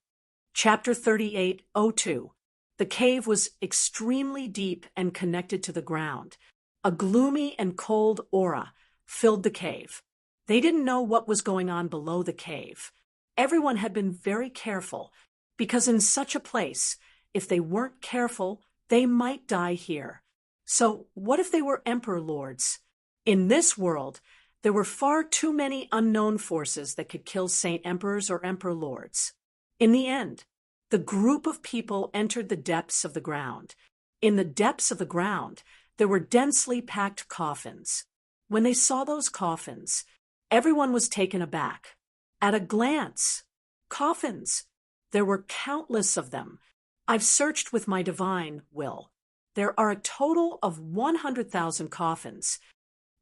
Chapter 38:02. The cave was extremely deep and connected to the ground. A gloomy and cold aura filled the cave. They didn't know what was going on below the cave. Everyone had been very careful, because in such a place, if they weren't careful, they might die here. So what if they were emperor lords? In this world, there were far too many unknown forces that could kill saint emperors or emperor lords. In the end, the group of people entered the depths of the ground. In the depths of the ground, there were densely packed coffins. When they saw those coffins, everyone was taken aback. At a glance, coffins. There were countless of them. I've searched with my divine will. There are a total of 100,000 coffins.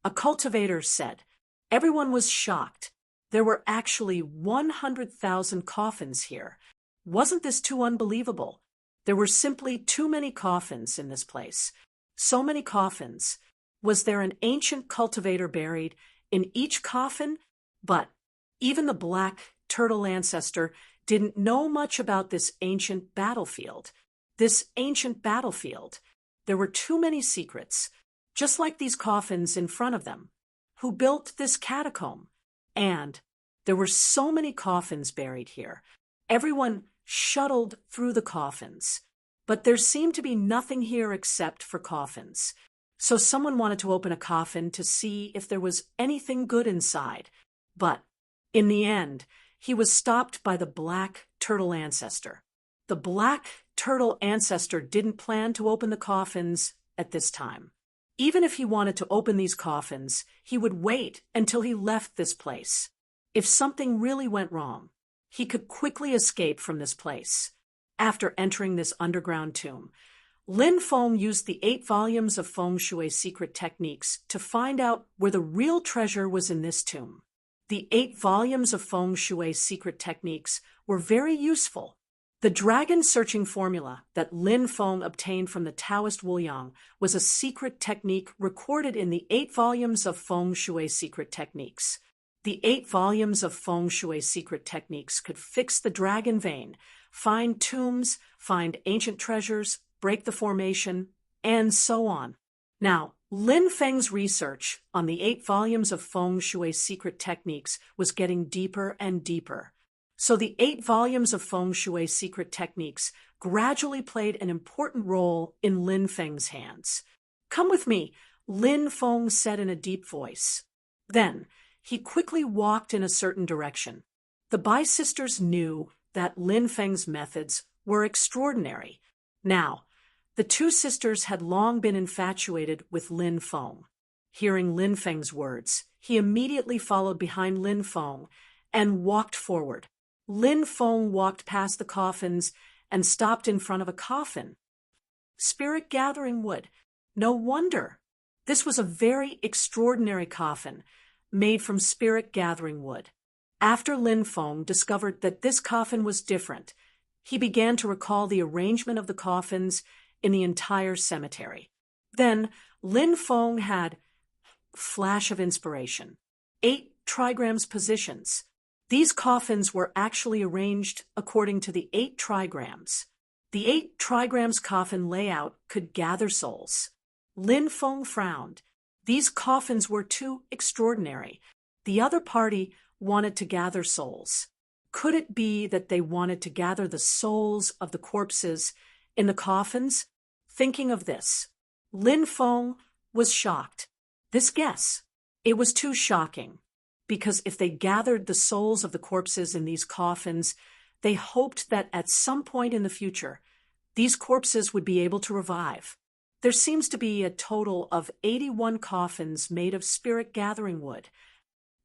A cultivator said. Everyone was shocked. There were actually 100,000 coffins here. Wasn't this too unbelievable? There were simply too many coffins in this place. So many coffins. Was there an ancient cultivator buried in each coffin? But even the black turtle ancestor didn't know much about this ancient battlefield. This ancient battlefield. There were too many secrets, just like these coffins in front of them. Who built this catacomb? And there were so many coffins buried here. Everyone shuttled through the coffins. But there seemed to be nothing here except for coffins. So someone wanted to open a coffin to see if there was anything good inside. But in the end, he was stopped by the black turtle ancestor. The black turtle ancestor didn't plan to open the coffins at this time. Even if he wanted to open these coffins, he would wait until he left this place. If something really went wrong, he could quickly escape from this place. After entering this underground tomb, Lin Feng used the 8 volumes of Feng Shui secret techniques to find out where the real treasure was in this tomb. The 8 volumes of Feng Shui secret techniques were very useful. The dragon searching formula that Lin Feng obtained from the Taoist Wu Yang was a secret technique recorded in the 8 volumes of Feng Shui secret techniques. The 8 volumes of Feng Shui secret techniques could fix the dragon vein, find tombs, find ancient treasures, break the formation, and so on. Now, Lin Feng's research on the 8 volumes of Feng Shui secret techniques was getting deeper and deeper. So the 8 volumes of Feng Shui secret techniques gradually played an important role in Lin Feng's hands. "Come with me," Lin Feng said in a deep voice. Then, he quickly walked in a certain direction. The Bai sisters knew that Lin Feng's methods were extraordinary. Now, the 2 sisters had long been infatuated with Lin Feng. Hearing Lin Feng's words, he immediately followed behind Lin Feng and walked forward. Lin Feng walked past the coffins and stopped in front of a coffin. Spirit gathering wood. No wonder. This was a very extraordinary coffin, made from spirit gathering wood. After Lin Feng discovered that this coffin was different, he began to recall the arrangement of the coffins in the entire cemetery. Then Lin Feng had flash of inspiration. 8 trigrams positions. These coffins were actually arranged according to the 8 trigrams. The 8 trigrams coffin layout could gather souls. Lin Feng frowned. These coffins were too extraordinary. The other party wanted to gather souls. Could it be that they wanted to gather the souls of the corpses in the coffins? Thinking of this, Lin Feng was shocked. This guess, it was too shocking. Because if they gathered the souls of the corpses in these coffins, they hoped that at some point in the future, these corpses would be able to revive. There seems to be a total of 81 coffins made of spirit gathering wood.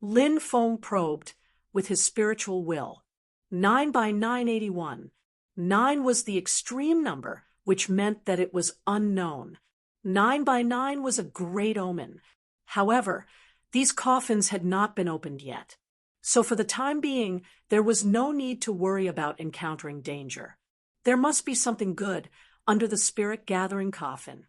Lin Feng probed with his spiritual will. 9 by 981. 9 was the extreme number, which meant that it was unknown. 9 by 9 was a great omen. However, these coffins had not been opened yet. So for the time being, there was no need to worry about encountering danger. There must be something good under the spirit-gathering coffin.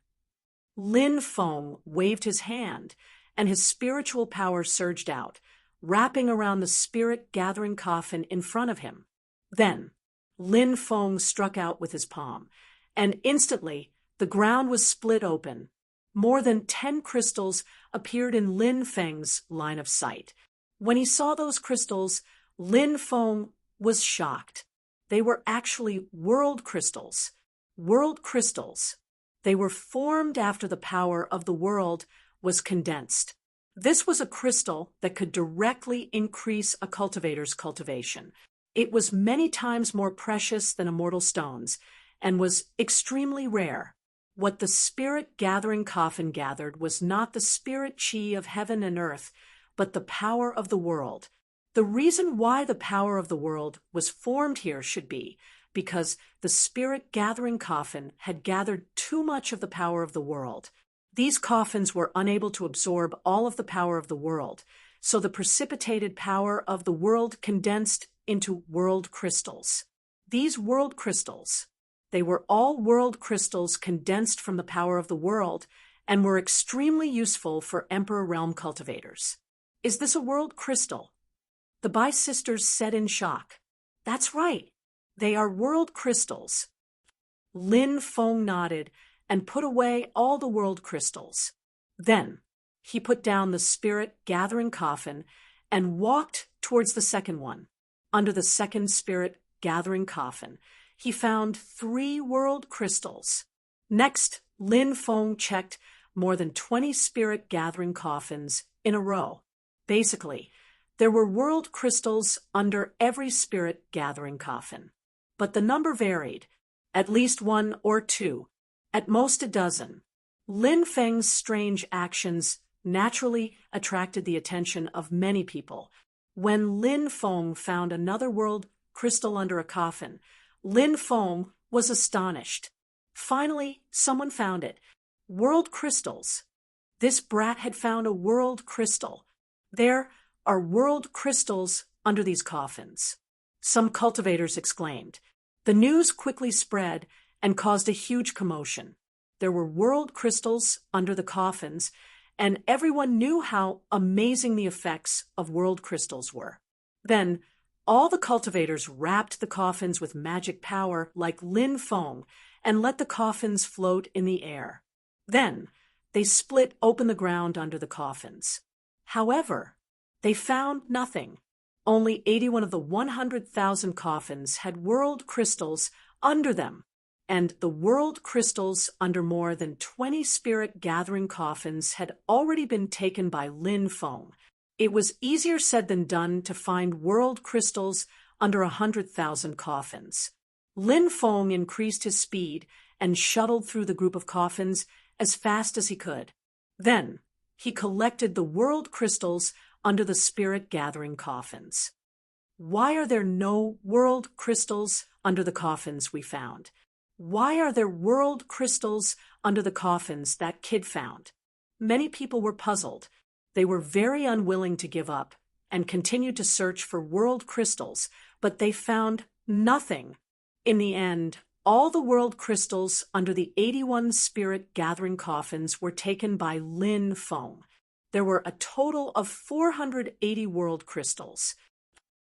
Lin Feng waved his hand, and his spiritual power surged out, wrapping around the spirit-gathering coffin in front of him. Then, Lin Feng struck out with his palm, and instantly the ground was split open. More than 10 crystals appeared in Lin Feng's line of sight. When he saw those crystals, Lin Feng was shocked. They were actually world crystals. World crystals. They were formed after the power of the world was condensed. This was a crystal that could directly increase a cultivator's cultivation. It was many times more precious than immortal stones and was extremely rare. What the spirit-gathering coffin gathered was not the spirit chi of heaven and earth, but the power of the world. The reason why the power of the world was formed here should be because the spirit-gathering coffin had gathered too much of the power of the world. These coffins were unable to absorb all of the power of the world, so the precipitated power of the world condensed into world crystals. These world crystals, they were all world crystals condensed from the power of the world and were extremely useful for Emperor Realm cultivators. Is this a world crystal? The Bai sisters said in shock. That's right. They are world crystals. Lin Feng nodded and put away all the world crystals. Then he put down the spirit-gathering coffin and walked towards the second one. Under the second spirit-gathering coffin, he found 3 world crystals. Next, Lin Feng checked more than 20 spirit-gathering coffins in a row. Basically, there were world crystals under every spirit-gathering coffin. But the number varied, at least 1 or 2, at most a dozen. Lin Feng's strange actions naturally attracted the attention of many people. When Lin Feng found another world crystal under a coffin, Lin Feng was astonished. Finally, someone found it. World crystals. This brat had found a world crystal. There are world crystals under these coffins. Some cultivators exclaimed. The news quickly spread and caused a huge commotion. There were world crystals under the coffins, and everyone knew how amazing the effects of world crystals were. Then, all the cultivators wrapped the coffins with magic power like Lin Feng and let the coffins float in the air. Then, they split open the ground under the coffins. However, they found nothing. Only 81 of the 100,000 coffins had world crystals under them, and the world crystals under more than 20 spirit-gathering coffins had already been taken by Lin Feng. It was easier said than done to find world crystals under 100,000 coffins. Lin Feng increased his speed and shuttled through the group of coffins as fast as he could. Then, he collected the world crystals under the spirit-gathering coffins. Why are there no world crystals under the coffins we found? Why are there world crystals under the coffins that kid found? Many people were puzzled. They were very unwilling to give up and continued to search for world crystals, but they found nothing. In the end, all the world crystals under the 81 spirit-gathering coffins were taken by Lin Feng. There were a total of 480 world crystals.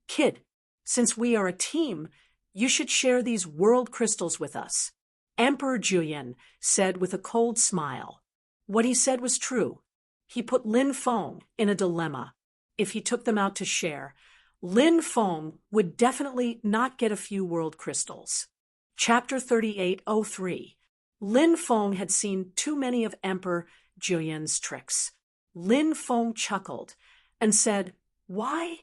Kid, since we are a team, you should share these world crystals with us, Emperor Juyin said with a cold smile. What he said was true. He put Lin Feng in a dilemma. If he took them out to share, Lin Feng would definitely not get a few world crystals. Chapter 3803. Lin Feng had seen too many of Emperor Juyin's tricks. Lin Feng chuckled and said, Why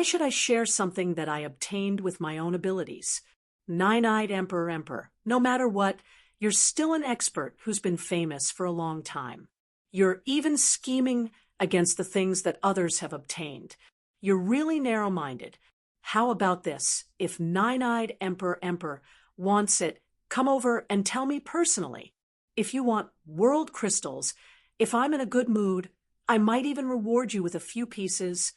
should I share something that I obtained with my own abilities? Nine-eyed Emperor, no matter what, you're still an expert who's been famous for a long time. You're even scheming against the things that others have obtained. You're really narrow-minded. How about this? If Nine-eyed Emperor wants it, come over and tell me personally. If you want world crystals, if I'm in a good mood, I might even reward you with a few pieces.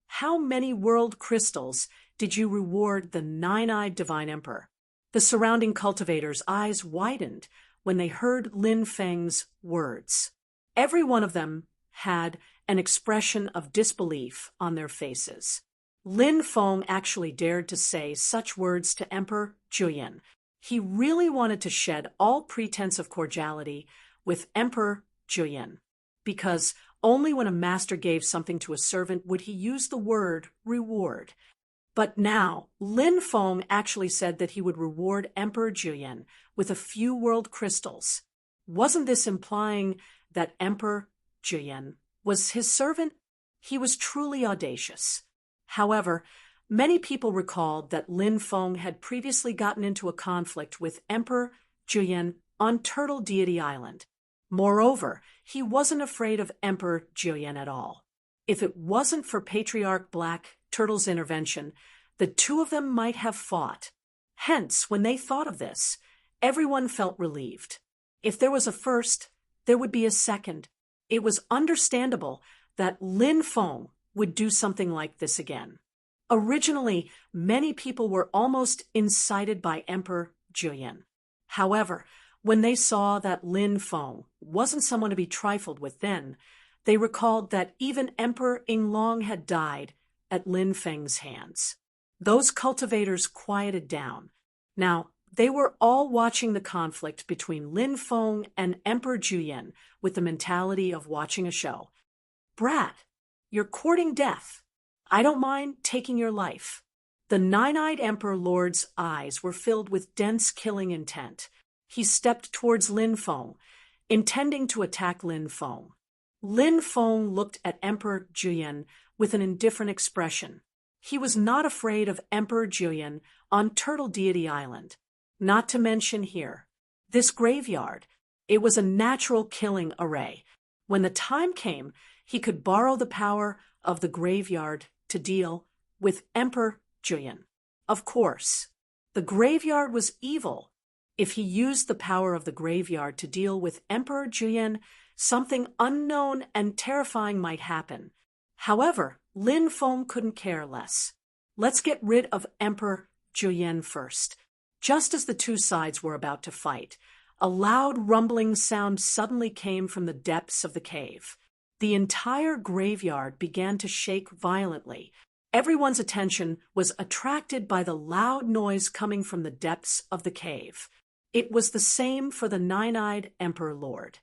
How many world crystals did you reward the Nine-eyed Divine Emperor? The surrounding cultivators' eyes widened when they heard Lin Feng's words. Every one of them had an expression of disbelief on their faces. Lin Feng actually dared to say such words to Emperor Julian. He really wanted to shed all pretense of cordiality with Emperor Julian, because only when a master gave something to a servant would he use the word reward. But now, Lin Feng actually said that he would reward Emperor Julian with a few world crystals. Wasn't this implying that Emperor Julian was his servant? He was truly audacious. However, many people recalled that Lin Feng had previously gotten into a conflict with Emperor Julian on Turtle Deity Island. Moreover, he wasn't afraid of Emperor Julian at all. If it wasn't for Patriarch Black Turtle's intervention, the two of them might have fought. Hence, when they thought of this, everyone felt relieved. If there was a first, there would be a second. It was understandable that Lin Feng would do something like this again. Originally, many people were almost incited by Emperor Julian. However, when they saw that Lin Feng wasn't someone to be trifled with then, they recalled that even Emperor Yinglong had died at Lin Feng's hands. Those cultivators quieted down. Now, they were all watching the conflict between Lin Feng and Emperor Julian with the mentality of watching a show. Brat, you're courting death. I don't mind taking your life. The nine-eyed Emperor Lord's eyes were filled with dense killing intent. He stepped towards Lin Feng, intending to attack Lin Feng. Lin Feng looked at Emperor Julian with an indifferent expression. He was not afraid of Emperor Julian on Turtle Deity Island. Not to mention here, this graveyard. It was a natural killing array. When the time came, he could borrow the power of the graveyard to deal with Emperor Julian. Of course, the graveyard was evil. If he used the power of the graveyard to deal with Emperor Julian, something unknown and terrifying might happen. However, Lin Feng couldn't care less. Let's get rid of Emperor Julian first. Just as the two sides were about to fight, a loud rumbling sound suddenly came from the depths of the cave. The entire graveyard began to shake violently. Everyone's attention was attracted by the loud noise coming from the depths of the cave. It was the same for the nine-eyed Emperor Lord.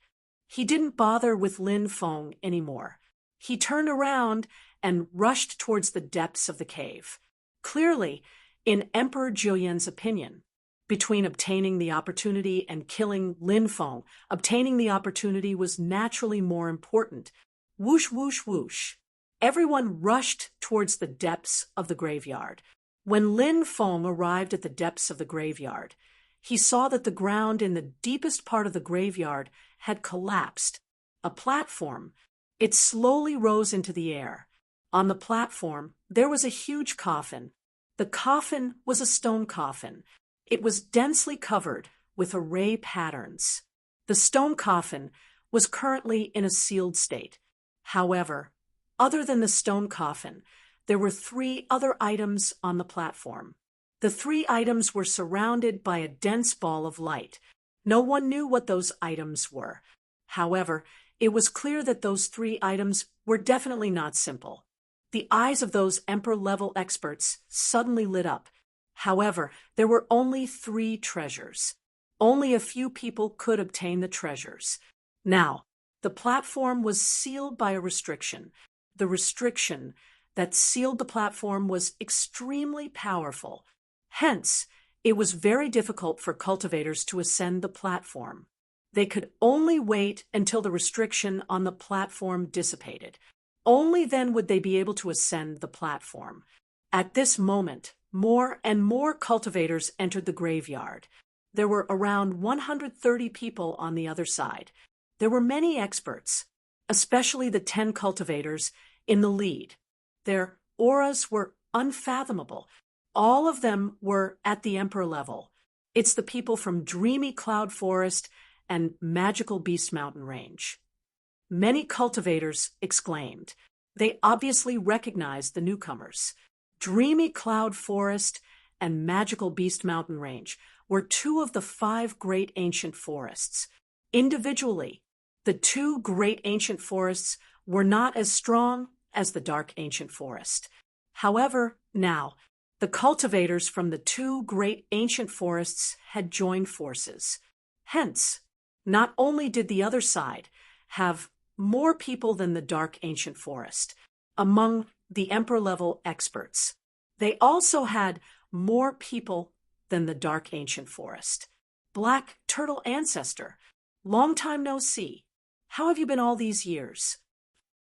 He didn't bother with Lin Feng anymore. He turned around and rushed towards the depths of the cave. Clearly, in Emperor Julian's opinion, between obtaining the opportunity and killing Lin Feng, obtaining the opportunity was naturally more important. Whoosh, whoosh, whoosh. Everyone rushed towards the depths of the graveyard. When Lin Feng arrived at the depths of the graveyard, he saw that the ground in the deepest part of the graveyard had collapsed. A platform. It slowly rose into the air. On the platform, there was a huge coffin. The coffin was a stone coffin. It was densely covered with array patterns. The stone coffin was currently in a sealed state. However, other than the stone coffin, there were 3 other items on the platform. The 3 items were surrounded by a dense ball of light. No one knew what those items were. However, it was clear that those 3 items were definitely not simple. The eyes of those Emperor-level experts suddenly lit up. However, there were only 3 treasures. Only a few people could obtain the treasures. Now, the platform was sealed by a restriction. The restriction that sealed the platform was extremely powerful. Hence, it was very difficult for cultivators to ascend the platform. They could only wait until the restriction on the platform dissipated. Only then would they be able to ascend the platform. At this moment, more and more cultivators entered the graveyard. There were around 130 people on the other side. There were many experts, especially the 10 cultivators in the lead. Their auras were unfathomable. All of them were at the Emperor level. It's the people from Dreamy Cloud Forest and Magical Beast Mountain Range. Many cultivators exclaimed. They obviously recognized the newcomers. Dreamy Cloud Forest and Magical Beast Mountain Range. were two of the five great ancient forests. Individually, the two great ancient forests were not as strong as the dark ancient forest. However, now, the cultivators from the two great ancient forests had joined forces. Hence, not only did the other side have more people than the dark ancient forest among the emperor-level experts, they also had more people than the dark ancient forest. Black Turtle Ancestor, long time no see. How have you been all these years?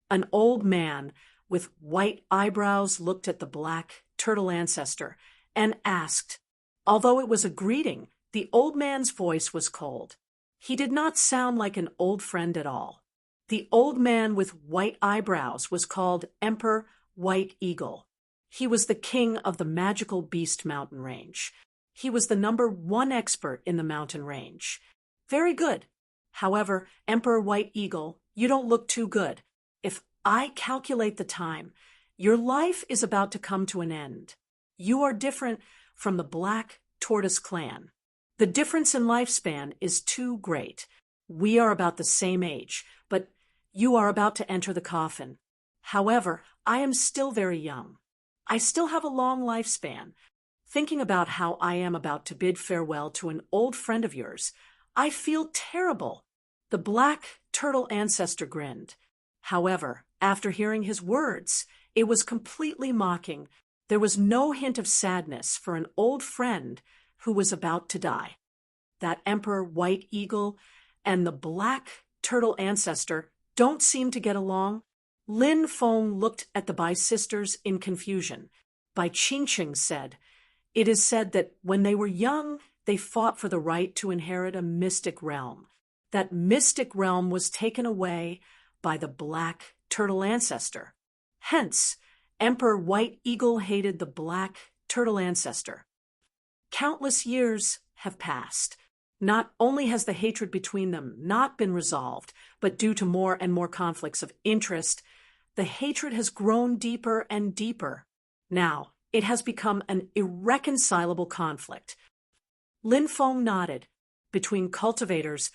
An old man with white eyebrows looked at the Black Turtle Ancestor and asked. Although it was a greeting, the old man's voice was cold. He did not sound like an old friend at all. The old man with white eyebrows was called Emperor White Eagle. He was the king of the magical beast mountain range. He was the #1 expert in the mountain range. Very good. However, Emperor White Eagle, you don't look too good. If I calculate the time, your life is about to come to an end. You are different from the Black Tortoise clan. The difference in lifespan is too great. We are about the same age, but you are about to enter the coffin. However, I am still very young. I still have a long lifespan. Thinking about how I am about to bid farewell to an old friend of yours, I feel terrible. The Black Turtle Ancestor grinned. However, after hearing his words, it was completely mocking. There was no hint of sadness for an old friend who was about to die. That Emperor White Eagle and the Black Turtle Ancestor don't seem to get along. Lin Feng looked at the Bai sisters in confusion. Bai Qingqing said, "It is said that when they were young, they fought for the right to inherit a mystic realm. That mystic realm was taken away by the Black Turtle Ancestor. Hence, Emperor White Eagle hated the Black Turtle Ancestor. Countless years have passed. Not only has the hatred between them not been resolved, but due to more and more conflicts of interest, the hatred has grown deeper and deeper. Now, it has become an irreconcilable conflict." Lin Feng nodded. Between cultivators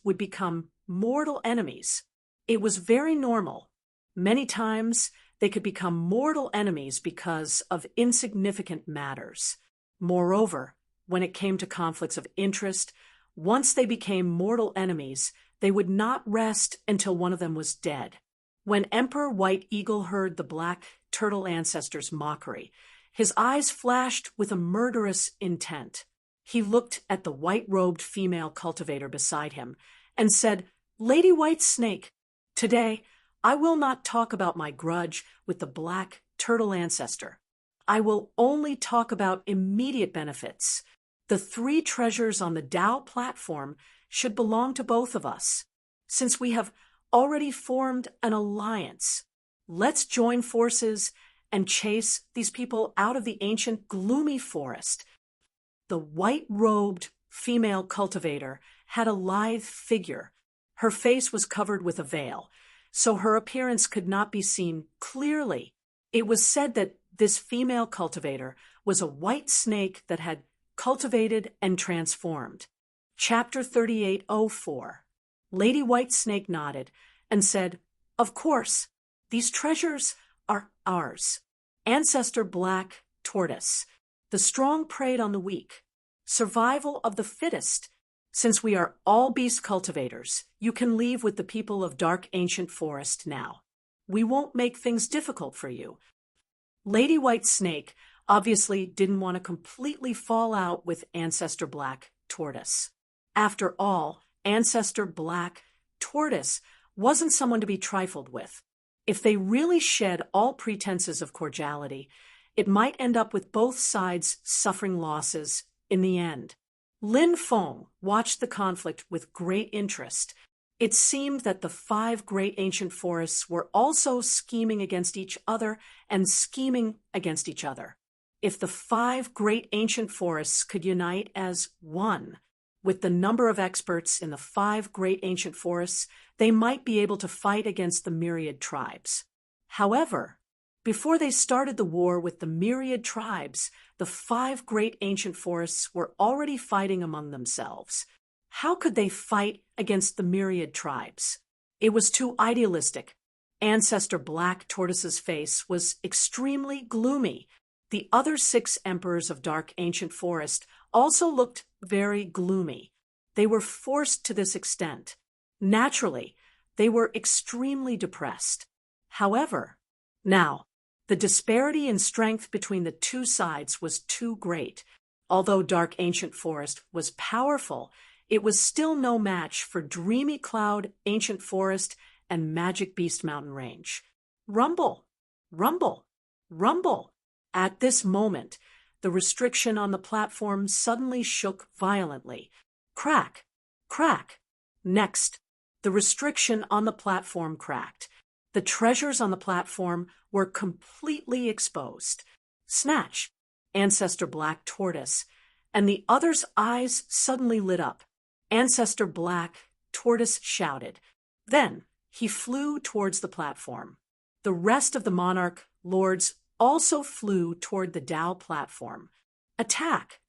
would become mortal enemies. It was very normal. Many times, they could become mortal enemies because of insignificant matters. Moreover, when it came to conflicts of interest, once they became mortal enemies, they would not rest until one of them was dead. When Emperor White Eagle heard the Black Turtle Ancestor's mockery, his eyes flashed with a murderous intent. He looked at the white-robed female cultivator beside him and said, "Lady White Snake, today I will not talk about my grudge with the Black Turtle Ancestor. I will only talk about immediate benefits. The 3 treasures on the Tao platform should belong to both of us. Since we have already formed an alliance, let's join forces and chase these people out of the ancient gloomy forest." The white-robed female cultivator had a lithe figure. Her face was covered with a veil, so her appearance could not be seen clearly. It was said that this female cultivator was a white snake that had cultivated and transformed. Chapter 3804. Lady White Snake nodded and said, "Of course, these treasures are ours. Ancestor Black Tortoise. The strong preyed on the weak. Survival of the fittest. Since we are all beast cultivators, you can leave with the people of Dark Ancient Forest now. We won't make things difficult for you." Lady White Snake obviously didn't want to completely fall out with Ancestor Black Tortoise. After all, Ancestor Black Tortoise wasn't someone to be trifled with. If they really shed all pretenses of cordiality, it might end up with both sides suffering losses in the end. Lin Feng watched the conflict with great interest. It seemed that the 5 great ancient forests were also scheming against each other and scheming against each other. If the 5 great ancient forests could unite as one, with the number of experts in the 5 great ancient forests, they might be able to fight against the myriad tribes. However, Before they started the war with the myriad tribes, the 5 great ancient forests were already fighting among themselves. How could they fight against the myriad tribes? It was too idealistic. Ancestor Black Tortoise's face was extremely gloomy. The other 6 emperors of Dark Ancient Forest also looked very gloomy. They were forced to this extent. Naturally, they were extremely depressed. However, now, the disparity in strength between the 2 sides was too great. Although Dark Ancient Forest was powerful, it was still no match for Dreamy Cloud Ancient Forest and Magic Beast Mountain Range. Rumble! Rumble! Rumble! At this moment, the restriction on the platform suddenly shook violently. Crack! Crack! Next, the restriction on the platform cracked. The treasures on the platform were completely exposed. Snatch! Ancestor Black Tortoise, and the other's eyes suddenly lit up. Ancestor Black Tortoise shouted. Then he flew towards the platform. The rest of the monarch lords also flew toward the Tao platform. Attack!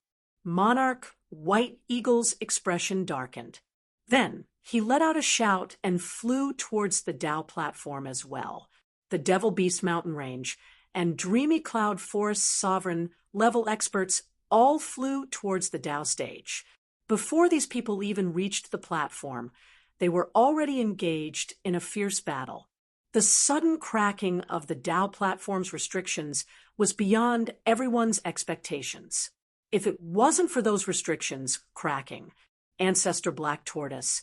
Monarch White Eagle's expression darkened. Then he let out a shout and flew towards the Tao platform as well. The Devil Beast Mountain Range and Dreamy Cloud Forest Sovereign level experts all flew towards the Tao stage. Before these people even reached the platform, they were already engaged in a fierce battle. The sudden cracking of the Tao platform's restrictions was beyond everyone's expectations. If it wasn't for those restrictions cracking, Ancestor Black Tortoise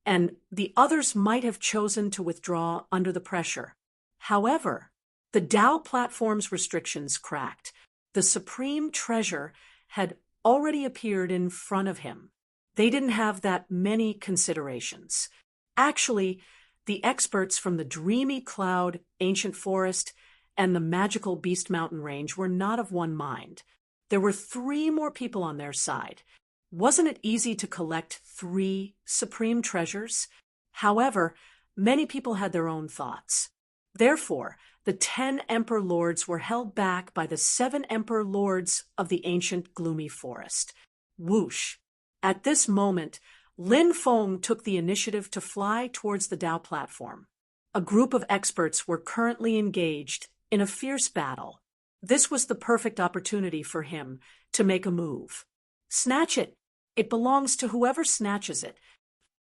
and the others might have chosen to withdraw under the pressure. However, the Tao platform's restrictions cracked. The supreme treasure had already appeared in front of him. They didn't have that many considerations. Actually, the experts from the Dreamy Cloud Ancient Forest and the Magical Beast Mountain Range were not of one mind. There were 3 more people on their side. Wasn't it easy to collect 3 supreme treasures? However, many people had their own thoughts. Therefore, the 10 Emperor Lords were held back by the 7 Emperor Lords of the ancient gloomy forest. Whoosh! At this moment, Lin Feng took the initiative to fly towards the Tao platform. A group of experts were currently engaged in a fierce battle. This was the perfect opportunity for him to make a move. Snatch it! It belongs to whoever snatches it.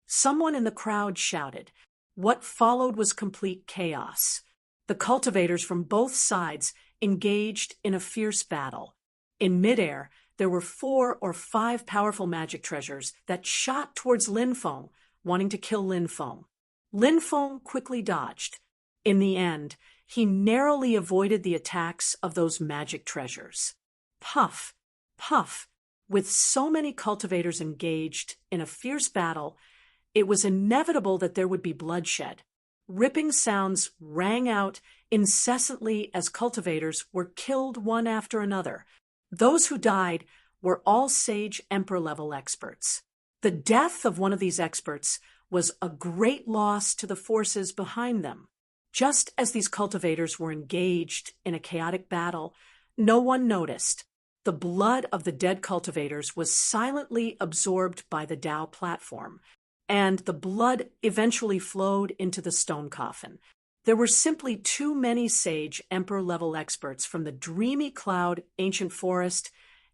Someone in the crowd shouted. What followed was complete chaos. The cultivators from both sides engaged in a fierce battle. In midair, there were 4 or 5 powerful magic treasures that shot towards Lin Feng, wanting to kill Lin Feng. Lin Feng quickly dodged. In the end, he narrowly avoided the attacks of those magic treasures. Puff! Puff! With so many cultivators engaged in a fierce battle, it was inevitable that there would be bloodshed. Ripping sounds rang out incessantly as cultivators were killed one after another. Those who died were all Sage Emperor-level experts. The death of one of these experts was a great loss to the forces behind them. Just as these cultivators were engaged in a chaotic battle, no one noticed. The blood of the dead cultivators was silently absorbed by the Tao platform, and the blood eventually flowed into the stone coffin. There were simply too many Sage Emperor-level experts from the Dreamy Cloud Ancient Forest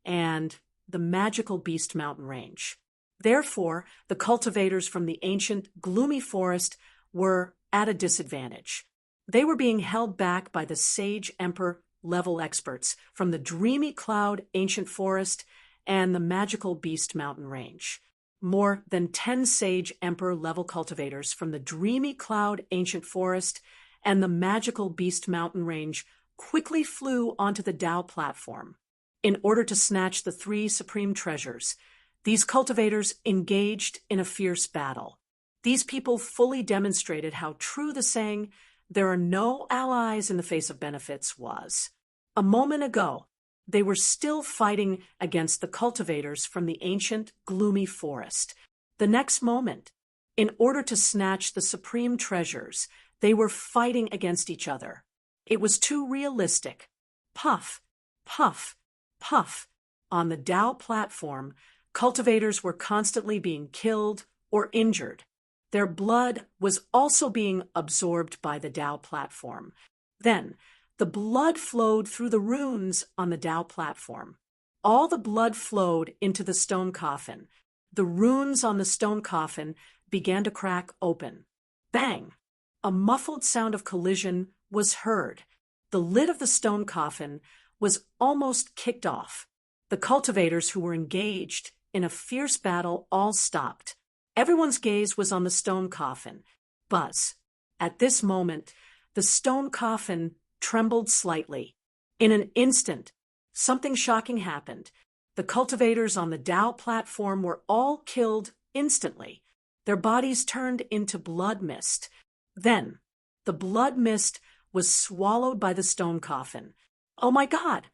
and the Magical Beast Mountain Range. Therefore, the cultivators from the ancient Gloomy Forest were at a disadvantage. They were being held back by the Sage Emperor-level experts from the Dreamy Cloud Ancient Forest and the Magical Beast Mountain Range. More than 10 Sage Emperor-level cultivators from the Dreamy Cloud Ancient Forest and the Magical Beast Mountain Range quickly flew onto the Tao platform. In order to snatch the 3 supreme treasures, these cultivators engaged in a fierce battle. These people fully demonstrated how true the saying, "There are no allies in the face of benefits," was. A moment ago, they were still fighting against the cultivators from the ancient gloomy forest. The next moment, in order to snatch the supreme treasures, they were fighting against each other. It was too realistic. Puff, puff, puff. On the Tao platform, cultivators were constantly being killed or injured. Their blood was also being absorbed by the Tao platform. Then, the blood flowed through the runes on the Tao platform. All the blood flowed into the stone coffin. The runes on the stone coffin began to crack open. Bang! A muffled sound of collision was heard. The lid of the stone coffin was almost kicked off. The cultivators who were engaged in a fierce battle all stopped. Everyone's gaze was on the stone coffin. Buzz. At this moment, the stone coffin trembled slightly. In an instant, something shocking happened. The cultivators on the Tao platform were all killed instantly. Their bodies turned into blood mist. Then, the blood mist was swallowed by the stone coffin. Oh my God!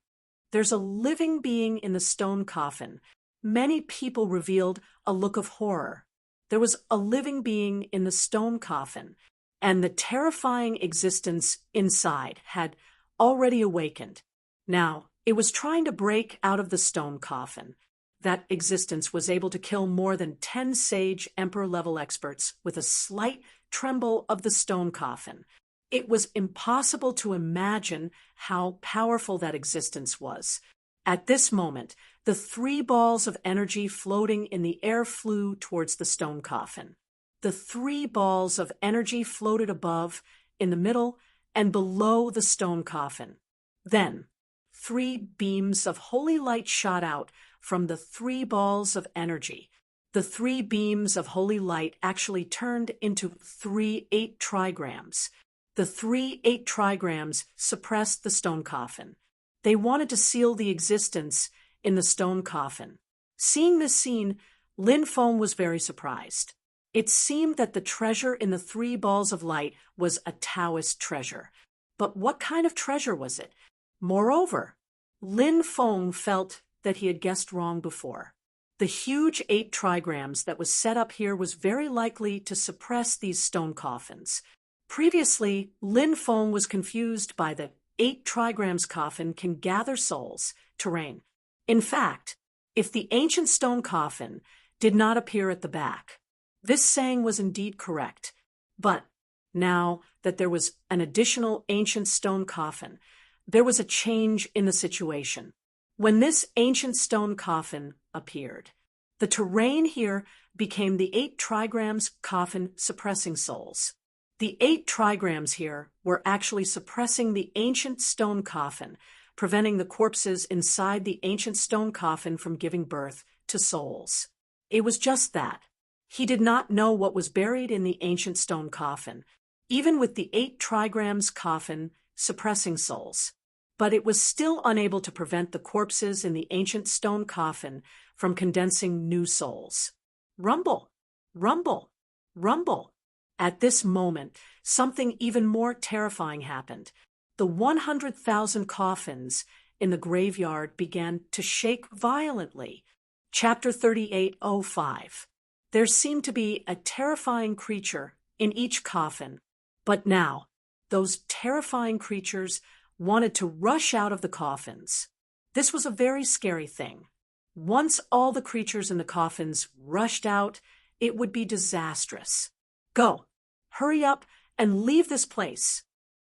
There's a living being in the stone coffin. Many people revealed a look of horror. There was a living being in the stone coffin, and the terrifying existence inside had already awakened. Now, it was trying to break out of the stone coffin. That existence was able to kill more than 10 sage emperor-level experts with a slight tremble of the stone coffin. It was impossible to imagine how powerful that existence was. At this moment, the 3 balls of energy floating in the air flew towards the stone coffin. The 3 balls of energy floated above, in the middle, and below the stone coffin. Then, 3 beams of holy light shot out from the 3 balls of energy. The 3 beams of holy light actually turned into 3 8 trigrams. The 3 8 trigrams suppressed the stone coffin. They wanted to seal the existence in the stone coffin. Seeing this scene, Lin Feng was very surprised. It seemed that the treasure in the 3 balls of light was a Taoist treasure. But what kind of treasure was it? Moreover, Lin Feng felt that he had guessed wrong before. The huge 8 trigrams that was set up here was very likely to suppress these stone coffins. Previously, Lin Feng was confused by the 8 trigrams coffin can gather souls, terrain. In fact, if the ancient stone coffin did not appear at the back, this saying was indeed correct. But now that there was an additional ancient stone coffin, there was a change in the situation. When this ancient stone coffin appeared, the terrain here became the 8 trigrams coffin suppressing souls. The 8 trigrams here were actually suppressing the ancient stone coffin, preventing the corpses inside the ancient stone coffin from giving birth to souls. It was just that. He did not know what was buried in the ancient stone coffin, even with the 8 trigrams coffin suppressing souls. But it was still unable to prevent the corpses in the ancient stone coffin from condensing new souls. Rumble, rumble, rumble. At this moment, something even more terrifying happened. The 100,000 coffins in the graveyard began to shake violently. Chapter 38:05. There seemed to be a terrifying creature in each coffin, but now those terrifying creatures wanted to rush out of the coffins. This was a very scary thing. Once all the creatures in the coffins rushed out, it would be disastrous. Go, hurry up and leave this place.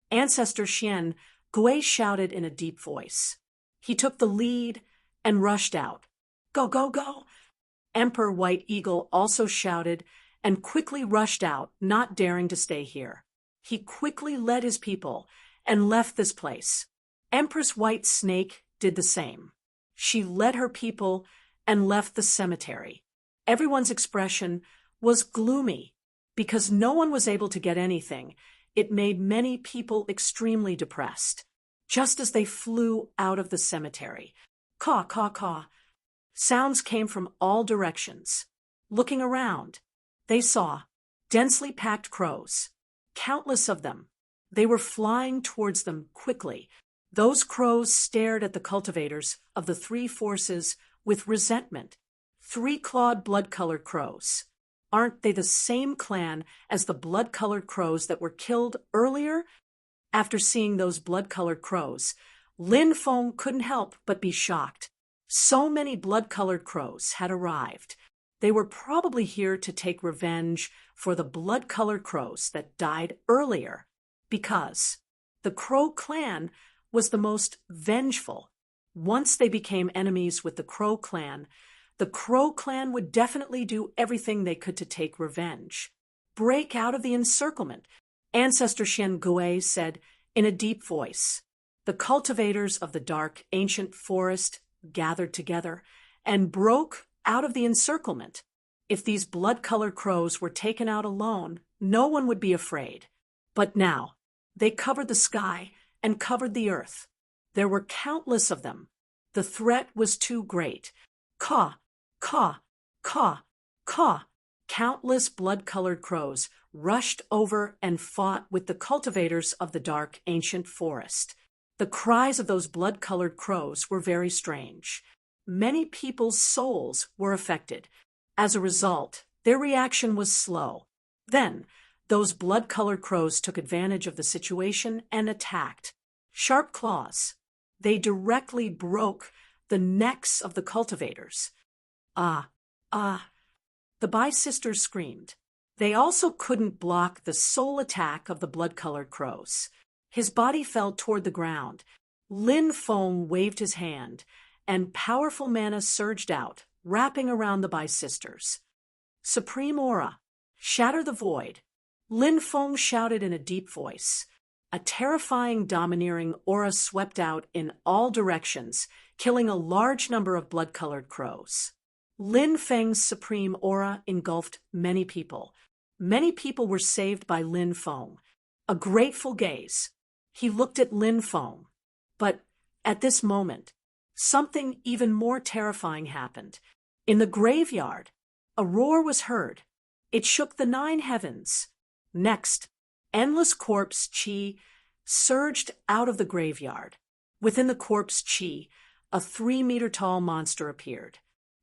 Ancestor Xian, Gui shouted in a deep voice. He took the lead and rushed out. Go, go, go. Emperor White Eagle also shouted and quickly rushed out, not daring to stay here. He quickly led his people and left this place. Empress White Snake did the same. She led her people and left the cemetery. Everyone's expression was gloomy. Because no one was able to get anything, it made many people extremely depressed. Just as they flew out of the cemetery, caw, caw, caw, sounds came from all directions. Looking around, they saw densely packed crows, countless of them. They were flying towards them quickly. Those crows stared at the cultivators of the 3 forces with resentment. 3-clawed blood-colored crows. Aren't they the same clan as the blood-colored crows that were killed earlier? After seeing those blood-colored crows, Lin Feng couldn't help but be shocked. So many blood-colored crows had arrived. They were probably here to take revenge for the blood-colored crows that died earlier, because the Crow clan was the most vengeful. Once they became enemies with the Crow clan would definitely do everything they could to take revenge. Break out of the encirclement, Ancestor Shen Gui said in a deep voice. The cultivators of the dark, ancient forest gathered together and broke out of the encirclement. If these blood-colored crows were taken out alone, no one would be afraid. But now, they covered the sky and covered the earth. There were countless of them. The threat was too great. Caw, caw, caw, caw. Countless blood-colored crows rushed over and fought with the cultivators of the dark, ancient forest. The cries of those blood-colored crows were very strange. Many people's souls were affected. As a result, their reaction was slow. Then, those blood-colored crows took advantage of the situation and attacked. Sharp claws. They directly broke the necks of the cultivators. Ah, ah. The Bai sisters screamed. They also couldn't block the sole attack of the blood-colored crows. His body fell toward the ground. Lin Feng waved his hand, and powerful mana surged out, wrapping around the Bai sisters. Supreme Aura, shatter the void. Lin Feng shouted in a deep voice. A terrifying, domineering aura swept out in all directions, killing a large number of blood-colored crows. Lin Feng's supreme aura engulfed many people. Many people were saved by Lin Feng. A grateful gaze. He looked at Lin Feng. But at this moment, something even more terrifying happened. In the graveyard, a roar was heard. It shook the 9 heavens. Next, endless corpse chi surged out of the graveyard. Within the corpse chi, a 3-meter-tall monster appeared.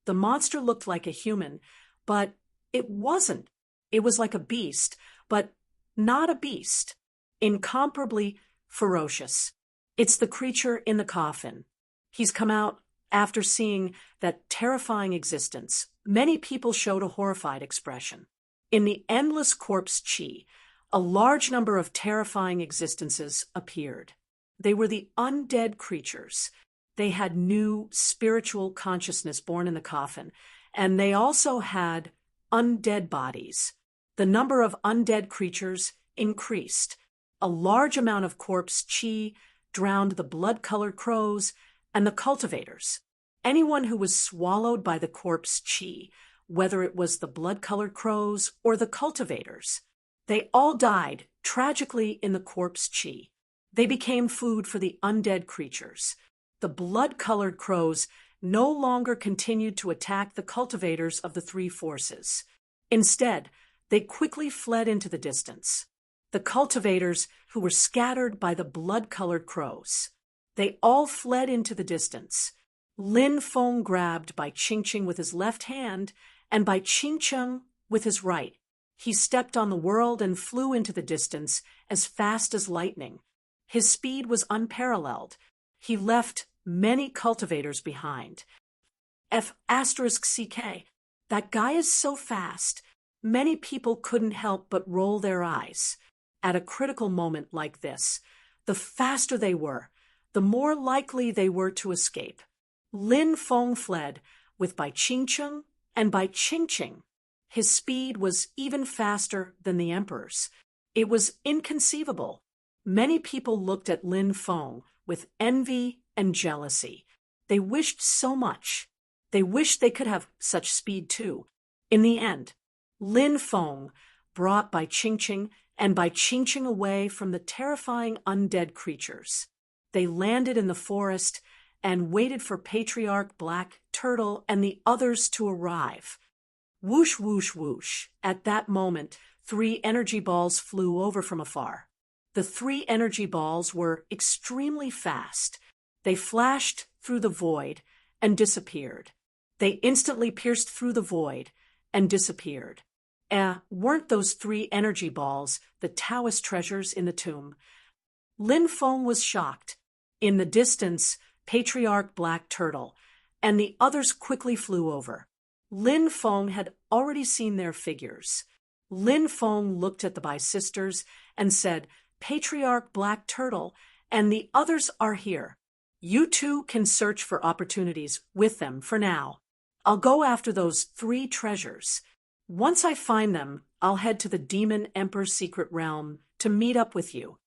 The monster looked like a human, but it wasn't. It was like a beast, but not a beast. Incomparably ferocious. It's the creature in the coffin. He's come out after seeing that terrifying existence. Many people showed a horrified expression. In the endless corpse chi, a large number of terrifying existences appeared. They were the undead creatures. They had new spiritual consciousness born in the coffin, and they also had undead bodies. The number of undead creatures increased. A large amount of corpse chi drowned the blood-colored crows and the cultivators. Anyone who was swallowed by the corpse chi, whether it was the blood-colored crows or the cultivators, they all died tragically in the corpse chi. They became food for the undead creatures. The blood-colored crows no longer continued to attack the cultivators of the 3 forces. Instead, they quickly fled into the distance. The cultivators who were scattered by the blood-colored crows. They all fled into the distance. Lin Feng grabbed Bai Qingqing with his left hand and Bai Qingqing with his right. He stepped on the world and flew into the distance as fast as lightning. His speed was unparalleled. He left many cultivators behind. F***CK. That guy is so fast. Many people couldn't help but roll their eyes. At a critical moment like this, the faster they were, the more likely they were to escape. Lin Feng fled with Bai Qingqing and Bai Qingqing. His speed was even faster than the emperor's. It was inconceivable. Many people looked at Lin Feng with envy and jealousy. They wished so much. They wished they could have such speed too. In the end, Lin Feng brought Bai Qingqing and Bai Qingqing away from the terrifying undead creatures. They landed in the forest and waited for Patriarch Black Turtle and the others to arrive. Whoosh, whoosh, whoosh. At that moment, 3 energy balls flew over from afar. The 3 energy balls were extremely fast. They flashed through the void and disappeared. They instantly pierced through the void and disappeared. Weren't those 3 energy balls the Taoist treasures in the tomb? Lin Feng was shocked. In the distance, Patriarch Black Turtle and the others quickly flew over. Lin Feng had already seen their figures. Lin Feng looked at the Bi-Sisters and said, "Patriarch Black Turtle and the others are here. You two can search for opportunities with them for now. I'll go after those 3 treasures. Once I find them, I'll head to the Demon Emperor's secret realm to meet up with you."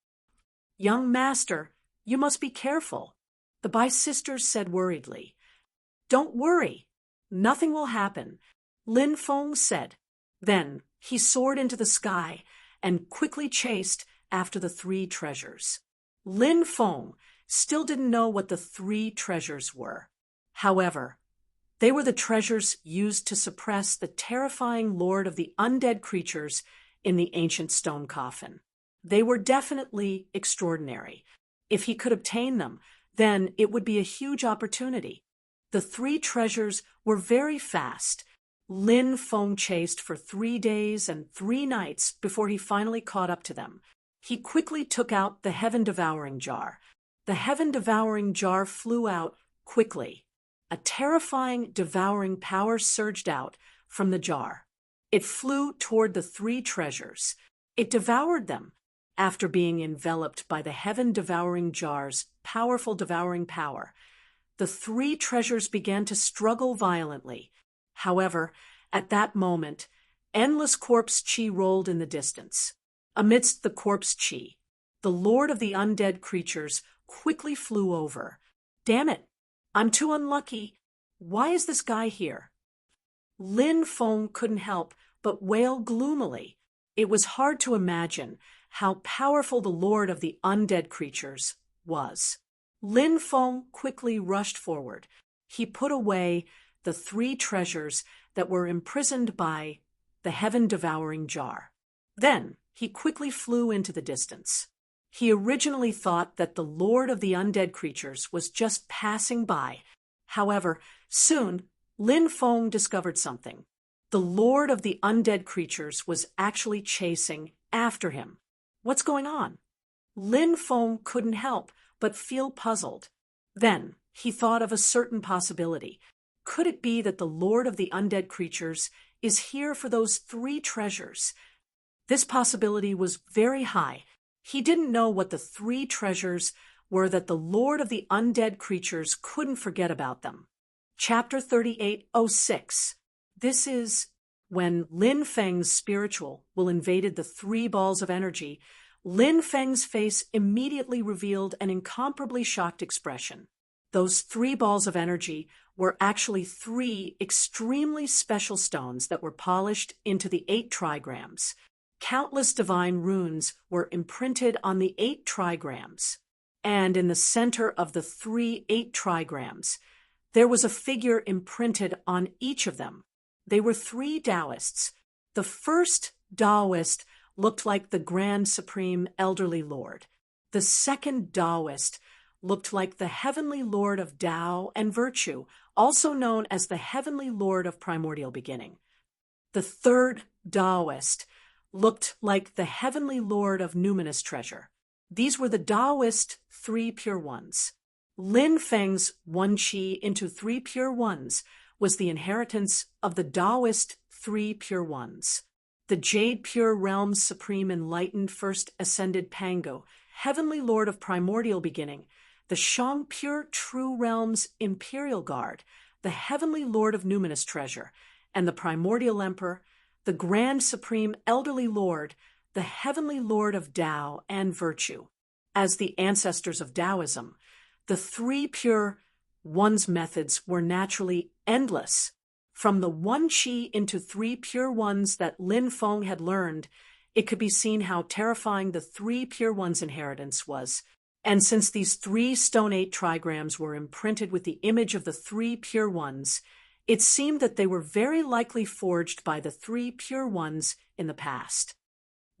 "Young master, you must be careful," the Bi-Sisters said worriedly. "Don't worry. Nothing will happen," Lin Feng said. Then he soared into the sky and quickly chased after the 3 treasures. Lin Feng still didn't know what the 3 treasures were. However, they were the treasures used to suppress the terrifying lord of the undead creatures in the ancient stone coffin. They were definitely extraordinary. If he could obtain them, then it would be a huge opportunity. The 3 treasures were very fast. Lin Feng chased for 3 days and 3 nights before he finally caught up to them. He quickly took out the heaven-devouring jar. The heaven-devouring jar flew out quickly. A terrifying, devouring power surged out from the jar. It flew toward the 3 treasures. It devoured them. After being enveloped by the heaven-devouring jar's powerful devouring power, the 3 treasures began to struggle violently. However, at that moment, endless corpse chi rolled in the distance. Amidst the corpse chi, the lord of the undead creatures quickly flew over. "Damn it! I'm too unlucky. Why is this guy here?" Lin Feng couldn't help but wail gloomily. It was hard to imagine how powerful the lord of the undead creatures was. Lin Feng quickly rushed forward. He put away the 3 treasures that were imprisoned by the heaven-devouring jar. Then he quickly flew into the distance. He originally thought that the lord of the undead creatures was just passing by. However, soon Lin Feng discovered something. The lord of the undead creatures was actually chasing after him. What's going on? Lin Feng couldn't help but feel puzzled. Then he thought of a certain possibility. Could it be that the lord of the undead creatures is here for those 3 treasures? This possibility was very high. He didn't know what the 3 treasures were that the lord of the undead creatures couldn't forget about them. Chapter 38:06. This is when Lin Feng's spiritual will invaded the 3 balls of energy. Lin Feng's face immediately revealed an incomparably shocked expression. Those 3 balls of energy were actually 3 extremely special stones that were polished into the 8 trigrams. Countless divine runes were imprinted on the 8 trigrams. And in the center of the 3 8 trigrams, there was a figure imprinted on each of them. They were 3 Taoists. The first Taoist looked like the Grand Supreme Elderly Lord. The second Taoist looked like the Heavenly Lord of Tao and Virtue, also known as the Heavenly Lord of Primordial Beginning. The third Taoist looked like the Heavenly Lord of Numinous Treasure. These were the Taoist 3 Pure Ones. Lin Feng's 1 Qi into 3 Pure Ones was the inheritance of the Taoist 3 Pure Ones. The Jade Pure Realm's Supreme Enlightened First Ascended Pango, Heavenly Lord of Primordial Beginning, the Shang Pure True Realm's Imperial Guard, the Heavenly Lord of Numinous Treasure, and the Primordial Emperor, the Grand Supreme Elderly Lord, the Heavenly Lord of Tao and Virtue. As the ancestors of Taoism, the 3 Pure Ones methods were naturally endless. From the 1 Qi into 3 Pure Ones that Lin Feng had learned, it could be seen how terrifying the 3 Pure Ones inheritance was. And since these 3 Stone 8 trigrams were imprinted with the image of the 3 Pure Ones, it seemed that they were very likely forged by the 3 Pure Ones in the past.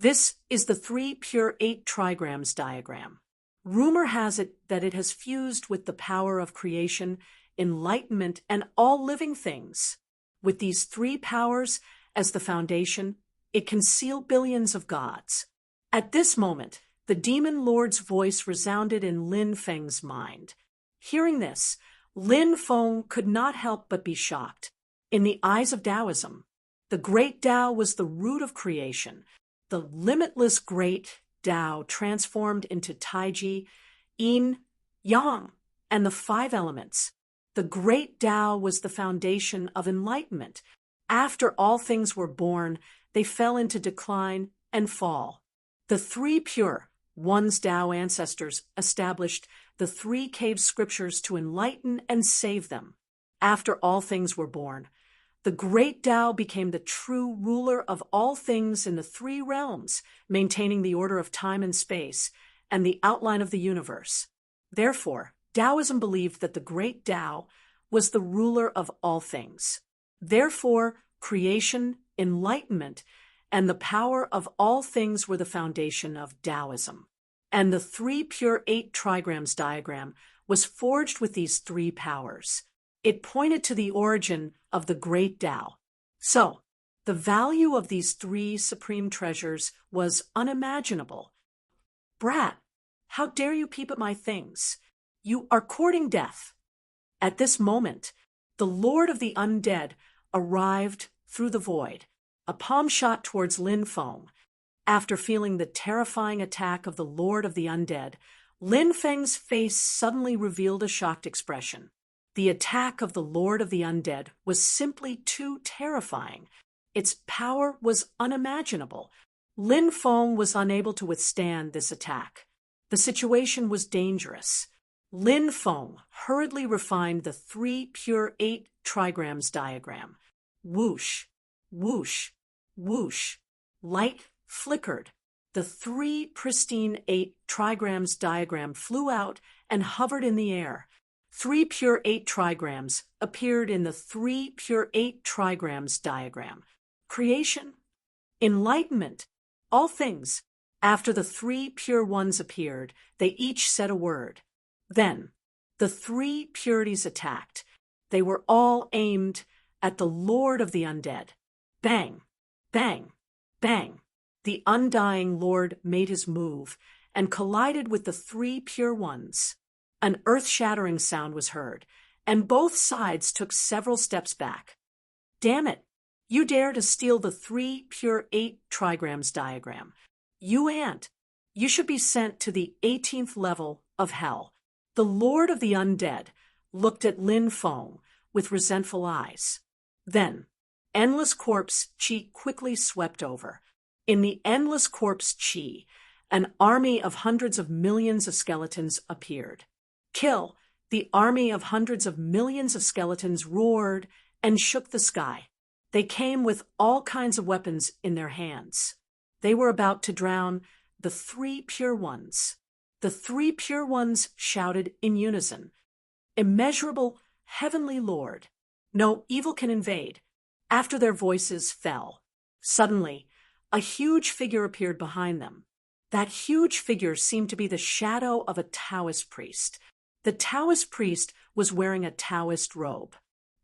This is the 3 Pure 8 trigrams diagram. Rumor has it that it has fused with the power of creation, enlightenment, and all living things. With these 3 powers as the foundation, it can seal billions of gods. At this moment, The demon lord's voice resounded in Lin Feng's mind. Hearing this, Lin Feng could not help but be shocked. In the eyes of Taoism, the great Tao was the root of creation. The limitless great Tao transformed into Taiji, Yin, Yang, and the five elements. The great Tao was the foundation of enlightenment. After all things were born, they fell into decline and fall. The three pure One's Tao ancestors established the three cave scriptures to enlighten and save them. After all things were born, the great Tao became the true ruler of all things in the three realms, maintaining the order of time and space and the outline of the universe. Therefore, Taoism believed that the great Tao was the ruler of all things. Therefore, creation, enlightenment, and the power of all things were the foundation of Taoism. And the three pure 8 trigrams diagram was forged with these three powers. It pointed to the origin of the great Tao. So, the value of these three supreme treasures was unimaginable. Brat, how dare you peep at my things? You are courting death. At this moment, the Lord of the Undead arrived through the void, a palm shot towards Lin Feng. After feeling the terrifying attack of the Lord of the Undead, Lin Feng's face suddenly revealed a shocked expression. The attack of the Lord of the Undead was simply too terrifying. Its power was unimaginable. Lin Feng was unable to withstand this attack. The situation was dangerous. Lin Feng hurriedly refined the three pure 8 trigrams diagram. Whoosh, whoosh, whoosh. Light flickered. The three pristine 8 trigrams diagram flew out and hovered in the air. 3 pure 8 trigrams appeared in the 3 pure 8 trigrams diagram. Creation, enlightenment, all things. After the 3 pure ones appeared, they each said a word. Then, the 3 purities attacked. They were all aimed at the Lord of the Undead. Bang, bang, bang. The undying Lord made his move and collided with the 3 pure ones. An earth-shattering sound was heard, and both sides took several steps back. Damn it! You dare to steal the 3 pure 8 trigrams diagram. You ant! You should be sent to the 18th level of hell. The Lord of the Undead looked at Lin Feng with resentful eyes. Then, endless corpse chi quickly swept over. In the endless corpse chi, an army of hundreds of millions of skeletons appeared. Kill! The army of hundreds of millions of skeletons roared and shook the sky. They came with all kinds of weapons in their hands. They were about to drown the 3 pure ones. The 3 pure ones shouted in unison, "Immeasurable heavenly Lord, no evil can invade." After their voices fell, suddenly, a huge figure appeared behind them. That huge figure seemed to be the shadow of a Taoist priest. The Taoist priest was wearing a Taoist robe.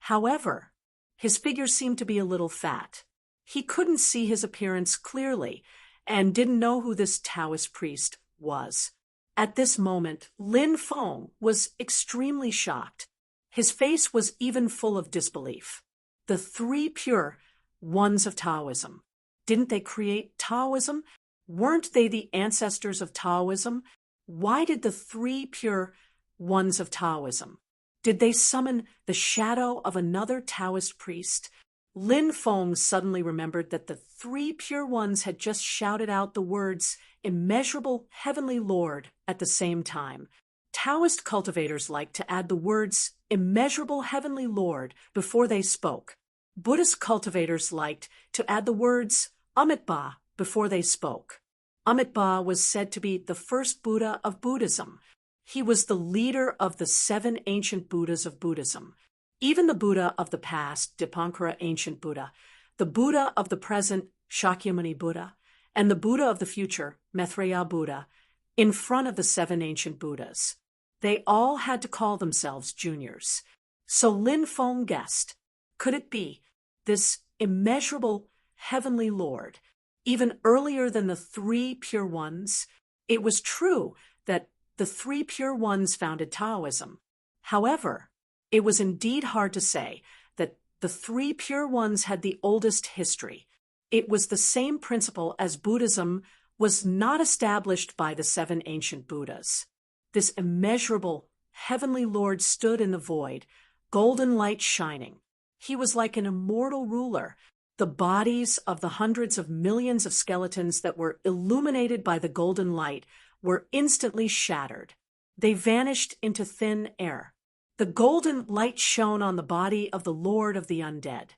However, his figure seemed to be a little fat. He couldn't see his appearance clearly and didn't know who this Taoist priest was. At this moment, Lin Feng was extremely shocked. His face was even full of disbelief. The 3 pure ones of Taoism. Didn't they create Taoism? Weren't they the ancestors of Taoism? Why did the 3 pure ones of Taoism? Did they summon the shadow of another Taoist priest? Lin Feng suddenly remembered that the 3 pure ones had just shouted out the words "Immeasurable Heavenly Lord" at the same time. Taoist cultivators liked to add the words "Immeasurable Heavenly Lord" before they spoke. Buddhist cultivators liked to add the words Amitabha before they spoke. Amitabha was said to be the first Buddha of Buddhism. He was the leader of the 7 ancient Buddhas of Buddhism. Even the Buddha of the past, Dipankara ancient Buddha, the Buddha of the present, Shakyamuni Buddha, and the Buddha of the future, Maitreya Buddha, in front of the 7 ancient Buddhas. They all had to call themselves juniors. So Lin Feng guessed, could it be this immeasurable heavenly Lord, even earlier than the 3 pure ones? It was true that the three pure ones founded Taoism. However, it was indeed hard to say that the three pure ones had the oldest history. It was the same principle as Buddhism was not established by the seven ancient Buddhas. This immeasurable, heavenly Lord stood in the void, golden light shining. He was like an immortal ruler. The bodies of the hundreds of millions of skeletons that were illuminated by the golden light were instantly shattered. They vanished into thin air. The golden light shone on the body of the Lord of the Undead.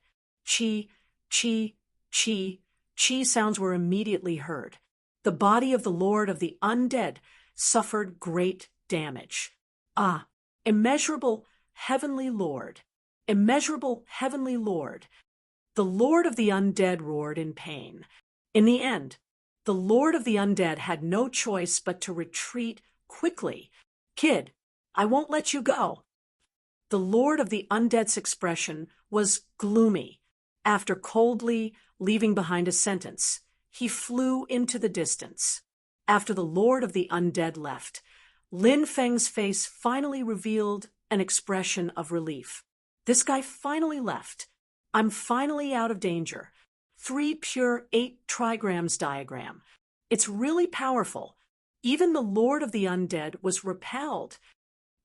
Chi, chi, chi, chi sounds were immediately heard. The body of the Lord of the Undead suffered great damage. Ah, immeasurable heavenly Lord, immeasurable heavenly Lord. The Lord of the Undead roared in pain. In the end, the Lord of the Undead had no choice but to retreat quickly. Kid, I won't let you go. The Lord of the Undead's expression was gloomy. After coldly leaving behind a sentence, he flew into the distance. After the Lord of the Undead left, Lin Feng's face finally revealed an expression of relief. This guy finally left. I'm finally out of danger. 3 pure 8 trigrams diagram. It's really powerful. Even the Lord of the Undead was repelled.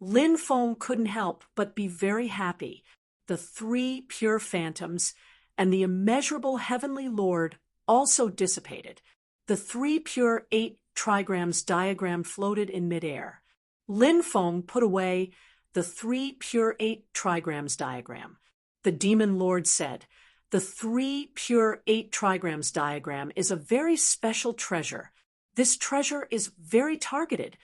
Lin Feng couldn't help but be very happy. The 3 pure phantoms and the immeasurable heavenly Lord also dissipated. The 3 pure 8 trigrams diagram floated in midair. Lin Feng put away the 3 pure 8 trigrams diagram. The demon lord said, "The 3 pure 8 trigrams diagram is a very special treasure. This treasure is very targeted."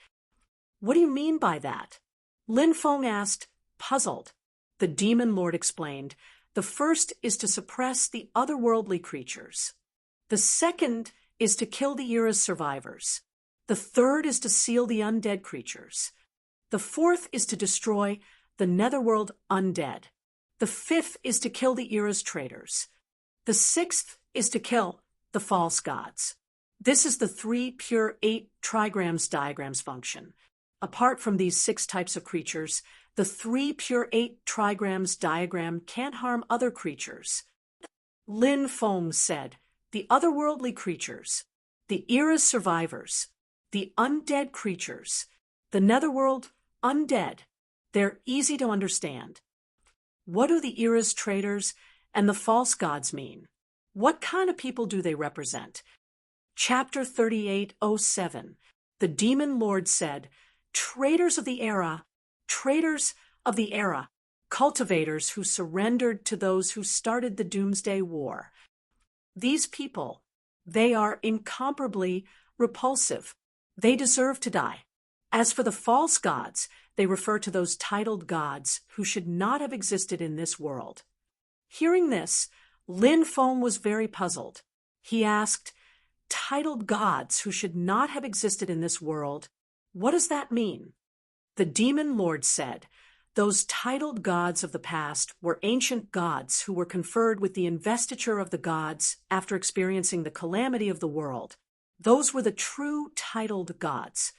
"What do you mean by that?" Lin Feng asked, puzzled. The demon lord explained, "The first is to suppress the otherworldly creatures. The second is to kill the era's survivors. The third is to seal the undead creatures. The fourth is to destroy the netherworld undead. The fifth is to kill the era's traitors. The sixth is to kill the false gods." This is the 3 pure 8 trigrams diagrams function. Apart from these 6 types of creatures, the 3 pure 8 trigrams diagram can't harm other creatures. Lin Feng said, "The otherworldly creatures, the era's survivors, the undead creatures, the netherworld undead, they're easy to understand. What do the era's traitors and the false gods mean? What kind of people do they represent?" Chapter 38:07. The demon lord said, "Traitors of the era, cultivators who surrendered to those who started the Doomsday War. These people, they are incomparably repulsive. They deserve to die. As for the false gods, they refer to those titled gods who should not have existed in this world." Hearing this, Lin Feng was very puzzled. He asked, "Titled gods who should not have existed in this world, what does that mean?" The demon lord said, "Those titled gods of the past were ancient gods who were conferred with the investiture of the gods after experiencing the calamity of the world. Those were the true titled gods.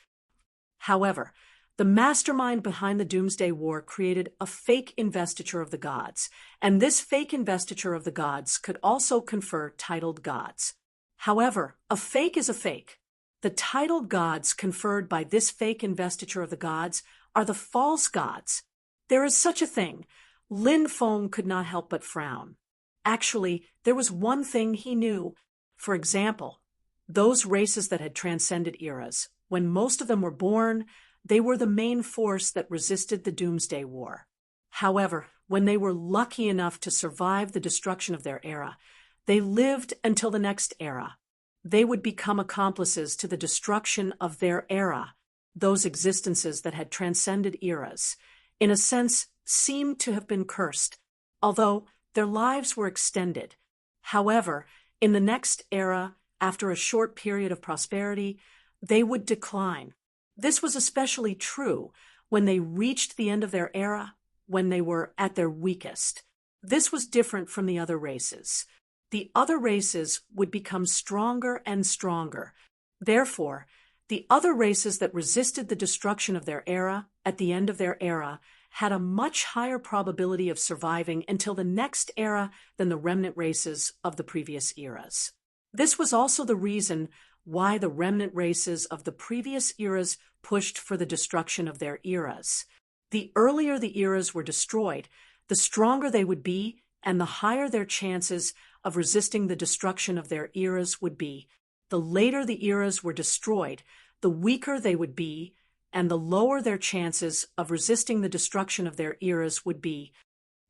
However, the mastermind behind the Doomsday War created a fake investiture of the gods, and this fake investiture of the gods could also confer titled gods. However, a fake is a fake. The titled gods conferred by this fake investiture of the gods are the false gods. There is such a thing." Lin Feng could not help but frown. Actually, there was one thing he knew. For example, those races that had transcended eras, when most of them were born, they were the main force that resisted the Doomsday War. However, when they were lucky enough to survive the destruction of their era, they lived until the next era. They would become accomplices to the destruction of their era. Those existences that had transcended eras, in a sense, seemed to have been cursed, although their lives were extended. However, in the next era, after a short period of prosperity, they would decline. This was especially true when they reached the end of their era, when they were at their weakest. This was different from the other races. The other races would become stronger and stronger. Therefore, The other races that resisted the destruction of their era at the end of their era had a much higher probability of surviving until the next era than the remnant races of the previous eras. This was also the reason why the remnant races of the previous eras pushed for the destruction of their eras. The earlier the eras were destroyed, the stronger they would be, and the higher their chances of resisting the destruction of their eras would be. The later the eras were destroyed, the weaker they would be, and the lower their chances of resisting the destruction of their eras would be.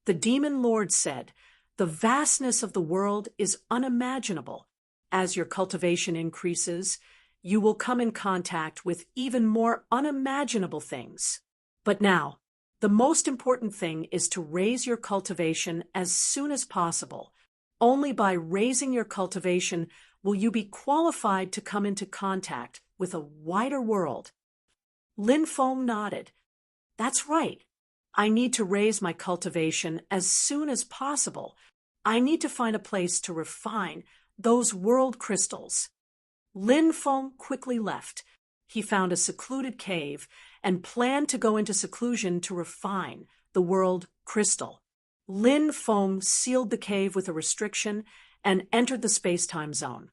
The demon lord said, "The vastness of the world is unimaginable. As your cultivation increases, you will come in contact with even more unimaginable things. But now, the most important thing is to raise your cultivation as soon as possible. Only by raising your cultivation will you be qualified to come into contact with a wider world." Lin Feng nodded. "That's right. I need to raise my cultivation as soon as possible. I need to find a place to refine those world crystals." Lin Feng quickly left. He found a secluded cave and planned to go into seclusion to refine the world crystal. Lin Feng sealed the cave with a restriction and entered the space-time zone.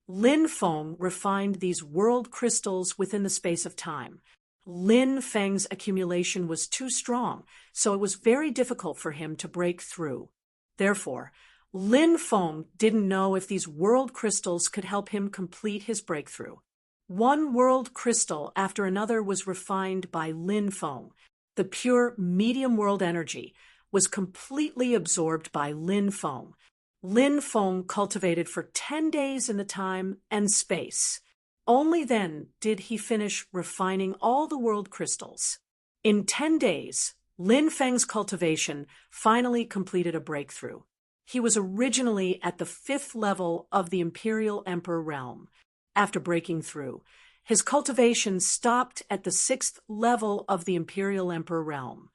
Lin Feng refined these world crystals within the space of time. Lin Feng's accumulation was too strong, so it was very difficult for him to break through. Therefore, Lin Feng didn't know if these world crystals could help him complete his breakthrough. One world crystal after another was refined by Lin Feng. The pure medium world energy was completely absorbed by Lin Feng. Lin Feng cultivated for 10 days in the time and space. Only then did he finish refining all the world crystals. In 10 days, Lin Feng's cultivation finally completed a breakthrough. He was originally at the 5th level of the Imperial Emperor realm. After breaking through, his cultivation stopped at the 6th level of the Imperial Emperor realm.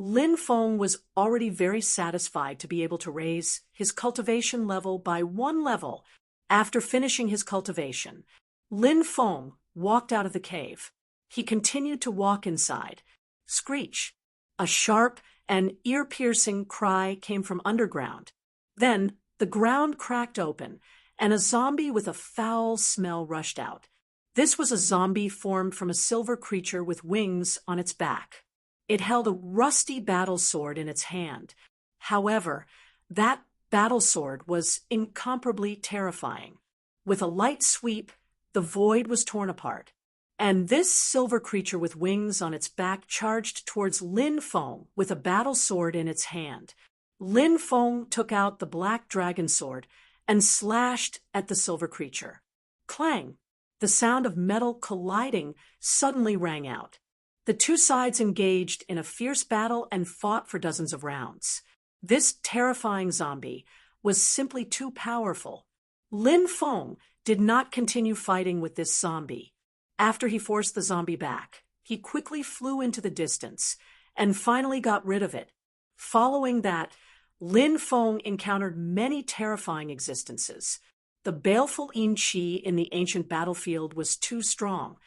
Lin Feng was already very satisfied to be able to raise his cultivation level by 1 level. After finishing his cultivation, Lin Feng walked out of the cave. He continued to walk inside. Screech! A sharp and ear-piercing cry came from underground. Then the ground cracked open, and a zombie with a foul smell rushed out. This was a zombie formed from a silver creature with wings on its back. It held a rusty battle sword in its hand. However, that battle sword was incomparably terrifying. With a light sweep, the void was torn apart, and this silver creature with wings on its back charged towards Lin Feng with a battle sword in its hand. Lin Feng took out the black dragon sword and slashed at the silver creature. Clang! The sound of metal colliding suddenly rang out. The two sides engaged in a fierce battle and fought for dozens of rounds. This terrifying zombie was simply too powerful. Lin Feng did not continue fighting with this zombie. After he forced the zombie back, he quickly flew into the distance and finally got rid of it. Following that, Lin Feng encountered many terrifying existences. The baleful Yin Qi in the ancient battlefield was too strong.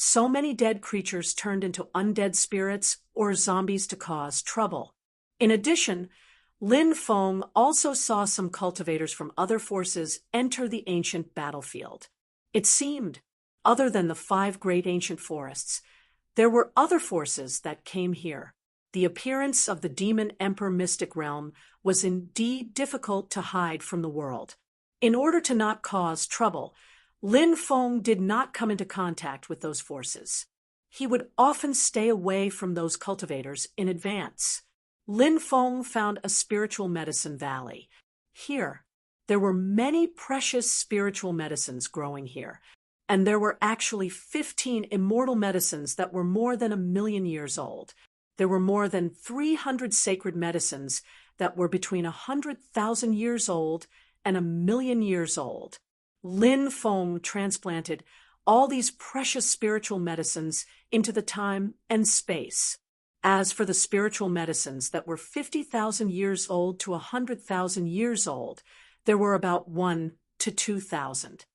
So many dead creatures turned into undead spirits or zombies to cause trouble. In addition, Lin Feng also saw some cultivators from other forces enter the ancient battlefield. It seemed, other than the 5 great ancient forests, there were other forces that came here. The appearance of the demon emperor mystic realm was indeed difficult to hide from the world. In order to not cause trouble, Lin Feng did not come into contact with those forces. He would often stay away from those cultivators in advance. Lin Feng found a spiritual medicine valley. Here, there were many precious spiritual medicines growing here, and there were actually 15 immortal medicines that were more than 1,000,000 years old. There were more than 300 sacred medicines that were between 100,000 years old and 1,000,000 years old. Lin Feng transplanted all these precious spiritual medicines into the time and space. As for the spiritual medicines that were 50,000 years old to 100,000 years old, there were about 1 to 2,000.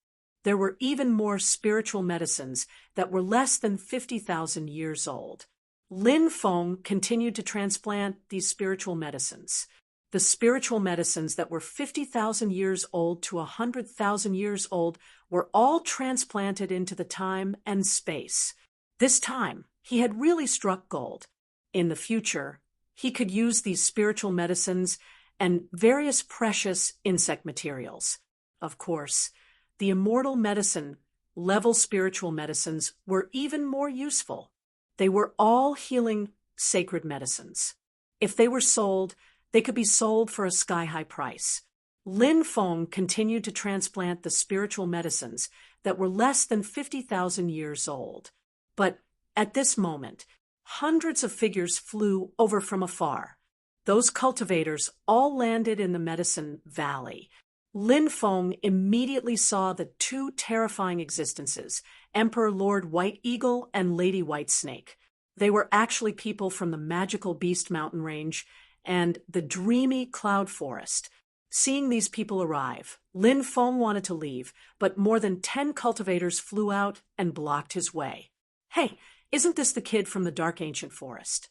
there were even more spiritual medicines that were less than 50,000 years old. Lin Feng continued to transplant these spiritual medicines. The spiritual medicines that were 50,000 years old to 100,000 years old were all transplanted into the time and space. This time, he had really struck gold. In the future, he could use these spiritual medicines and various precious insect materials. Of course, the immortal medicine, level spiritual medicines, were even more useful. They were all healing sacred medicines. If they were sold, they could be sold for a sky-high price. Lin Feng continued to transplant the spiritual medicines that were less than 50,000 years old. But at this moment, hundreds of figures flew over from afar. Those cultivators all landed in the Medicine Valley. Lin Feng immediately saw the two terrifying existences, Emperor Lord White Eagle and Lady White Snake. They were actually people from the magical Beast Mountain Range and the dreamy Cloud Forest. Seeing these people arrive, Lin Feng wanted to leave, but more than 10 cultivators flew out and blocked his way. "Hey, isn't this the kid from the Dark Ancient Forest?"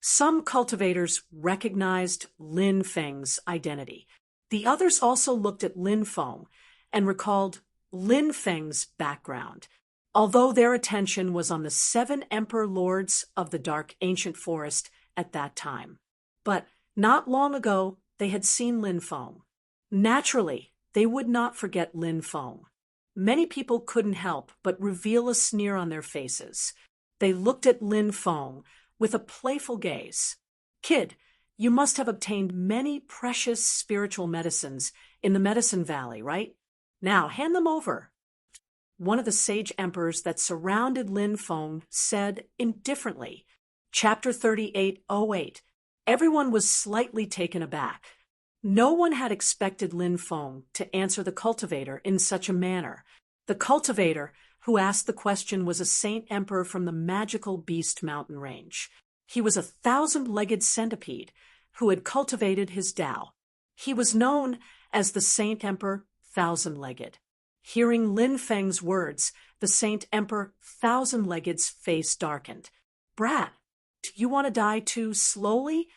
Some cultivators recognized Lin Feng's identity. The others also looked at Lin Feng and recalled Lin Feng's background. Although their attention was on the 7 Emperor Lords of the Dark Ancient Forest at that time. But not long ago, they had seen Lin Feng. Naturally, they would not forget Lin Feng. Many people couldn't help but reveal a sneer on their faces. They looked at Lin Feng with a playful gaze. "Kid, you must have obtained many precious spiritual medicines in the Medicine Valley, right? Now, hand them over." One of the sage emperors that surrounded Lin Feng said indifferently. Chapter 38:08. Everyone was slightly taken aback. No one had expected Lin Feng to answer the cultivator in such a manner. The cultivator who asked the question was a saint emperor from the magical Beast Mountain Range. He was a 1,000-legged centipede who had cultivated his Tao. He was known as the Saint Emperor 1,000-legged. Hearing Lin Feng's words, the Saint Emperor 1,000-legged's face darkened. "Brat, do you want to die too slowly?"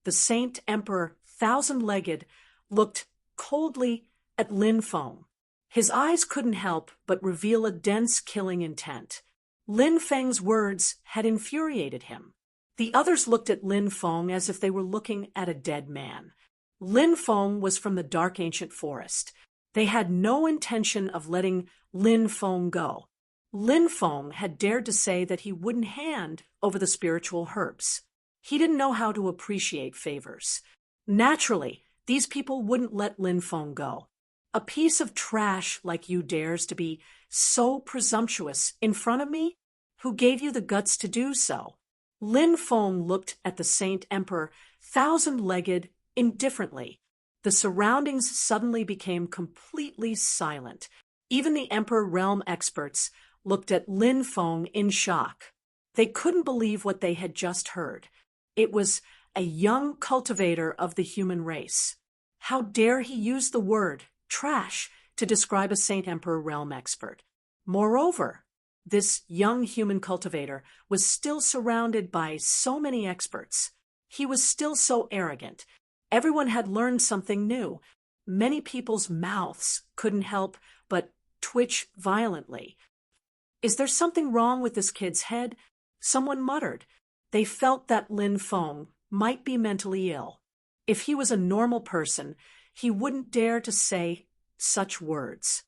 The Saint Emperor 1,000-legged looked coldly at Lin Feng. His eyes couldn't help but reveal a dense killing intent. Lin Feng's words had infuriated him. The others looked at Lin Feng as if they were looking at a dead man. Lin Feng was from the Dark Ancient Forest. They had no intention of letting Lin Feng go. Lin Feng had dared to say that he wouldn't hand over the spiritual herbs. He didn't know how to appreciate favors. Naturally, these people wouldn't let Lin Feng go. "A piece of trash like you dares to be so presumptuous in front of me? Who gave you the guts to do so?" Lin Feng looked at the Saint Emperor 1,000-legged indifferently. The surroundings suddenly became completely silent. Even the Emperor realm experts looked at Lin Feng in shock. They couldn't believe what they had just heard. It was a young cultivator of the human race. How dare he use the word trash to describe a Saint Emperor realm expert? Moreover, this young human cultivator was still surrounded by so many experts. He was still so arrogant. Everyone had learned something new. Many people's mouths couldn't help but twitch violently. "Is there something wrong with this kid's head?" someone muttered. They felt that Lin Feng might be mentally ill. If he was a normal person, he wouldn't dare to say such words.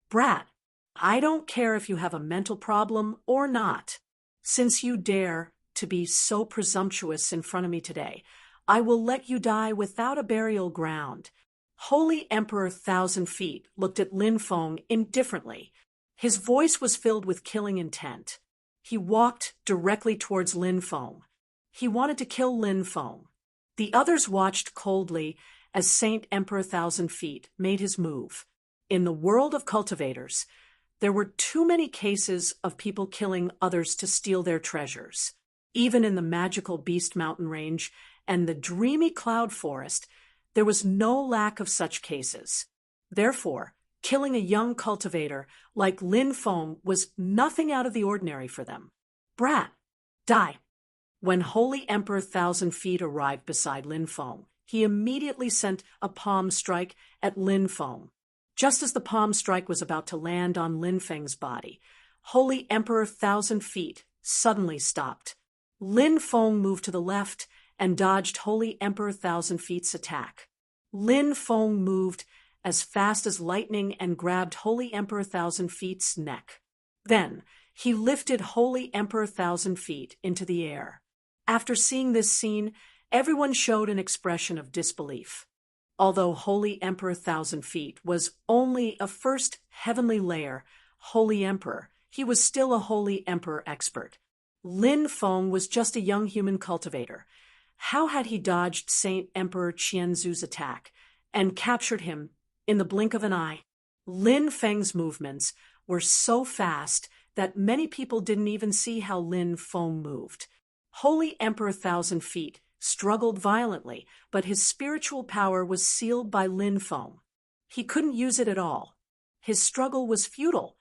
"Brat, I don't care if you have a mental problem or not. Since you dare to be so presumptuous in front of me today, I will let you die without a burial ground." Holy Emperor 1,000 Feet looked at Lin Feng indifferently. His voice was filled with killing intent. He walked directly towards Lin Feng. He wanted to kill Lin Feng. The others watched coldly as Saint Emperor 1,000 Feet made his move. In the world of cultivators, there were too many cases of people killing others to steal their treasures. Even in the magical Beast Mountain Range and the dreamy Cloud Forest, there was no lack of such cases. Therefore, Killing a young cultivator like Lin Feng was nothing out of the ordinary for them. Brat, die. When Holy Emperor Thousand Feet arrived beside Lin Feng, he immediately sent a palm strike at Lin Feng. Just as the palm strike was about to land on Lin Feng's body, Holy Emperor Thousand Feet suddenly stopped. Lin Feng moved to the left and dodged Holy Emperor Thousand Feet's attack. Lin Feng moved as fast as lightning and grabbed Holy Emperor Thousand Feet's neck. Then, he lifted Holy Emperor Thousand Feet into the air. After seeing this scene, everyone showed an expression of disbelief. Although Holy Emperor Thousand Feet was only a first heavenly layer Holy Emperor, he was still a Holy Emperor expert. Lin Feng was just a young human cultivator. How had he dodged Saint Emperor Qianzu's attack and captured him in the blink of an eye? Lin Feng's movements were so fast that many people didn't even see how Lin Feng moved. Holy Emperor Thousand Feet struggled violently, but his spiritual power was sealed by Lin Feng. He couldn't use it at all. His struggle was futile.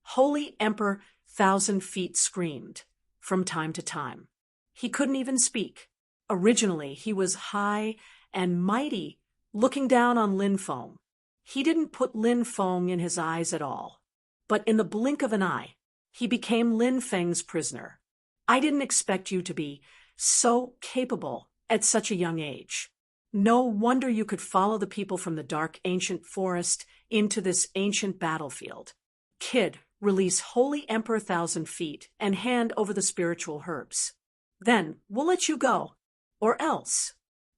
Holy Emperor Thousand Feet screamed from time to time. He couldn't even speak. Originally, he was high and mighty, looking down on Lin Feng. He didn't put Lin Feng in his eyes at all. But in the blink of an eye, he became Lin Feng's prisoner. I didn't expect you to be so capable at such a young age. No wonder you could follow the people from the dark ancient forest into this ancient battlefield. Kid, release Holy Emperor Thousand Feet and hand over the spiritual herbs. Then we'll let you go. Or else.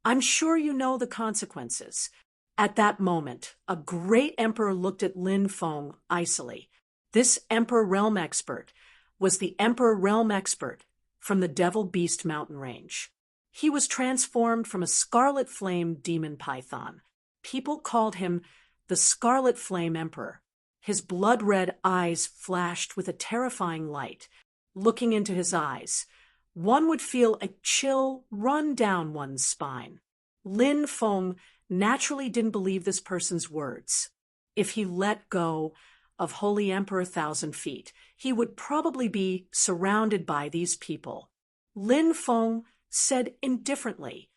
I'm sure you know the consequences. At that moment, a great emperor looked at Lin Feng icily. This Emperor Realm Expert was the Emperor Realm Expert from the Devil Beast mountain range. He was transformed from a scarlet flame demon python. People called him the Scarlet Flame Emperor. His blood-red eyes flashed with a terrifying light. Looking into his eyes, one would feel a chill run down one's spine. Lin Feng naturally didn't believe this person's words. If he let go of Holy Emperor Thousand Feet, he would probably be surrounded by these people. Lin Feng said indifferently,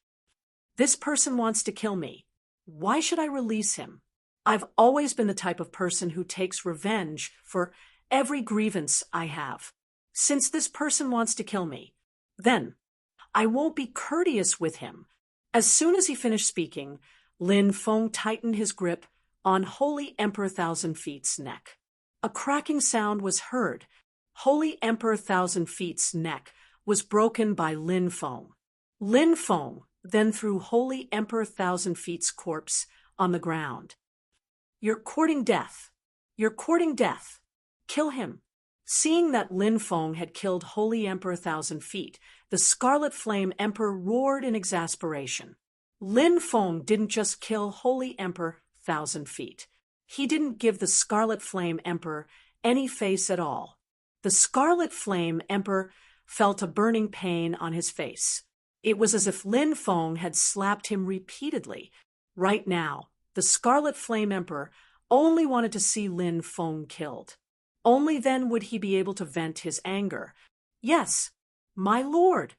"This person wants to kill me. Why should I release him? I've always been the type of person who takes revenge for every grievance I have. Since this person wants to kill me, then I won't be courteous with him." As soon as he finished speaking, Lin Feng tightened his grip on Holy Emperor Thousand Feet's neck. A cracking sound was heard. Holy Emperor Thousand Feet's neck was broken by Lin Feng. Lin Feng then threw Holy Emperor Thousand Feet's corpse on the ground. "You're courting death. You're courting death. Kill him." Seeing that Lin Feng had killed Holy Emperor Thousand Feet, the Scarlet Flame Emperor roared in exasperation. Lin Feng didn't just kill Holy Emperor Thousand Feet. He didn't give the Scarlet Flame Emperor any face at all. The Scarlet Flame Emperor felt a burning pain on his face. It was as if Lin Feng had slapped him repeatedly. Right now, the Scarlet Flame Emperor only wanted to see Lin Feng killed. Only then would he be able to vent his anger. "Yes, my lord."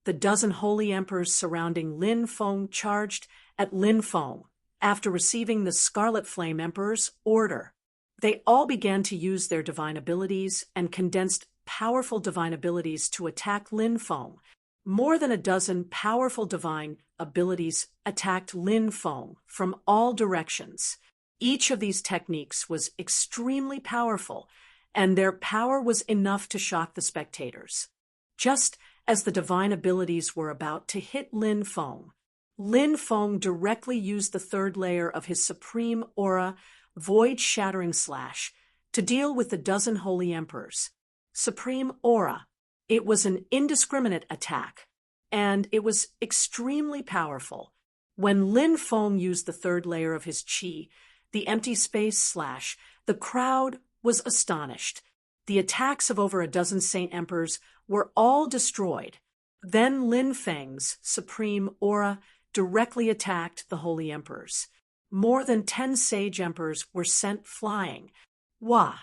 The dozen holy emperors surrounding Lin Feng charged at Lin Feng after receiving the Scarlet Flame Emperor's order. They all began to use their divine abilities and condensed powerful divine abilities to attack Lin Feng. More than a dozen powerful divine abilities attacked Lin Feng from all directions. Each of these techniques was extremely powerful, and their power was enough to shock the spectators. Just as the divine abilities were about to hit Lin Feng directly used the third layer of his supreme aura, void-shattering slash, to deal with the dozen holy emperors. Supreme aura. It was an indiscriminate attack, and it was extremely powerful. When Lin Feng used the third layer of his chi, the empty space slash, the crowd was astonished. The attacks of over a dozen Saint Emperors were all destroyed. Then Lin Feng's supreme aura directly attacked the Holy Emperors. More than 10 sage emperors were sent flying. Wah!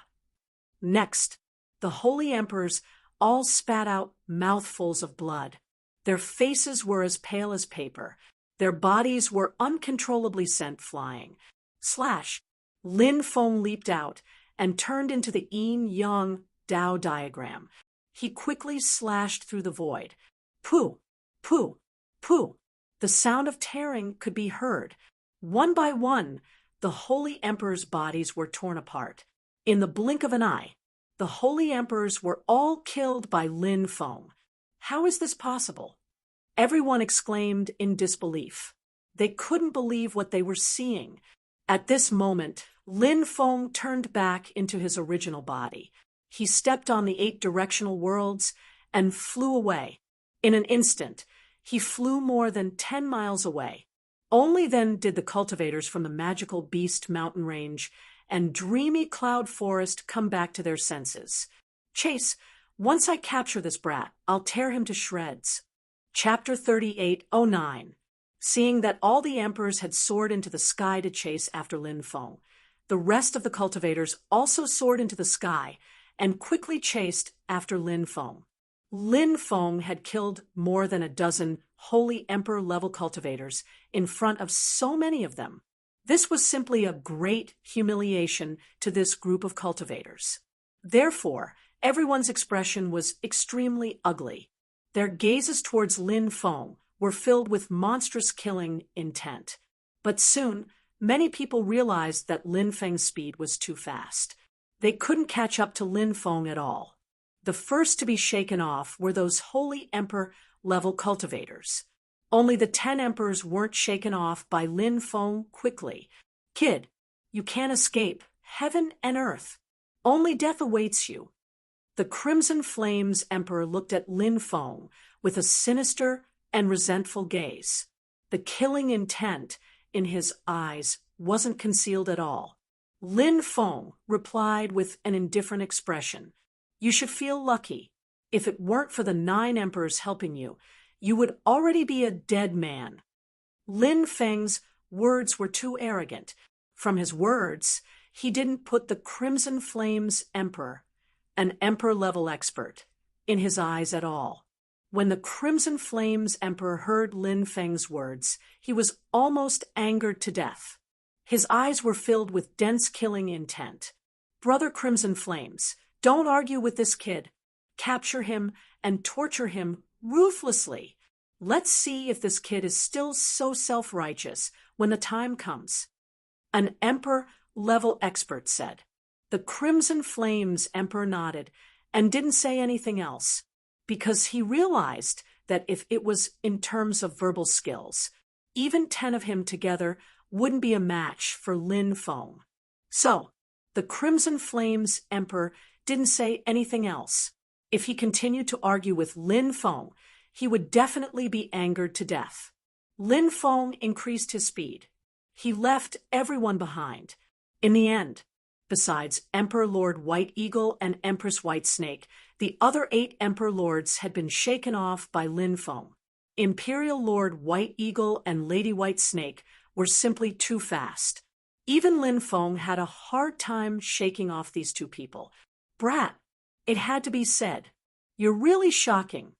Next, the holy emperors all spat out mouthfuls of blood. Their faces were as pale as paper. Their bodies were uncontrollably sent flying. Slash! Lin Feng leaped out and turned into the yin-yang Tao diagram. He quickly slashed through the void. Pooh! Pooh! Pooh! The sound of tearing could be heard. One by one, the holy emperors' bodies were torn apart. In the blink of an eye, the holy emperors were all killed by Lin Feng. How is this possible? Everyone exclaimed in disbelief. They couldn't believe what they were seeing. At this moment, Lin Feng turned back into his original body. He stepped on the 8 directional worlds and flew away. In an instant, he flew more than 10 miles away. Only then did the cultivators from the magical Beast Mountain Range and dreamy cloud forest come back to their senses. Chase, once I capture this brat, I'll tear him to shreds. Chapter 38:09. Seeing that all the emperors had soared into the sky to chase after Lin Feng, the rest of the cultivators also soared into the sky and quickly chased after Lin Feng. Lin Feng had killed more than a dozen holy emperor-level cultivators in front of so many of them. This was simply a great humiliation to this group of cultivators. Therefore, everyone's expression was extremely ugly. Their gazes towards Lin Feng were filled with monstrous killing intent. But soon, many people realized that Lin Feng's speed was too fast. They couldn't catch up to Lin Feng at all. The first to be shaken off were those holy emperor-level cultivators. Only the 10 emperors weren't shaken off by Lin Feng quickly. Kid, you can't escape heaven and earth. Only death awaits you. The Crimson Flames Emperor looked at Lin Feng with a sinister and resentful gaze. The killing intent in his eyes wasn't concealed at all. Lin Feng replied with an indifferent expression. You should feel lucky. If it weren't for the 9 emperors helping you, you would already be a dead man. Lin Feng's words were too arrogant. From his words, he didn't put the Crimson Flames Emperor, an emperor-level expert, in his eyes at all. When the Crimson Flames Emperor heard Lin Feng's words, he was almost angered to death. His eyes were filled with dense killing intent. Brother Crimson Flames, don't argue with this kid. Capture him and torture him ruthlessly. Let's see if this kid is still so self-righteous when the time comes. An emperor-level expert said. The Crimson Flames Emperor nodded and didn't say anything else, because he realized that if it was in terms of verbal skills, even 10 of him together wouldn't be a match for Lin Feng. So, the Crimson Flames Emperor didn't say anything else. If he continued to argue with Lin Feng, he would definitely be angered to death. Lin Feng increased his speed. He left everyone behind. In the end, besides Emperor Lord White Eagle and Empress White Snake, the other 8 Emperor Lords had been shaken off by Lin Feng. Imperial Lord White Eagle and Lady White Snake were simply too fast. Even Lin Feng had a hard time shaking off these 2 people. Brat, it had to be said, you're really shocking.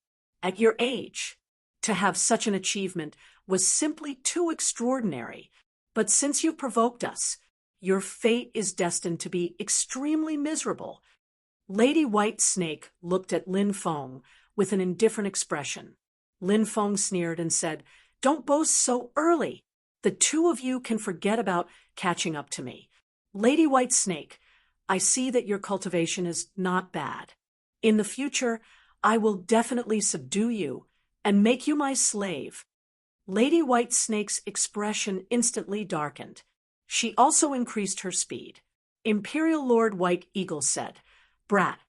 At your age, to have such an achievement was simply too extraordinary. But since you provoked us, your fate is destined to be extremely miserable. Lady White Snake looked at Lin Feng with an indifferent expression. Lin Feng sneered and said, Don't boast so early. The 2 of you can forget about catching up to me. Lady White Snake, I see that your cultivation is not bad. In the future, I will definitely subdue you and make you my slave. Lady White Snake's expression instantly darkened. She also increased her speed. Imperial Lord White Eagle said, Brat,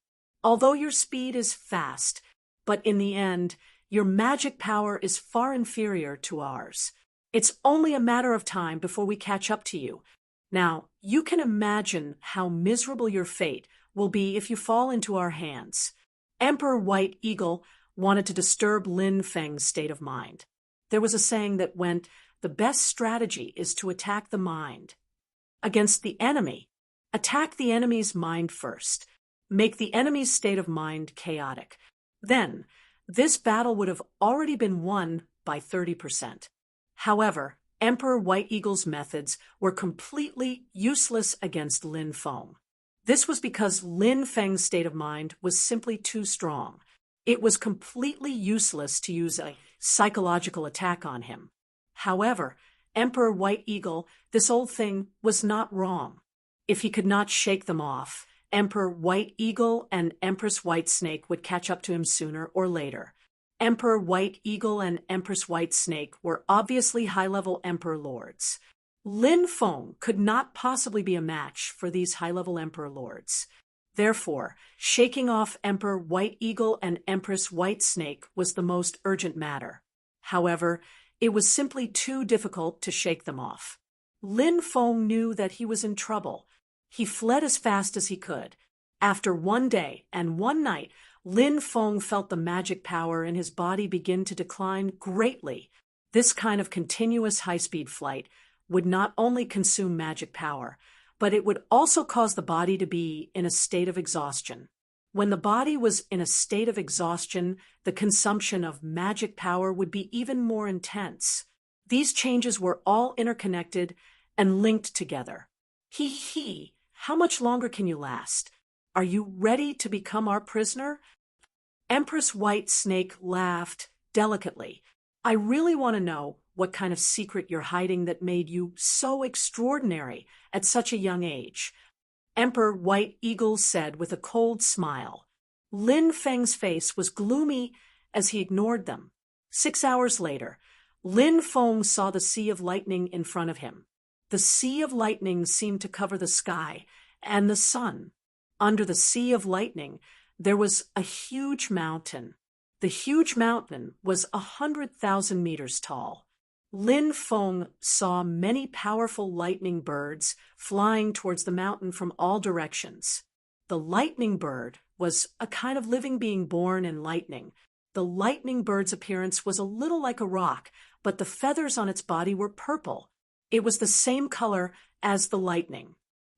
although your speed is fast, but in the end, your magic power is far inferior to ours. It's only a matter of time before we catch up to you. Now, you can imagine how miserable your fate will be if you fall into our hands. Emperor White Eagle wanted to disturb Lin Feng's state of mind. There was a saying that went, the best strategy is to attack the mind. Against the enemy, attack the enemy's mind first. Make the enemy's state of mind chaotic. Then, this battle would have already been won by 30%. However, Emperor White Eagle's methods were completely useless against Lin Feng. This was because Lin Feng's state of mind was simply too strong. It was completely useless to use a psychological attack on him. However, Emperor White Eagle, this old thing, was not wrong. If he could not shake them off, Emperor White Eagle and Empress White Snake would catch up to him sooner or later. Emperor White Eagle and Empress White Snake were obviously high-level emperor lords. Lin Feng could not possibly be a match for these high-level emperor lords. Therefore, shaking off Emperor White Eagle and Empress White Snake was the most urgent matter. However, it was simply too difficult to shake them off. Lin Feng knew that he was in trouble. He fled as fast as he could. After one day and one night, Lin Feng felt the magic power in his body begin to decline greatly. This kind of continuous high-speed flight would not only consume magic power, but it would also cause the body to be in a state of exhaustion. When the body was in a state of exhaustion, the consumption of magic power would be even more intense. These changes were all interconnected and linked together. How much longer can you last? Are you ready to become our prisoner? Empress White Snake laughed delicately. I really want to know what kind of secret you're hiding that made you so extraordinary at such a young age. Emperor White Eagle said with a cold smile. Lin Feng's face was gloomy as he ignored them. 6 hours later, Lin Feng saw the sea of lightning in front of him. The sea of lightning seemed to cover the sky and the sun. Under the sea of lightning, there was a huge mountain. The huge mountain was 100,000 meters tall. Lin Feng saw many powerful lightning birds flying towards the mountain from all directions. The lightning bird was a kind of living being born in lightning. The lightning bird's appearance was a little like a rock, but the feathers on its body were purple. It was the same color as the lightning.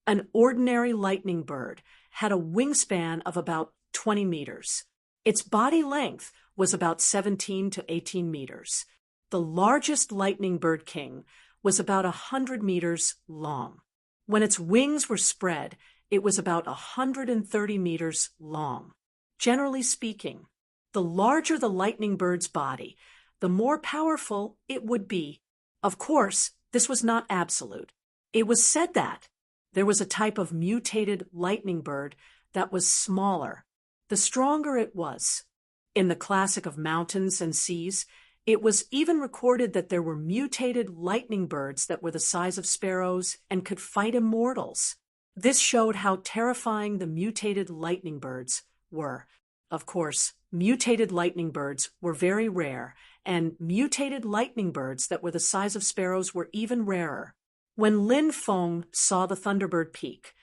An ordinary lightning bird had a wingspan of about 20 meters. Its body length was about 17 to 18 meters. The largest lightning bird king was about 100 meters long. When its wings were spread, it was about 130 meters long. Generally speaking, the larger the lightning bird's body, the more powerful it would be. Of course, this was not absolute. It was said that there was a type of mutated lightning bird that was smaller, the stronger it was. In the classic of mountains and seas, it was even recorded that there were mutated lightning birds that were the size of sparrows and could fight immortals. This showed how terrifying the mutated lightning birds were. Of course, mutated lightning birds were very rare, and mutated lightning birds that were the size of sparrows were even rarer. When Lin Feng saw the Thunderbird Peak,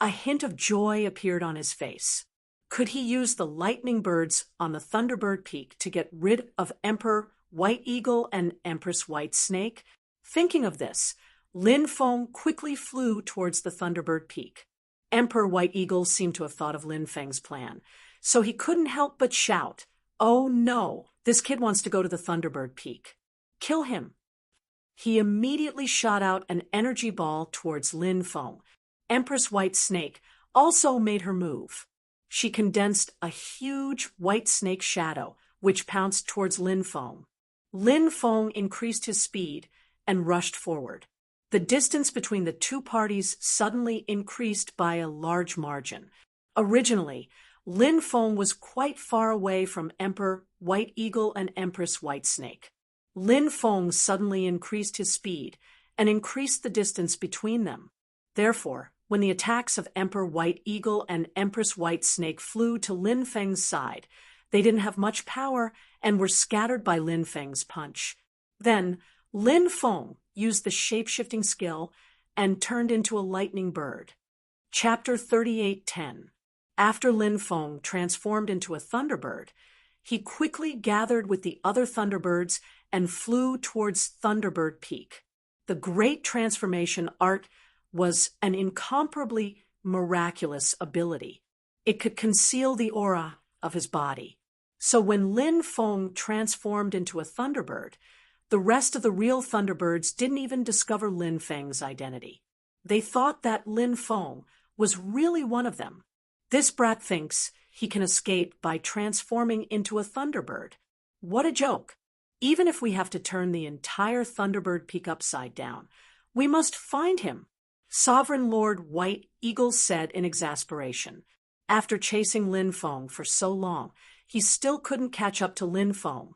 a hint of joy appeared on his face. Could he use the lightning birds on the Thunderbird Peak to get rid of Emperor White Eagle and Empress White Snake? Thinking of this, Lin Feng quickly flew towards the Thunderbird Peak. Emperor White Eagle seemed to have thought of Lin Feng's plan, so he couldn't help but shout, "Oh no, this kid wants to go to the Thunderbird Peak. Kill him." He immediately shot out an energy ball towards Lin Feng. Empress White Snake also made her move. She condensed a huge white snake shadow, which pounced towards Lin Feng. Lin Feng increased his speed and rushed forward. The distance between the two parties suddenly increased by a large margin. Originally, Lin Feng was quite far away from Emperor White Eagle and Empress White Snake. Lin Feng suddenly increased his speed and increased the distance between them. Therefore, when the attacks of Emperor White Eagle and Empress White Snake flew to Lin Feng's side, they didn't have much power and were scattered by Lin Feng's punch. Then, Lin Feng used the shape-shifting skill and turned into a lightning bird. Chapter 38:10. After Lin Feng transformed into a thunderbird, he quickly gathered with the other Thunderbirds and flew towards Thunderbird Peak. The great transformation art was an incomparably miraculous ability. It could conceal the aura of his body. So when Lin Feng transformed into a Thunderbird, the rest of the real Thunderbirds didn't even discover Lin Feng's identity. They thought that Lin Feng was really one of them. This brat thinks he can escape by transforming into a Thunderbird. What a joke! Even if we have to turn the entire Thunderbird Peak upside down, we must find him, Sovereign Lord White Eagle said in exasperation. After chasing Lin Feng for so long, he still couldn't catch up to Lin Feng.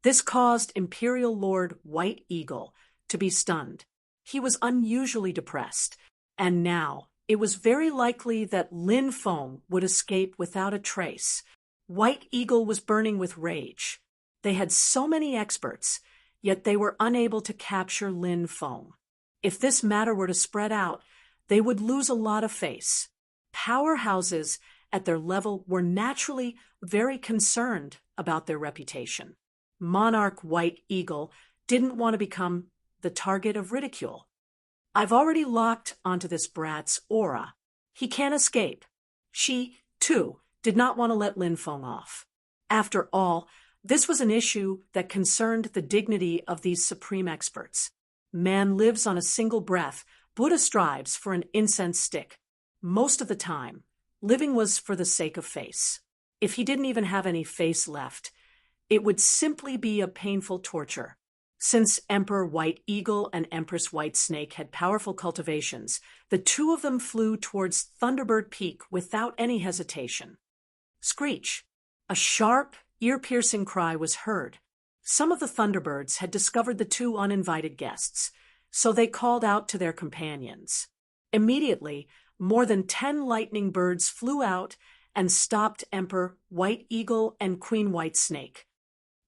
This caused Imperial Lord White Eagle to be stunned. He was unusually depressed, and now it was very likely that Lin Feng would escape without a trace. White Eagle was burning with rage. They had so many experts, yet they were unable to capture Lin Feng. If this matter were to spread out, they would lose a lot of face. Powerhouses at their level were naturally very concerned about their reputation. Monarch White Eagle didn't want to become the target of ridicule. I've already locked onto this brat's aura. He can't escape. She, too, did not want to let Lin Feng off. After all, this was an issue that concerned the dignity of these supreme experts. Man lives on a single breath. Buddha strives for an incense stick. Most of the time, living was for the sake of face. If he didn't even have any face left, it would simply be a painful torture. Since Emperor White Eagle and Empress White Snake had powerful cultivations, the two of them flew towards Thunderbird Peak without any hesitation. Screech! A sharp, ear-piercing cry was heard. Some of the Thunderbirds had discovered the two uninvited guests, so they called out to their companions. Immediately, more than 10 lightning birds flew out and stopped Emperor White Eagle and Queen White Snake.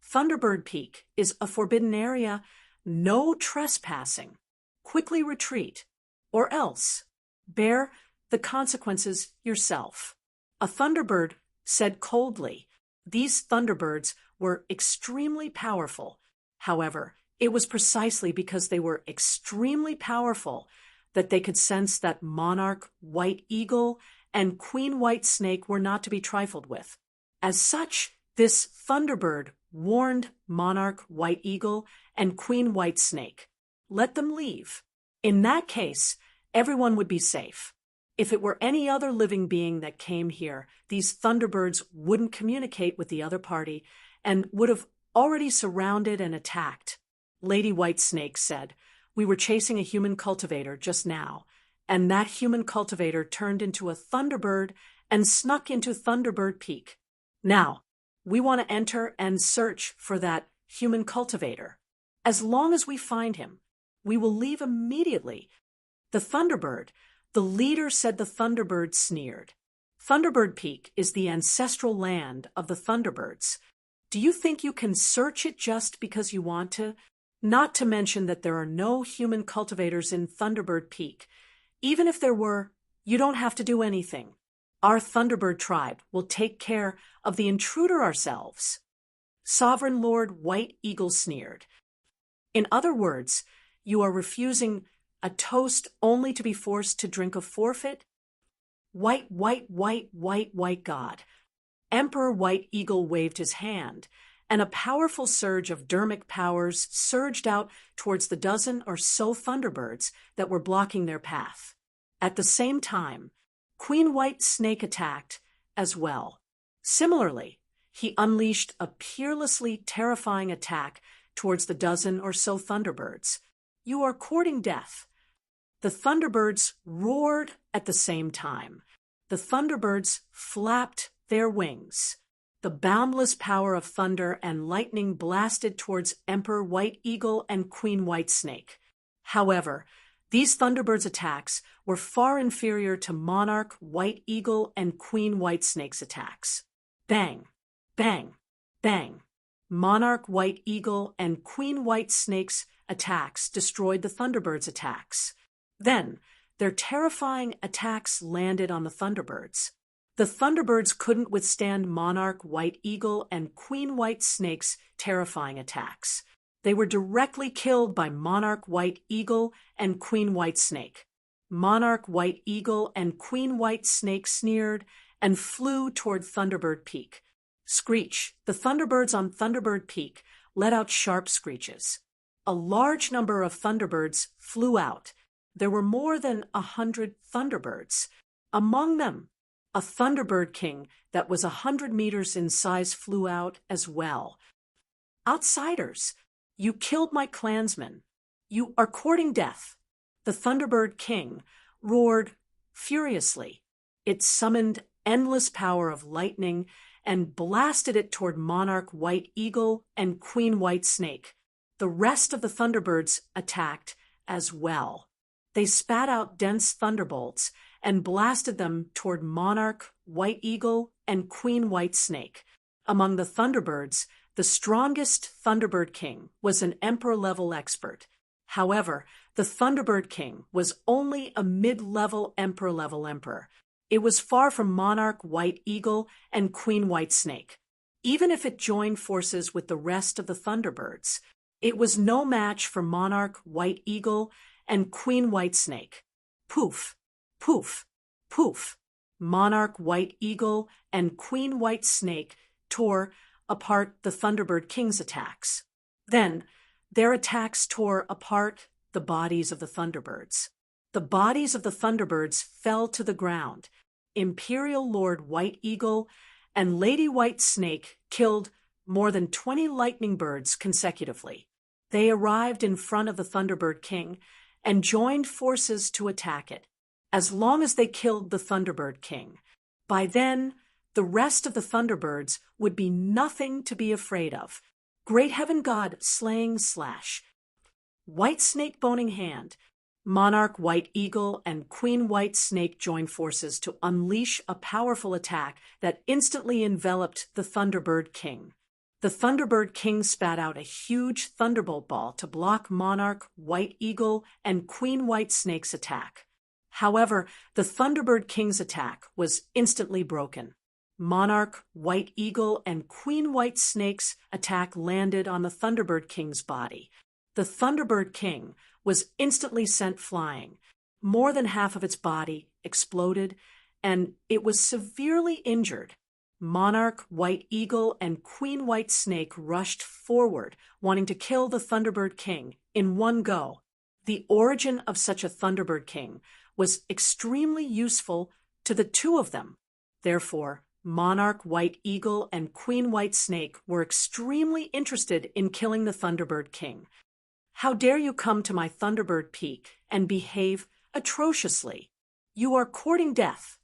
Thunderbird Peak is a forbidden area. No trespassing. Quickly retreat, or else bear the consequences yourself. A Thunderbird said coldly. These Thunderbirds were extremely powerful. However, it was precisely because they were extremely powerful that they could sense that Monarch White Eagle and Queen White Snake were not to be trifled with. As such, this Thunderbird warned Monarch White Eagle and Queen White Snake. Let them leave. In that case, everyone would be safe. If it were any other living being that came here, these Thunderbirds wouldn't communicate with the other party and would have already surrounded and attacked. Lady White Snake said, "We were chasing a human cultivator just now, and that human cultivator turned into a Thunderbird and snuck into Thunderbird Peak. Now, we want to enter and search for that human cultivator. As long as we find him, we will leave immediately." The Thunderbird, the leader said. The Thunderbird sneered. Thunderbird Peak is the ancestral land of the Thunderbirds. Do you think you can search it just because you want to? Not to mention that there are no human cultivators in Thunderbird Peak. Even if there were, you don't have to do anything. Our Thunderbird tribe will take care of the intruder ourselves. Sovereign Lord White Eagle sneered. In other words, you are refusing a toast only to be forced to drink a forfeit? White God. Emperor White Eagle waved his hand, and a powerful surge of dermic powers surged out towards the dozen or so Thunderbirds that were blocking their path. At the same time, Queen White Snake attacked as well. Similarly, he unleashed a peerlessly terrifying attack towards the dozen or so Thunderbirds. You are courting death. The Thunderbirds roared at the same time. The Thunderbirds flapped their wings. The boundless power of thunder and lightning blasted towards Emperor White Eagle and Queen White Snake. However, these Thunderbirds' attacks were far inferior to Monarch White Eagle and Queen White Snake's attacks. Bang, bang, bang. Monarch White Eagle and Queen White Snake's attacks destroyed the Thunderbirds' attacks. Then, their terrifying attacks landed on the Thunderbirds. The Thunderbirds couldn't withstand Monarch White Eagle and Queen White Snake's terrifying attacks. They were directly killed by Monarch White Eagle and Queen White Snake. Monarch White Eagle and Queen White Snake sneered and flew toward Thunderbird Peak. Screech! The Thunderbirds on Thunderbird Peak let out sharp screeches. A large number of Thunderbirds flew out. There were more than 100 Thunderbirds. Among them, a Thunderbird king that was 100 meters in size flew out as well. Outsiders! You killed my clansmen. You are courting death. The Thunderbird king roared furiously. It summoned endless power of lightning and blasted it toward Monarch White Eagle and Queen White Snake. The rest of the Thunderbirds attacked as well. They spat out dense thunderbolts and blasted them toward Monarch White Eagle and Queen White Snake. Among the Thunderbirds, the strongest Thunderbird king was an emperor-level expert. However, the Thunderbird king was only a mid-level emperor-level emperor. It was far from Monarch White Eagle and Queen White Snake. Even if it joined forces with the rest of the Thunderbirds, it was no match for Monarch White Eagle and Queen White Snake. Poof, poof, poof. Monarch White Eagle and Queen White Snake tore apart the Thunderbird King's attacks. Then, their attacks tore apart the bodies of the Thunderbirds. The bodies of the Thunderbirds fell to the ground. Imperial Lord White Eagle and Lady White Snake killed more than 20 lightning birds consecutively. They arrived in front of the Thunderbird King and joined forces to attack it, as long as they killed the Thunderbird King. By then, the rest of the Thunderbirds would be nothing to be afraid of. Great Heaven God slaying slash. White Snake boning hand. Monarch White Eagle and Queen White Snake joined forces to unleash a powerful attack that instantly enveloped the Thunderbird King. The Thunderbird King spat out a huge thunderbolt ball to block Monarch White Eagle and Queen White Snake's attack. However, the Thunderbird King's attack was instantly broken. Monarch White Eagle and Queen White Snake's attack landed on the Thunderbird King's body. The Thunderbird King was instantly sent flying. More than half of its body exploded, and it was severely injured. Monarch White Eagle and Queen White Snake rushed forward, wanting to kill the Thunderbird King in one go. The origin of such a Thunderbird King was extremely useful to the two of them. Therefore, Monarch White Eagle and Queen White Snake were extremely interested in killing the Thunderbird King. How dare you come to my Thunderbird Peak and behave atrociously? You are courting death.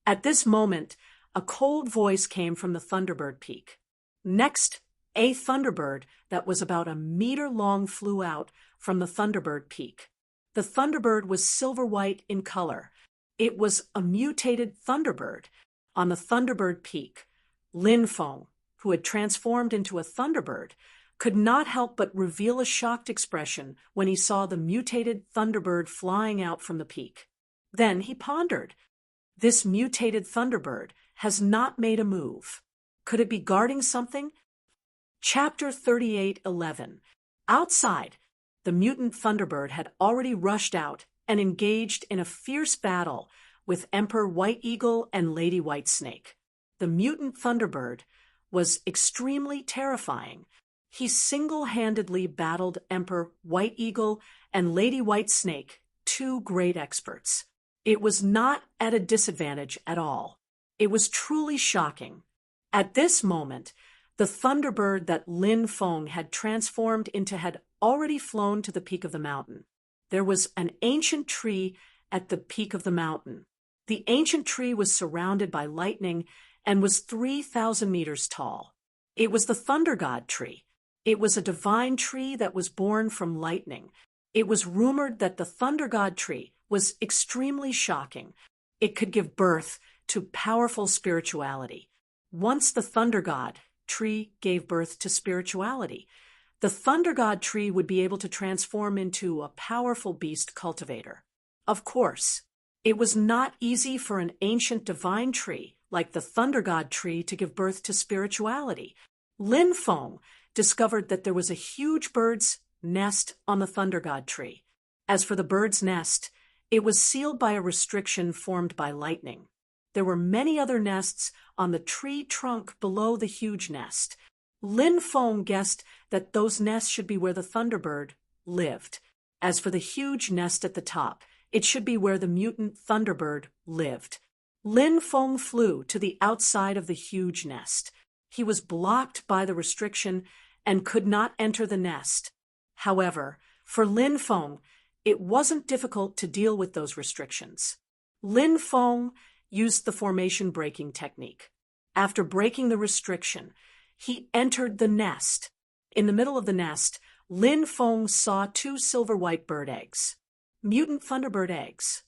At this moment, a cold voice came from the Thunderbird Peak. Next, a Thunderbird that was about a meter long flew out from the Thunderbird Peak. The Thunderbird was silver-white in color. It was a mutated Thunderbird. On the Thunderbird Peak, Lin Feng, who had transformed into a Thunderbird, could not help but reveal a shocked expression when he saw the mutated Thunderbird flying out from the peak. Then he pondered. This mutated Thunderbird has not made a move. Could it be guarding something? Chapter 38:11. Outside, the mutant Thunderbird had already rushed out and engaged in a fierce battle with Emperor White Eagle and Lady White Snake. The mutant Thunderbird was extremely terrifying. He single-handedly battled Emperor White Eagle and Lady White Snake, two great experts. It was not at a disadvantage at all. It was truly shocking. At this moment, the Thunderbird that Lin Feng had transformed into had already flown to the peak of the mountain. There was an ancient tree at the peak of the mountain. The ancient tree was surrounded by lightning and was 3,000 meters tall. It was the Thunder God tree. It was a divine tree that was born from lightning. It was rumored that the Thunder God tree was extremely shocking. It could give birth to powerful spirituality. Once the Thunder God tree gave birth to spirituality, the Thunder God tree would be able to transform into a powerful beast cultivator. Of course, it was not easy for an ancient divine tree like the thunder god tree, to give birth to spirituality. Lin Feng discovered that there was a huge bird's nest on the thunder god tree. As for the bird's nest, it was sealed by a restriction formed by lightning. There were many other nests on the tree trunk below the huge nest. Lin Feng guessed that those nests should be where the thunderbird lived. As for the huge nest at the top, it should be where the mutant thunderbird lived. Lin Feng flew to the outside of the huge nest. He was blocked by the restriction and could not enter the nest. However, for Lin Feng, it wasn't difficult to deal with those restrictions. Lin Feng used the formation breaking technique. After breaking the restriction, he entered the nest. In the middle of the nest, Lin Feng saw 2 silver-white bird eggs. Mutant thunderbird eggs.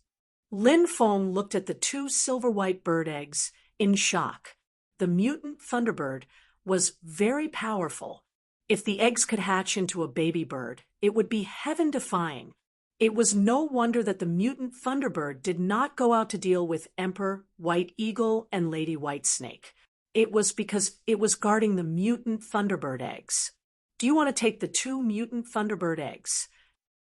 Lin Feng looked at the 2 silver-white bird eggs in shock. The mutant thunderbird was very powerful. If the eggs could hatch into a baby bird, it would be heaven-defying. It was no wonder that the mutant thunderbird did not go out to deal with Emperor White Eagle and Lady White Snake. It was because it was guarding the mutant thunderbird eggs. Do you want to take the 2 mutant thunderbird eggs?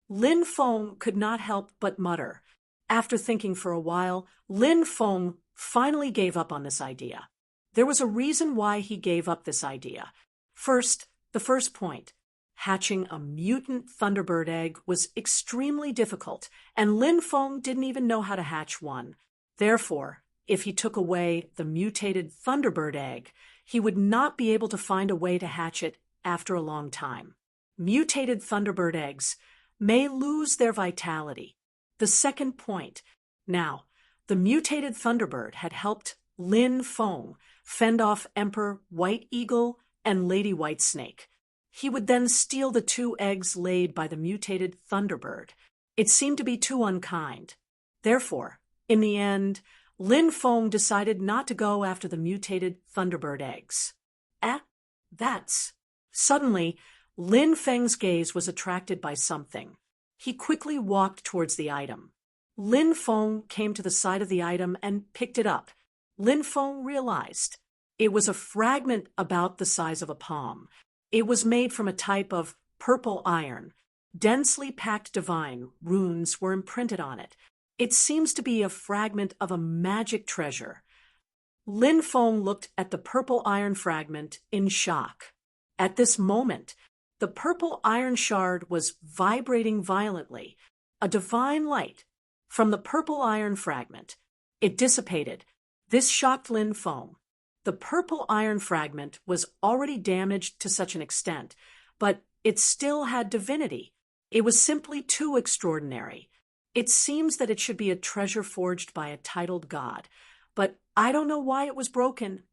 Lin Feng could not help but mutter. After thinking for a while, Lin Feng finally gave up on this idea. There was a reason why he gave up this idea. First, the first point. Hatching a mutant thunderbird egg was extremely difficult, and Lin Feng didn't even know how to hatch one. Therefore, if he took away the mutated thunderbird egg, he would not be able to find a way to hatch it after a long time. Mutated thunderbird eggs may lose their vitality. The second point. Now, the mutated thunderbird had helped Lin Feng fend off Emperor White Eagle and Lady White Snake. He would then steal the 2 eggs laid by the mutated thunderbird. It seemed to be too unkind. Therefore, in the end, Lin Feng decided not to go after the mutated thunderbird eggs. Suddenly, Lin Feng's gaze was attracted by something. He quickly walked towards the item. Lin Feng came to the side of the item and picked it up. Lin Feng realized it was a fragment about the size of a palm. It was made from a type of purple iron. Densely packed divine runes were imprinted on it. It seems to be a fragment of a magic treasure. Lin Feng looked at the purple iron fragment in shock. At this moment, the purple iron shard was vibrating violently. A divine light from the purple iron fragment. It dissipated. This shocked Lin Feng. The purple iron fragment was already damaged to such an extent, but it still had divinity. It was simply too extraordinary. It seems that it should be a treasure forged by a titled god, but I don't know why it was broken.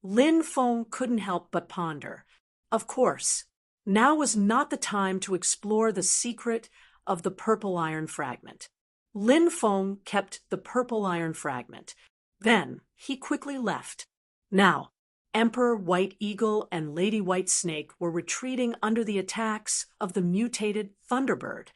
Lin Feng couldn't help but ponder. Of course, now was not the time to explore the secret of the purple iron fragment. Lin Feng kept the purple iron fragment. Then he quickly left. Now, Emperor White Eagle and Lady White Snake were retreating under the attacks of the mutated thunderbird.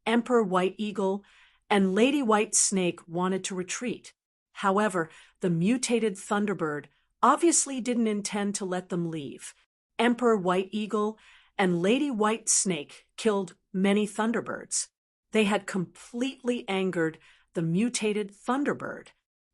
Emperor White Eagle and Lady White Snake wanted to retreat. However, the mutated thunderbird obviously didn't intend to let them leave. Emperor White Eagle and Lady White Snake killed many thunderbirds. They had completely angered the mutated thunderbird.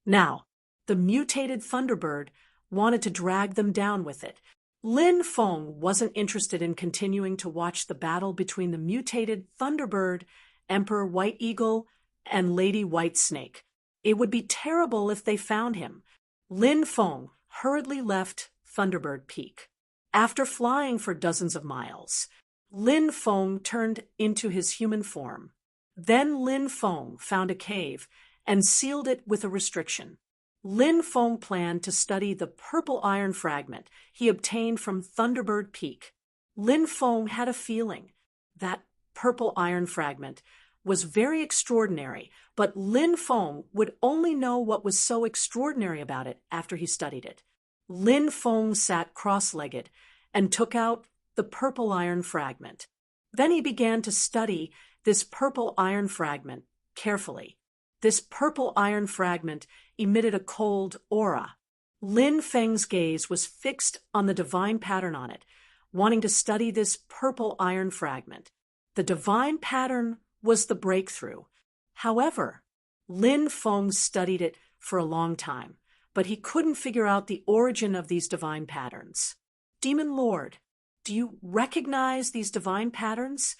Now, the mutated thunderbird wanted to drag them down with it. Lin Feng wasn't interested in continuing to watch the battle between the mutated thunderbird, Emperor White Eagle, and Lady White Snake. It would be terrible if they found him. Lin Feng hurriedly left Thunderbird Peak. After flying for dozens of miles, Lin Feng turned into his human form. Then Lin Feng found a cave and sealed it with a restriction. Lin Feng planned to study the purple iron fragment he obtained from Thunderbird Peak. Lin Feng had a feeling that purple iron fragment was very extraordinary, but Lin Feng would only know what was so extraordinary about it after he studied it. Lin Feng sat cross-legged and took out the purple iron fragment. Then he began to study this purple iron fragment carefully. This purple iron fragment emitted a cold aura. Lin Feng's gaze was fixed on the divine pattern on it, wanting to study this purple iron fragment. The divine pattern was the breakthrough. However, Lin Feng studied it for a long time, but he couldn't figure out the origin of these divine patterns. Demon Lord, do you recognize these divine patterns?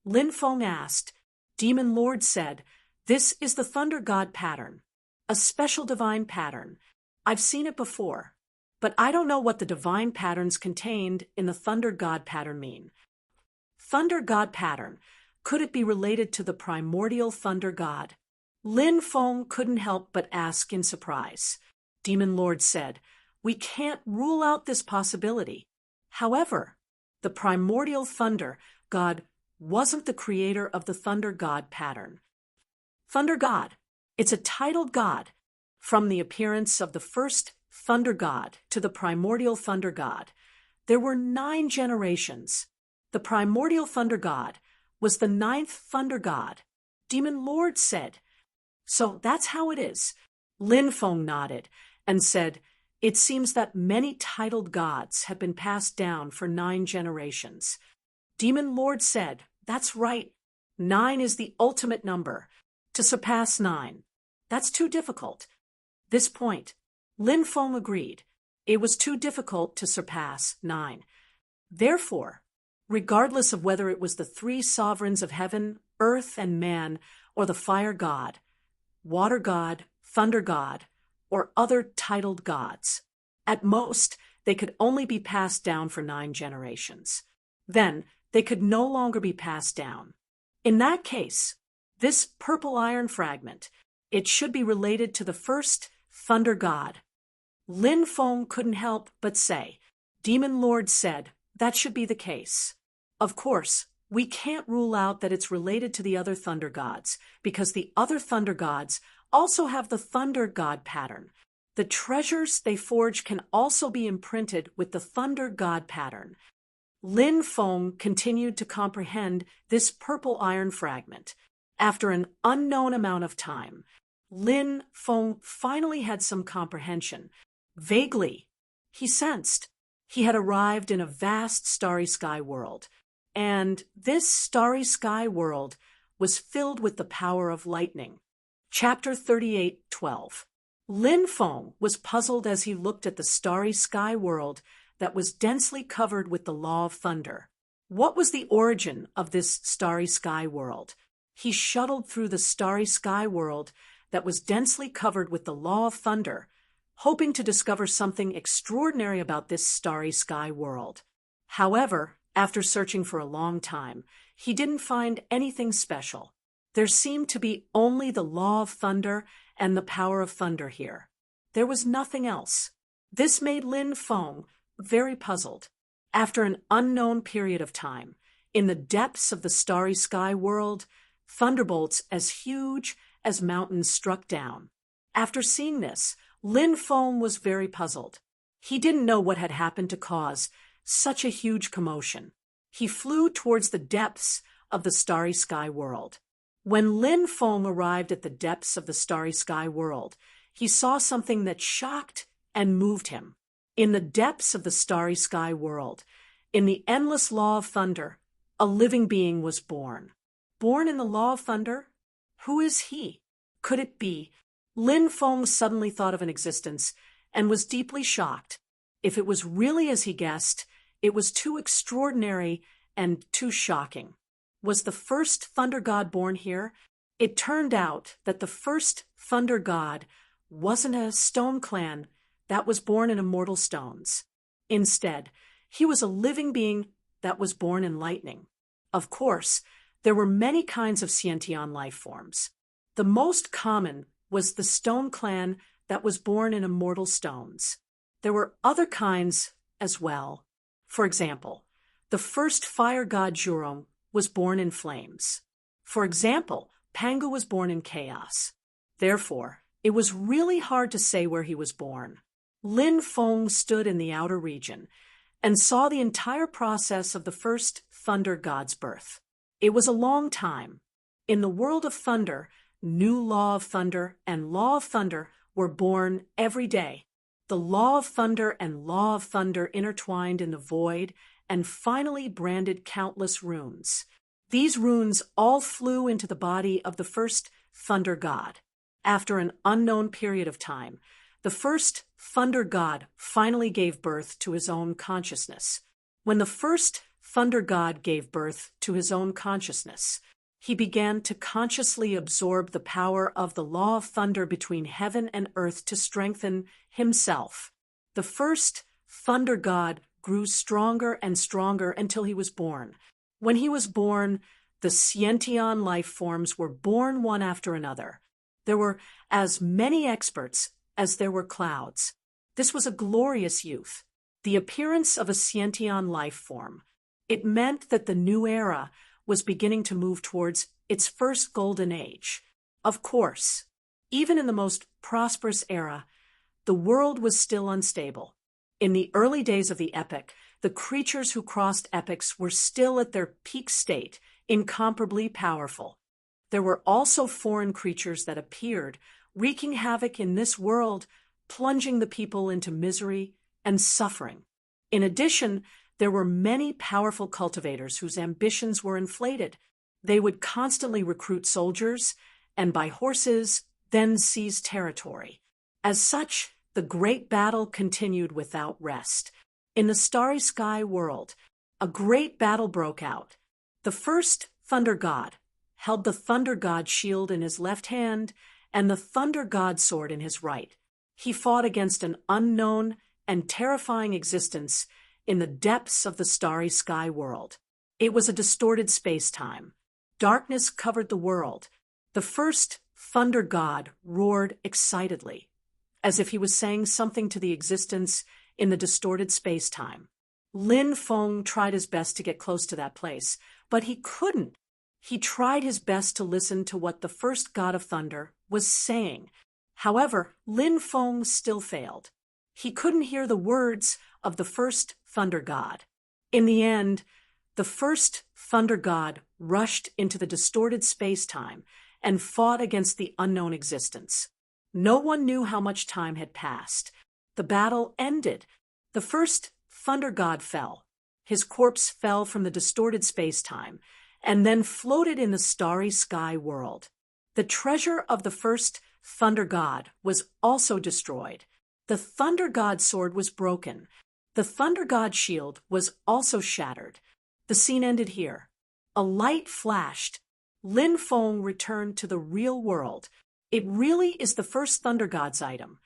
Lin Feng asked. Demon Lord said, "This is the Thunder God pattern, a special divine pattern. I've seen it before, but I don't know what the divine patterns contained in the Thunder God pattern mean." Thunder God pattern, could it be related to the primordial Thunder God? Lin Feng couldn't help but ask in surprise. Demon Lord said, "We can't rule out this possibility. However, the primordial Thunder God wasn't the creator of the Thunder God pattern. Thunder God, it's a titled god. From the appearance of the first Thunder God to the primordial Thunder God, there were 9 generations. The primordial Thunder God was the 9th Thunder God," Demon Lord said. "So that's how it is." Lin Feng nodded and said, "It seems that many titled gods have been passed down for 9 generations." Demon Lord said, "That's right. 9 is the ultimate number. To surpass 9, that's too difficult." This point, Lin Feng agreed. It was too difficult to surpass 9. Therefore, regardless of whether it was the 3 sovereigns of heaven, earth, and man, or the fire god, water god, thunder god, or other titled gods, at most, they could only be passed down for 9 generations. Then, they could no longer be passed down. In that case, this purple iron fragment, it should be related to the first Thunder God. Lin Feng couldn't help but say, Demon Lord said, that should be the case. Of course, we can't rule out that it's related to the other Thunder Gods, because the other Thunder Gods also have the Thunder God pattern. The treasures they forge can also be imprinted with the Thunder God pattern. Lin Feng continued to comprehend this purple iron fragment. After an unknown amount of time, Lin Feng finally had some comprehension. Vaguely, he sensed he had arrived in a vast starry sky world, and this starry sky world was filled with the power of lightning. Chapter 38:12. Lin Feng was puzzled as he looked at the starry sky world that was densely covered with the law of thunder. What was the origin of this starry sky world? He shuttled through the starry sky world that was densely covered with the law of thunder, hoping to discover something extraordinary about this starry sky world. However, after searching for a long time, he didn't find anything special. There seemed to be only the law of thunder and the power of thunder here. There was nothing else. This made Lin Feng very puzzled. After an unknown period of time, in the depths of the starry sky world, thunderbolts as huge as mountains struck down. After seeing this, Lin Feng was very puzzled. He didn't know what had happened to cause such a huge commotion. He flew towards the depths of the starry sky world. When Lin Feng arrived at the depths of the starry sky world, he saw something that shocked and moved him. In the depths of the starry sky world, in the endless law of thunder, a living being was born. Born in the law of thunder? Who is he? Could it be? Lin Feng suddenly thought of an existence and was deeply shocked. If it was really as he guessed, it was too extraordinary and too shocking. Was the first thunder god born here? It turned out that the first thunder god wasn't a stone clan that was born in immortal stones. Instead, he was a living being that was born in lightning. Of course, there were many kinds of Scientian life forms. The most common was the stone clan that was born in immortal stones. There were other kinds as well. For example, the first fire god Zhurong was born in flames. For example, Pangu was born in chaos. Therefore, it was really hard to say where he was born. Lin Feng stood in the outer region and saw the entire process of the first thunder god's birth. It was a long time. In the world of thunder, new law of thunder and law of thunder were born every day. The law of thunder and law of thunder intertwined in the void and finally branded countless runes. These runes all flew into the body of the first thunder god. After an unknown period of time, the first thunder god finally gave birth to his own consciousness. When the first thunder god gave birth to his own consciousness, he began to consciously absorb the power of the law of thunder between heaven and earth to strengthen himself. The first thunder god grew stronger and stronger until he was born. When he was born, the sentient life forms were born one after another. There were as many experts as there were clouds. This was a glorious youth, the appearance of a sentient life form. It meant that the new era was beginning to move towards its first golden age. Of course, even in the most prosperous era, the world was still unstable. In the early days of the epic, the creatures who crossed epochs were still at their peak state, incomparably powerful. There were also foreign creatures that appeared, wreaking havoc in this world, plunging the people into misery and suffering. In addition, there were many powerful cultivators whose ambitions were inflated. They would constantly recruit soldiers and buy horses, then seize territory. As such, the great battle continued without rest. In the starry sky world, a great battle broke out. The first thunder god held the thunder god shield in his left hand and the thunder god sword in his right. He fought against an unknown and terrifying existence in the depths of the starry sky world. It was a distorted space-time. Darkness covered the world. The first thunder god roared excitedly, as if he was saying something to the existence in the distorted space-time. Lin Feng tried his best to get close to that place, but he couldn't. He tried his best to listen to what the first god of thunder was saying. However, Lin Feng still failed. He couldn't hear the words of the first thunder god. In the end, the first thunder god rushed into the distorted space-time and fought against the unknown existence. No one knew how much time had passed. The battle ended. The first thunder god fell. His corpse fell from the distorted space-time and then floated in the starry sky world. The treasure of the first thunder god was also destroyed. The thunder god sword was broken. The thunder god shield was also shattered. The scene ended here. A light flashed. Lin Feng returned to the real world. It really is the first thunder god's item.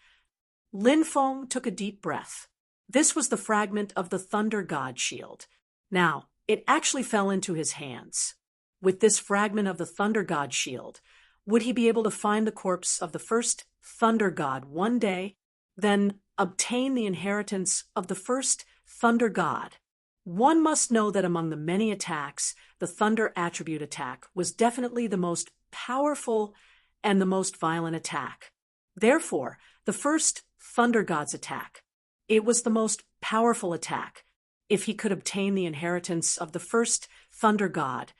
Lin Feng took a deep breath. This was the fragment of the thunder god shield. Now, it actually fell into his hands. With this fragment of the thunder god shield, would he be able to find the corpse of the first thunder god one day, then obtain the inheritance of the first thunder god? One must know that among the many attacks, the thunder attribute attack was definitely the most powerful and the most violent attack. Therefore, the first thunder god's attack, it was the most powerful attack. If he could obtain the inheritance of the first thunder god,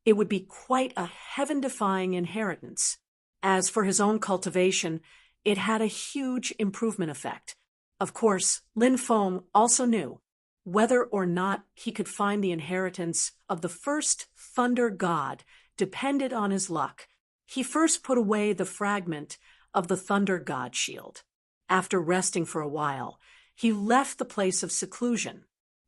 it would be quite a heaven-defying inheritance. As for his own cultivation, it had a huge improvement effect. Of course, Lin Feng also knew whether or not he could find the inheritance of the first thunder god depended on his luck. He first put away the fragment of the thunder god shield. After resting for a while, he left the place of seclusion.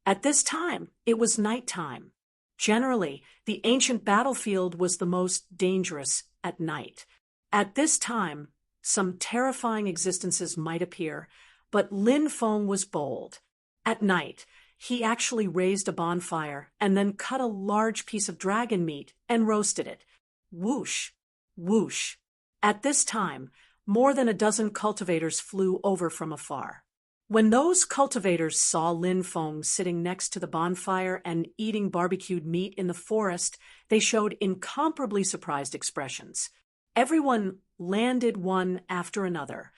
At this time, it was nighttime. Generally, the ancient battlefield was the most dangerous at night. At this time, some terrifying existences might appear, but Lin Feng was bold. At night, he actually raised a bonfire and then cut a large piece of dragon meat and roasted it. Whoosh, whoosh. At this time, more than a dozen cultivators flew over from afar. When those cultivators saw Lin Feng sitting next to the bonfire and eating barbecued meat in the forest, they showed incomparably surprised expressions. Everyone landed one after another.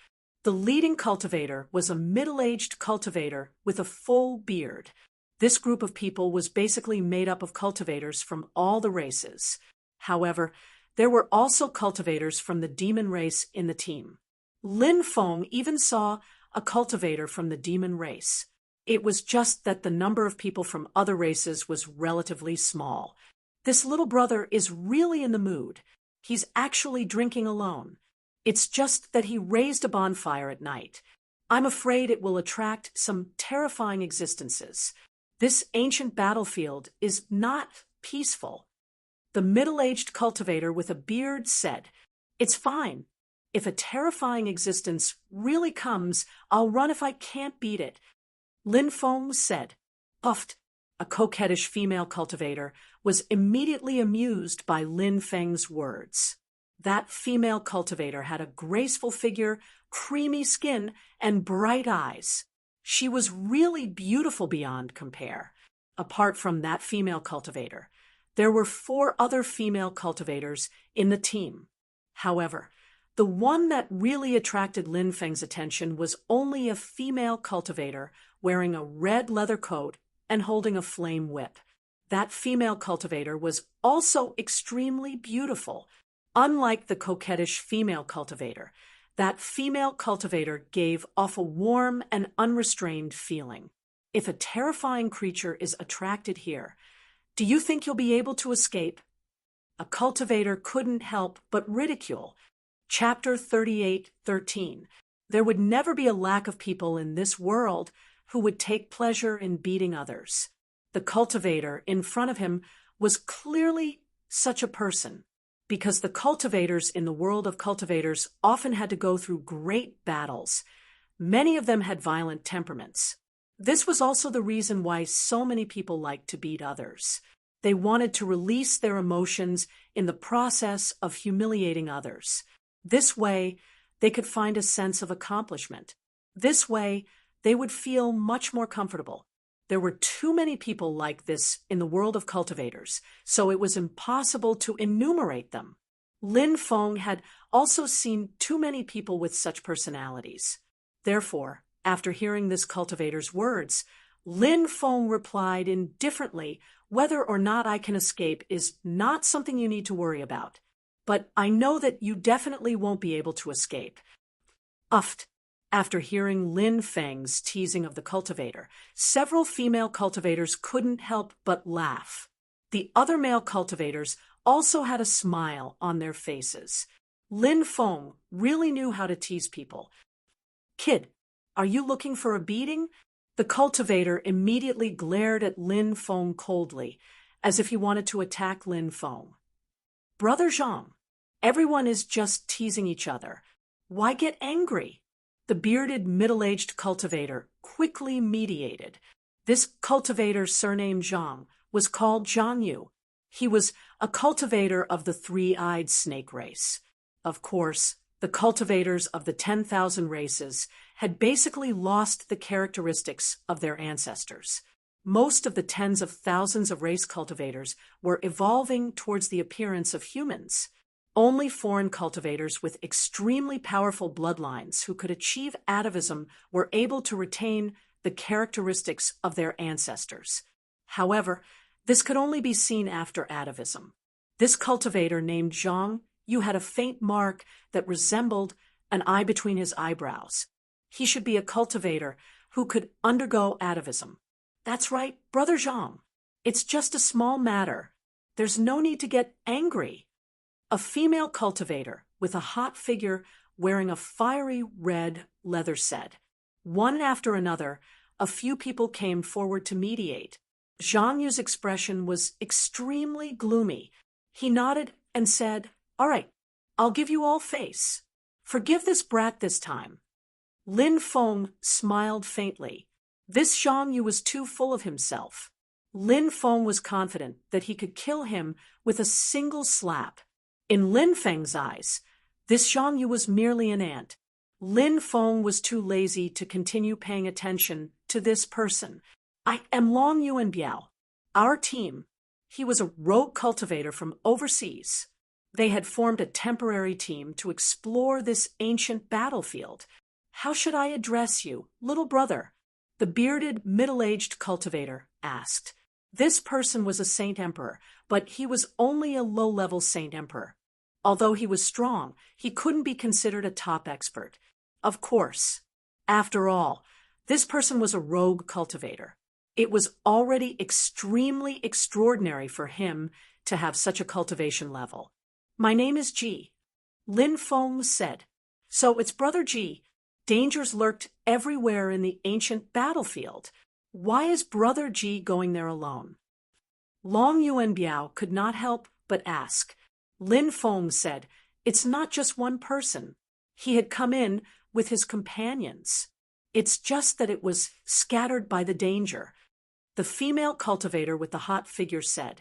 The leading cultivator was a middle-aged cultivator with a full beard. This group of people was basically made up of cultivators from all the races. However, there were also cultivators from the demon race in the team. Lin Feng even saw a cultivator from the demon race. It was just that the number of people from other races was relatively small. This little brother is really in the mood. He's actually drinking alone. It's just that he raised a bonfire at night. I'm afraid it will attract some terrifying existences. This ancient battlefield is not peaceful. The middle-aged cultivator with a beard said, "It's fine. If a terrifying existence really comes, I'll run if I can't beat it." Lin Feng said, puffed. A coquettish female cultivator was immediately amused by Lin Feng's words. That female cultivator had a graceful figure, creamy skin, and bright eyes. She was really beautiful beyond compare. Apart from that female cultivator, there were 4 other female cultivators in the team. However, the one that really attracted Lin Feng's attention was only a female cultivator wearing a red leather coat and holding a flame whip. That female cultivator was also extremely beautiful. Unlike the coquettish female cultivator, that female cultivator gave off a warm and unrestrained feeling. If a terrifying creature is attracted here, do you think you'll be able to escape? A cultivator couldn't help but ridicule. Chapter 38:13. There would never be a lack of people in this world who would take pleasure in beating others. The cultivator in front of him was clearly such a person, because the cultivators in the world of cultivators often had to go through great battles. Many of them had violent temperaments. This was also the reason why so many people liked to beat others. They wanted to release their emotions in the process of humiliating others. This way, they could find a sense of accomplishment. This way, they would feel much more comfortable. There were too many people like this in the world of cultivators, so it was impossible to enumerate them. Lin Feng had also seen too many people with such personalities. Therefore, after hearing this cultivator's words, Lin Feng replied indifferently, "Whether or not I can escape is not something you need to worry about. But I know that you definitely won't be able to escape." Uffed. After hearing Lin Feng's teasing of the cultivator, several female cultivators couldn't help but laugh. The other male cultivators also had a smile on their faces. Lin Feng really knew how to tease people. "Kid, are you looking for a beating?" The cultivator immediately glared at Lin Feng coldly, as if he wanted to attack Lin Feng. "Brother Zhang, everyone is just teasing each other. Why get angry?" The bearded, middle-aged cultivator quickly mediated. This cultivator, surnamed Zhang, was called Zhang Yu. He was a cultivator of the 3-eyed snake race. Of course, the cultivators of the 10,000 races had basically lost the characteristics of their ancestors. Most of the tens of thousands of race cultivators were evolving towards the appearance of humans. Only foreign cultivators with extremely powerful bloodlines who could achieve atavism were able to retain the characteristics of their ancestors. However, this could only be seen after atavism. This cultivator named Zhang Yu had a faint mark that resembled an eye between his eyebrows. He should be a cultivator who could undergo atavism. "That's right, Brother Zhang. It's just a small matter. There's no need to get angry." A female cultivator with a hot figure wearing a fiery red leather said. One after another, a few people came forward to mediate. Zhang Yu's expression was extremely gloomy. He nodded and said, "All right, I'll give you all face. Forgive this brat this time." Lin Feng smiled faintly. This Zhang Yu was too full of himself. Lin Feng was confident that he could kill him with a single slap. In Lin Feng's eyes, this Zhang Yu was merely an ant. Lin Feng was too lazy to continue paying attention to this person. "I am Long Yuan Biao. Our team." He was a rogue cultivator from overseas. They had formed a temporary team to explore this ancient battlefield. "How should I address you, little brother?" the bearded, middle-aged cultivator asked. This person was a Saint Emperor, but he was only a low-level Saint Emperor. Although he was strong, he couldn't be considered a top expert. Of course, After all, this person was a rogue cultivator. It was already extremely extraordinary for him to have such a cultivation level. My name is G. Lin Feng said. So it's Brother G. Dangers lurked everywhere in the ancient battlefield. Why is Brother G going there alone? Long Yuanbiao could not help but ask. Lin Feng said, it's not just one person. He had come in with his companions. It's just that it was scattered by the danger. The female cultivator with the hot figure said,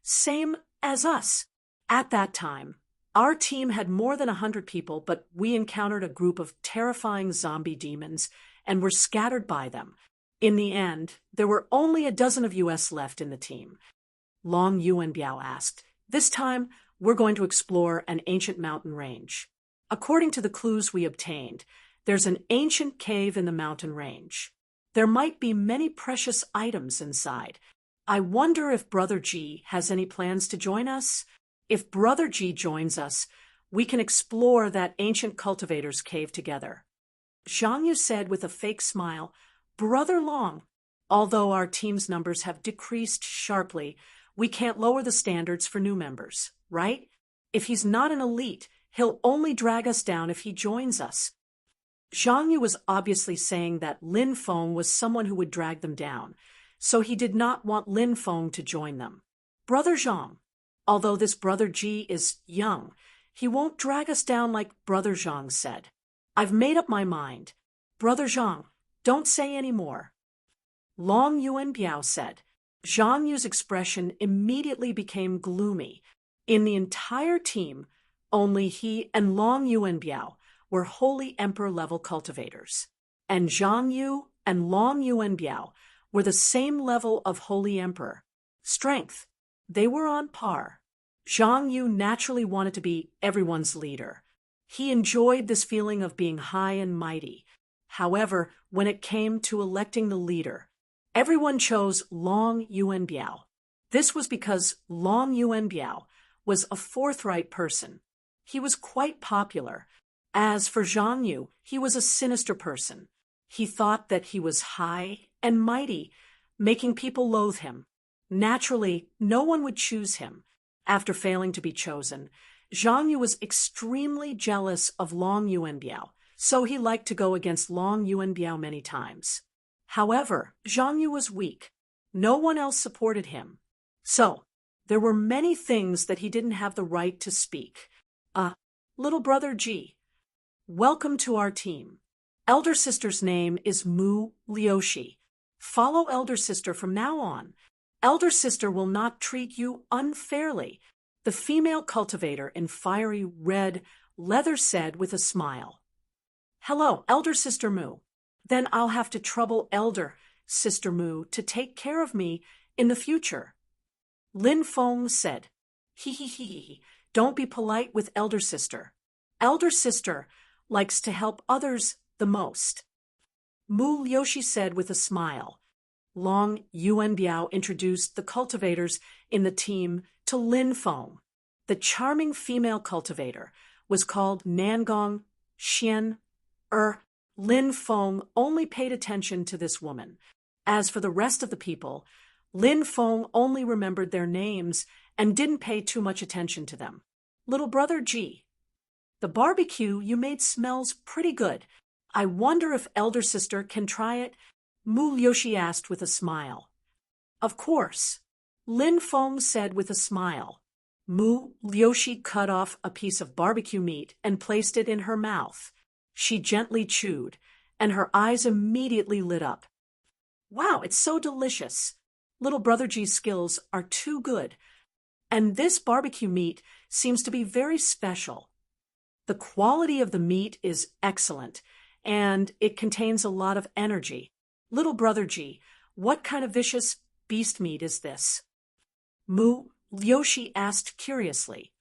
same as us. At that time, our team had more than 100 people, but we encountered a group of terrifying zombie demons and were scattered by them. In the end, there were only a dozen of us left in the team. Long Yuanbiao asked, this time, we're going to explore an ancient mountain range. According to the clues we obtained, there's an ancient cave in the mountain range. There might be many precious items inside. I wonder if Brother G has any plans to join us? If Brother G joins us, we can explore that ancient cultivator's cave together. Zhang Yu said with a fake smile, Brother Long, although our team's numbers have decreased sharply, we can't lower the standards for new members, right? If he's not an elite, he'll only drag us down if he joins us. Zhang Yu was obviously saying that Lin Feng was someone who would drag them down, so he did not want Lin Feng to join them. Brother Zhang, although this Brother G is young, he won't drag us down like Brother Zhang said. I've made up my mind. Brother Zhang, don't say any more. Long Yuanbiao said. Zhang Yu's expression immediately became gloomy. In the entire team, only he and Long Yuanbiao were holy emperor-level cultivators, and Zhang Yu and Long Yuanbiao were the same level of holy emperor. Strength. They were on par. Zhang Yu naturally wanted to be everyone's leader. He enjoyed this feeling of being high and mighty. However, when it came to electing the leader, everyone chose Long Yuanbiao. This was because Long Yuanbiao was a forthright person. He was quite popular. As for Zhang Yu, he was a sinister person. He thought that he was high and mighty, making people loathe him. Naturally, no one would choose him. After failing to be chosen, Zhang Yu was extremely jealous of Long Yuanbiao, so he liked to go against Long Yuanbiao many times. However, Zhang Yu was weak. No one else supported him. So, there were many things that he didn't have the right to speak. Little Brother G, welcome to our team. Elder Sister's name is Mu Liushi. Follow Elder Sister from now on. Elder Sister will not treat you unfairly, the female cultivator in fiery red leather said with a smile. Hello, Elder Sister Mu. Then I'll have to trouble Elder Sister Mu to take care of me in the future. Lin Feng said, Hee, don't be polite with Elder Sister. Elder Sister likes to help others the most. Mu Liushi said with a smile. Long Yuanbiao introduced the cultivators in the team to Lin Feng. The charming female cultivator was called Nangong Xian Lin Feng only paid attention to this woman. As for the rest of the people, Lin Feng only remembered their names and didn't pay too much attention to them. Little Brother G, the barbecue you made smells pretty good. I wonder if Elder Sister can try it? Mu Liushi asked with a smile. Of course, Lin Feng said with a smile. Mu Liushi cut off a piece of barbecue meat and placed it in her mouth. She gently chewed, and her eyes immediately lit up. Wow, it's so delicious. Little Brother G's skills are too good. And this barbecue meat seems to be very special. The quality of the meat is excellent, and it contains a lot of energy. Little Brother G, what kind of vicious beast meat is this? Mu Liushi asked curiously.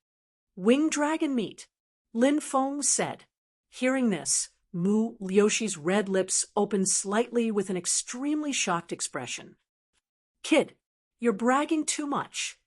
Winged dragon meat, Lin Feng said. Hearing this, Mu Liushi's red lips opened slightly with an extremely shocked expression. Kid, you're bragging too much.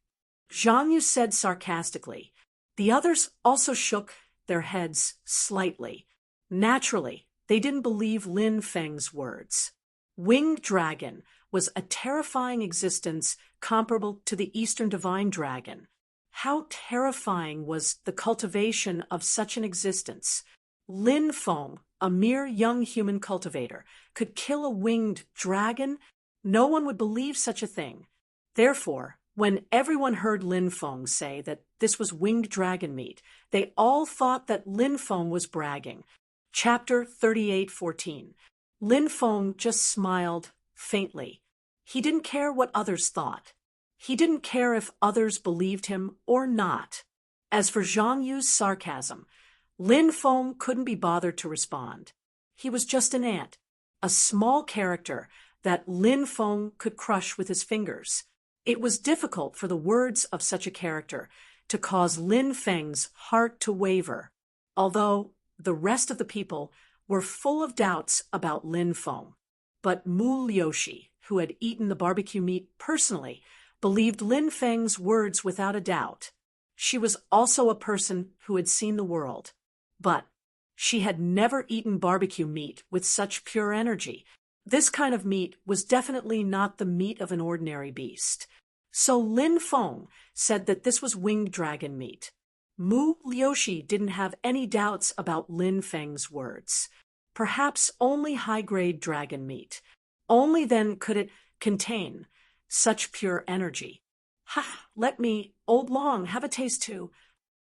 Zhang Yu said sarcastically. The others also shook their heads slightly. Naturally, they didn't believe Lin Feng's words. Winged dragon was a terrifying existence comparable to the Eastern divine dragon. How terrifying was the cultivation of such an existence? Lin Feng, a mere young human cultivator, could kill a winged dragon? No one would believe such a thing. Therefore, when everyone heard Lin Feng say that this was winged dragon meat, they all thought that Lin Feng was bragging. Chapter 38:14. Lin Feng just smiled faintly. He didn't care what others thought. He didn't care if others believed him or not. As for Zhang Yu's sarcasm, Lin Feng couldn't be bothered to respond. He was just an ant, a small character that Lin Feng could crush with his fingers. It was difficult for the words of such a character to cause Lin Feng's heart to waver, although the rest of the people were full of doubts about Lin Feng. But Mu Liushi, who had eaten the barbecue meat personally, believed Lin Feng's words without a doubt. She was also a person who had seen the world, but she had never eaten barbecue meat with such pure energy. This kind of meat was definitely not the meat of an ordinary beast. So Lin Feng said that this was winged dragon meat. Mu Liushi didn't have any doubts about Lin Feng's words. Perhaps only high-grade dragon meat. Only then could it contain such pure energy. Ha! Let me, old Long, have a taste too.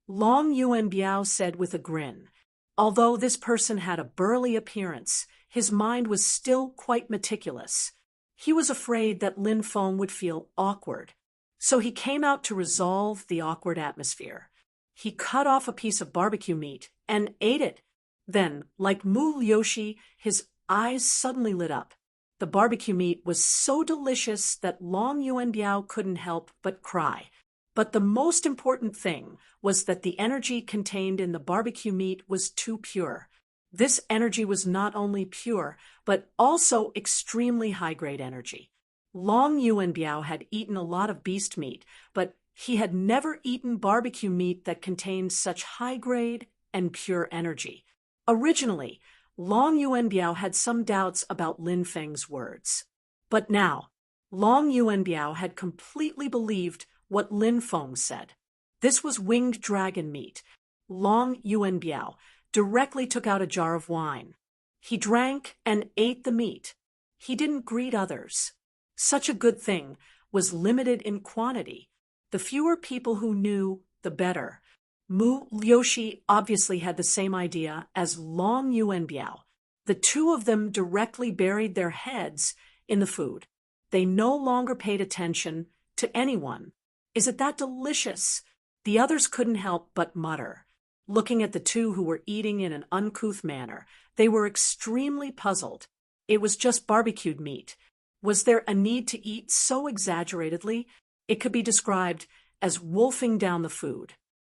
Long Yuan Biao said with a grin. Although this person had a burly appearance, his mind was still quite meticulous. He was afraid that Lin Feng would feel awkward. So he came out to resolve the awkward atmosphere. He cut off a piece of barbecue meat and ate it. Then, like Mu Liushi, his eyes suddenly lit up. The barbecue meat was so delicious that Long Yuan Biao couldn't help but cry. But the most important thing was that the energy contained in the barbecue meat was too pure. This energy was not only pure, but also extremely high-grade energy. Long Yuan Biao had eaten a lot of beast meat, but he had never eaten barbecue meat that contained such high-grade and pure energy. Originally, Long Yuan Biao had some doubts about Lin Feng's words. But now, Long Yuan Biao had completely believed what Lin Feng said. This was winged dragon meat. Long Yuan Biao directly took out a jar of wine. He drank and ate the meat. He didn't greet others. Such a good thing was limited in quantity. The fewer people who knew, the better. Mu Liushi obviously had the same idea as Long Yuan Biao. The two of them directly buried their heads in the food. They no longer paid attention to anyone. Is it that delicious? The others couldn't help but mutter. Looking at the two who were eating in an uncouth manner, they were extremely puzzled. It was just barbecued meat. Was there a need to eat so exaggeratedly? It could be described as wolfing down the food.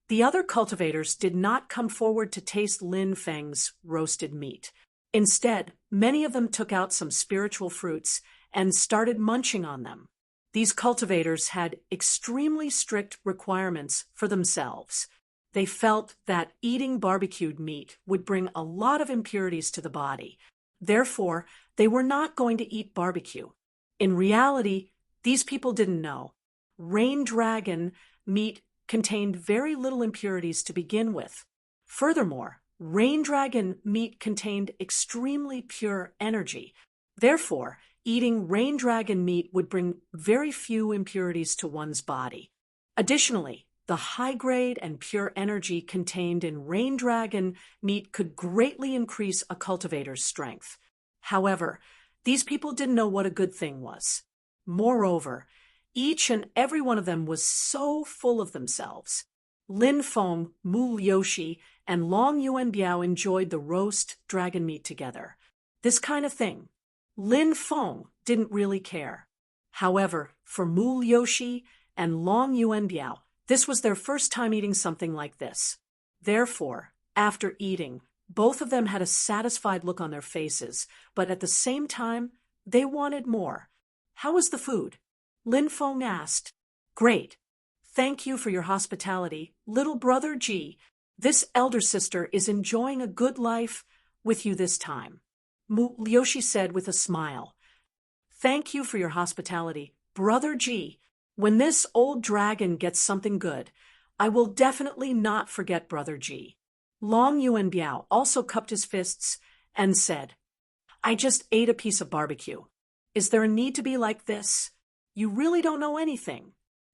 The other cultivators did not come forward to taste Lin Feng's roasted meat. Instead, many of them took out some spiritual fruits and started munching on them. These cultivators had extremely strict requirements for themselves. They felt that eating barbecued meat would bring a lot of impurities to the body. Therefore, they were not going to eat barbecue. In reality, these people didn't know. Rain dragon meat contained very little impurities to begin with. Furthermore, rain dragon meat contained extremely pure energy. Therefore, eating rain dragon meat would bring very few impurities to one's body. Additionally, the high-grade and pure energy contained in rain dragon meat could greatly increase a cultivator's strength. However, these people didn't know what a good thing was. Moreover, each and every one of them was so full of themselves. Lin Feng, Mu Liushi, and Long Yuan Biao enjoyed the roast dragon meat together. This kind of thing. Lin Feng didn't really care. However, for Mu Liushi and Long Yuan Biao, this was their first time eating something like this. Therefore, after eating, both of them had a satisfied look on their faces, but at the same time, they wanted more. How was the food? Lin Feng asked. Great. Thank you for your hospitality, little brother Ji. This elder sister is enjoying a good life with you this time, Mu Yoshi said with a smile. Thank you for your hospitality, Brother G. When this old dragon gets something good, I will definitely not forget Brother G. Long Yuan Biao also cupped his fists and said, I just ate a piece of barbecue. Is there a need to be like this? You really don't know anything.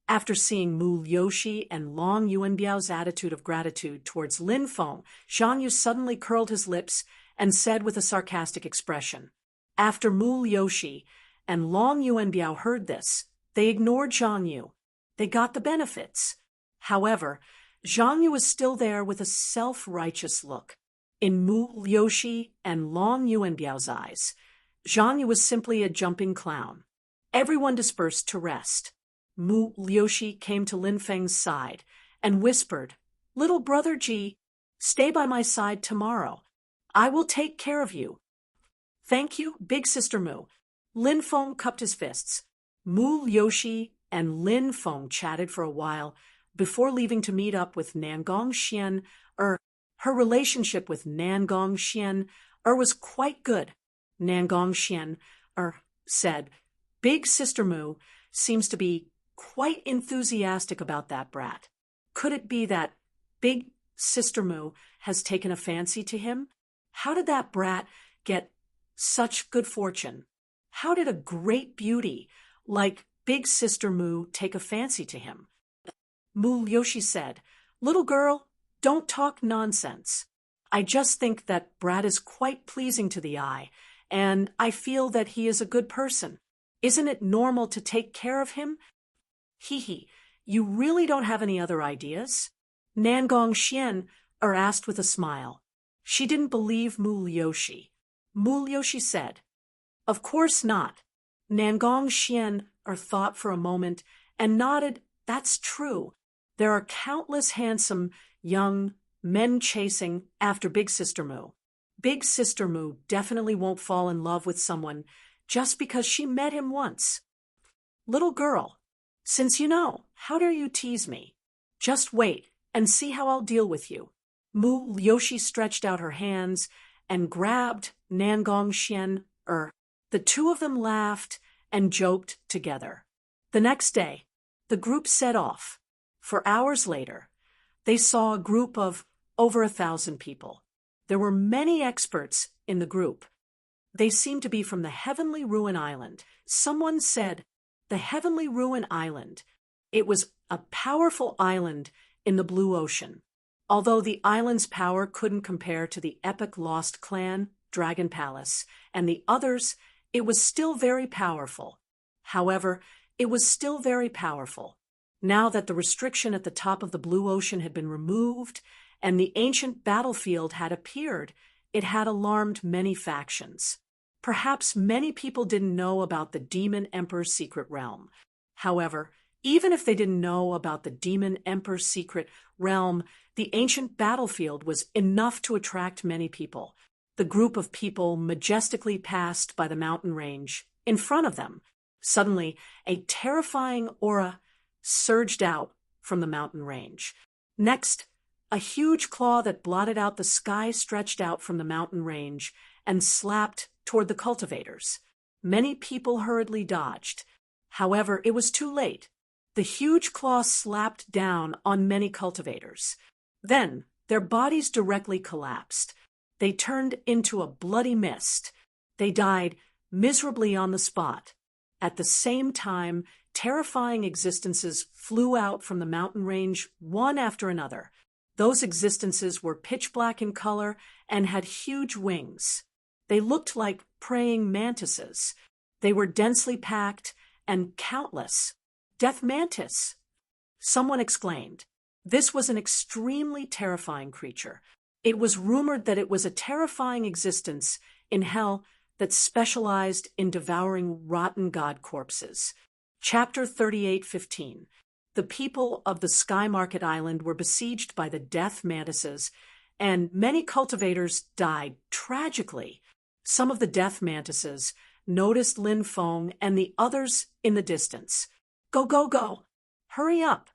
After seeing Mu Yoshi and Long Yuan Biao's attitude of gratitude towards Lin Feng, Zhang Yu suddenly curled his lips and said with a sarcastic expression. After Mu Yoshi and Long Yuan Biao heard this, they ignored Zhang Yu. They got the benefits. However, Zhang Yu was still there with a self-righteous look. In Mu Yoshi and Long Yuan Biao's eyes, Zhang Yu was simply a jumping clown. Everyone dispersed to rest. Mu Yoshi came to Lin Feng's side and whispered, Little Brother Ji, stay by my side tomorrow. I will take care of you. Thank you, Big Sister Mu. Lin Feng cupped his fists. Mu Yoshi and Lin Feng chatted for a while before leaving to meet up with Nangong Xian. Her relationship with Nangong Xian was quite good. Nangong Xian said, Big Sister Mu seems to be quite enthusiastic about that brat. Could it be that Big Sister Mu has taken a fancy to him? How did that brat get such good fortune? How did a great beauty like Big Sister Mu take a fancy to him? Mu Yoshi said, Little girl, don't talk nonsense. I just think that brat is quite pleasing to the eye, and I feel that he is a good person. Isn't it normal to take care of him? Hee, you really don't have any other ideas? Nangong Xian asked with a smile. She didn't believe Mu Yoshi. Mu Yoshi said, Of course not. Nangong Xian thought for a moment and nodded, That's true. There are countless handsome young men chasing after Big Sister Mu. Big Sister Mu definitely won't fall in love with someone just because she met him once. Little girl, since you know, how dare you tease me? Just wait and see how I'll deal with you. Mu Yoshi stretched out her hands and grabbed Nangong Xian. The two of them laughed and joked together. The next day, the group set off. For hours later, they saw a group of over 1,000 people. There were many experts in the group. They seemed to be from the Heavenly Ruin Island. Someone said, the Heavenly Ruin Island. It was a powerful island in the blue ocean. Although the island's power couldn't compare to the epic Lost Clan, Dragon Palace, and the others, it was still very powerful. However, it was still very powerful. Now that the restriction at the top of the blue ocean had been removed and the ancient battlefield had appeared, it had alarmed many factions. Perhaps many people didn't know about the Demon Emperor's secret realm. However, even if they didn't know about the Demon Emperor's secret realm, the ancient battlefield was enough to attract many people. The group of people majestically passed by the mountain range. In front of them, suddenly, a terrifying aura surged out from the mountain range. Next, a huge claw that blotted out the sky stretched out from the mountain range and slapped toward the cultivators. Many people hurriedly dodged. However, it was too late. The huge claw slapped down on many cultivators. Then, their bodies directly collapsed. They turned into a bloody mist. They died miserably on the spot. At the same time, terrifying existences flew out from the mountain range one after another. Those existences were pitch black in color and had huge wings. They looked like praying mantises. They were densely packed and countless. Death mantis! Someone exclaimed. This was an extremely terrifying creature. It was rumored that it was a terrifying existence in hell that specialized in devouring rotten god corpses. Chapter 38:15. The people of the Sky Market Island were besieged by the death mantises, and many cultivators died tragically. Some of the death mantises noticed Lin Feng and the others in the distance. Go, go, go! Hurry up!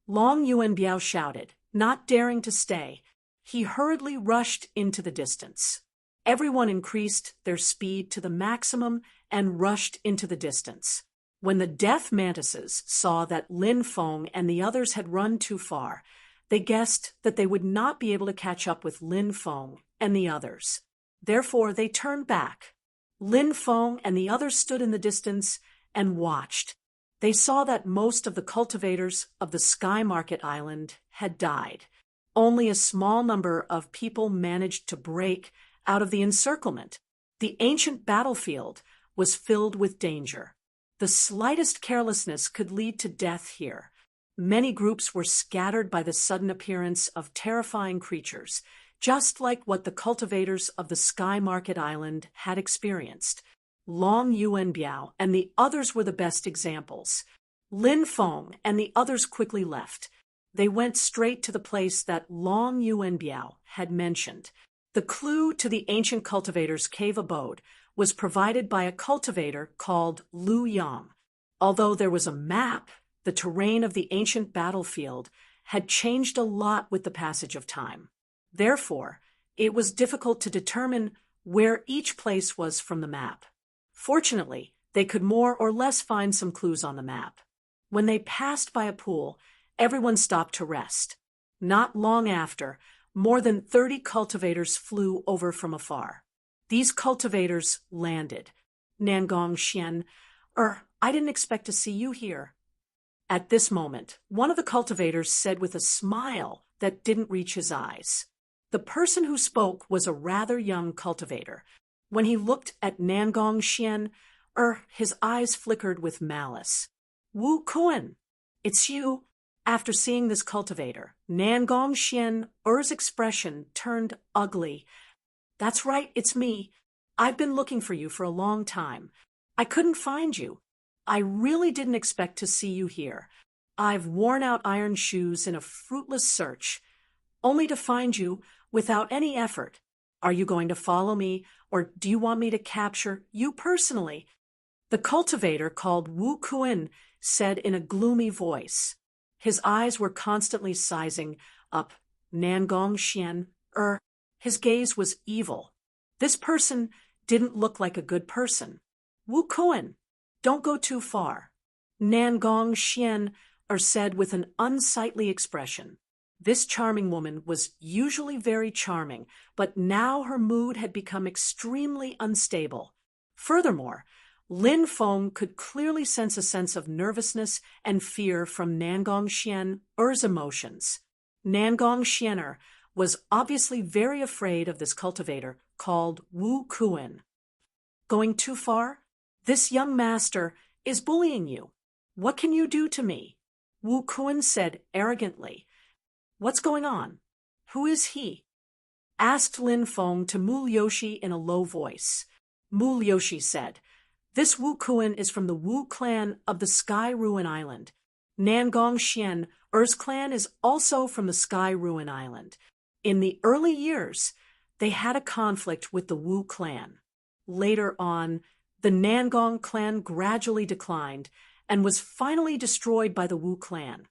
Long Yuan Biao shouted, not daring to stay. He hurriedly rushed into the distance. Everyone increased their speed to the maximum and rushed into the distance. When the death mantises saw that Lin Feng and the others had run too far, they guessed that they would not be able to catch up with Lin Feng and the others. Therefore, they turned back. Lin Feng and the others stood in the distance and watched. They saw that most of the cultivators of the Sky Market Island had died. Only a small number of people managed to break out of the encirclement. The ancient battlefield was filled with danger. The slightest carelessness could lead to death here. Many groups were scattered by the sudden appearance of terrifying creatures, just like what the cultivators of the Sky Market Island had experienced. Long Yuanbiao and the others were the best examples. Lin Feng and the others quickly left. They went straight to the place that Long Yuanbiao had mentioned. The clue to the ancient cultivator's cave abode was provided by a cultivator called Lu Yang. Although there was a map, the terrain of the ancient battlefield had changed a lot with the passage of time. Therefore, it was difficult to determine where each place was from the map. Fortunately, they could more or less find some clues on the map. When they passed by a pool, everyone stopped to rest. Not long after, more than 30 cultivators flew over from afar. These cultivators landed. Nangong Xian, I didn't expect to see you here. At this moment, one of the cultivators said with a smile that didn't reach his eyes. The person who spoke was a rather young cultivator. When he looked at Nangong Xian, his eyes flickered with malice. Wu Kun, it's you. After seeing this cultivator, Nangong Xian's expression turned ugly. That's right, it's me. I've been looking for you for a long time. I couldn't find you. I really didn't expect to see you here. I've worn out iron shoes in a fruitless search, only to find you without any effort. Are you going to follow me, or do you want me to capture you personally? The cultivator called Wu Kun said in a gloomy voice. His eyes were constantly sizing up Nangong Xian. His gaze was evil. This person didn't look like a good person. Wu Kun, don't go too far. Nangong Xian said with an unsightly expression. This charming woman was usually very charming, but now her mood had become extremely unstable. Furthermore, Lin Feng could clearly sense a sense of nervousness and fear from Nangong Xian's emotions. Nangong Xian was obviously very afraid of this cultivator called Wu Kun. Going too far? This young master is bullying you. What can you do to me? Wu Kun said arrogantly. What's going on? Who is he? Asked Lin Feng to Mu Liushi in a low voice. Mu Liushi said, This Wu Kun is from the Wu clan of the Sky Ruin Island. Nangong Xian's clan is also from the Sky Ruin Island. In the early years, they had a conflict with the Wu clan. Later on, the Nangong clan gradually declined and was finally destroyed by the Wu clan.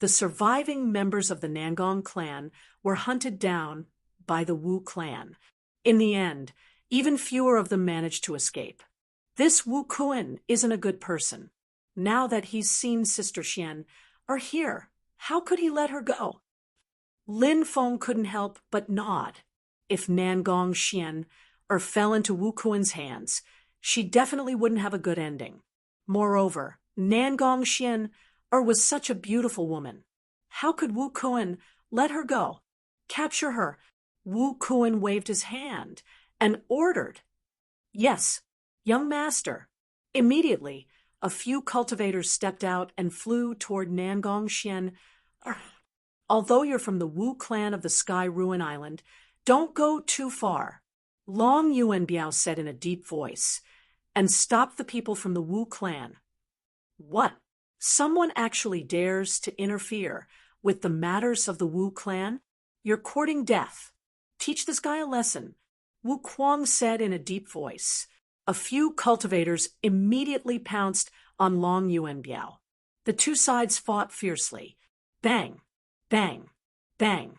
The surviving members of the Nangong clan were hunted down by the Wu clan. In the end, even fewer of them managed to escape. This Wu Kun isn't a good person. Now that he's seen Sister Xian here, how could he let her go? Lin Feng couldn't help but nod. If Nangong Xian fell into Wu Kun's hands, she definitely wouldn't have a good ending. Moreover, Nangong Xian was such a beautiful woman. How could Wu Kun let her go? Capture her. Wu Kun waved his hand and ordered. Yes, young master. Immediately, a few cultivators stepped out and flew toward Nangong Xian. Although you're from the Wu clan of the Sky Ruin Island, don't go too far. Long Yuanbiao said in a deep voice, and stopped the people from the Wu clan. What? Someone actually dares to interfere with the matters of the Wu clan? You're courting death. Teach this guy a lesson, Wu Kuang said in a deep voice. A few cultivators immediately pounced on Long Yuanbiao. The two sides fought fiercely. Bang, bang, bang.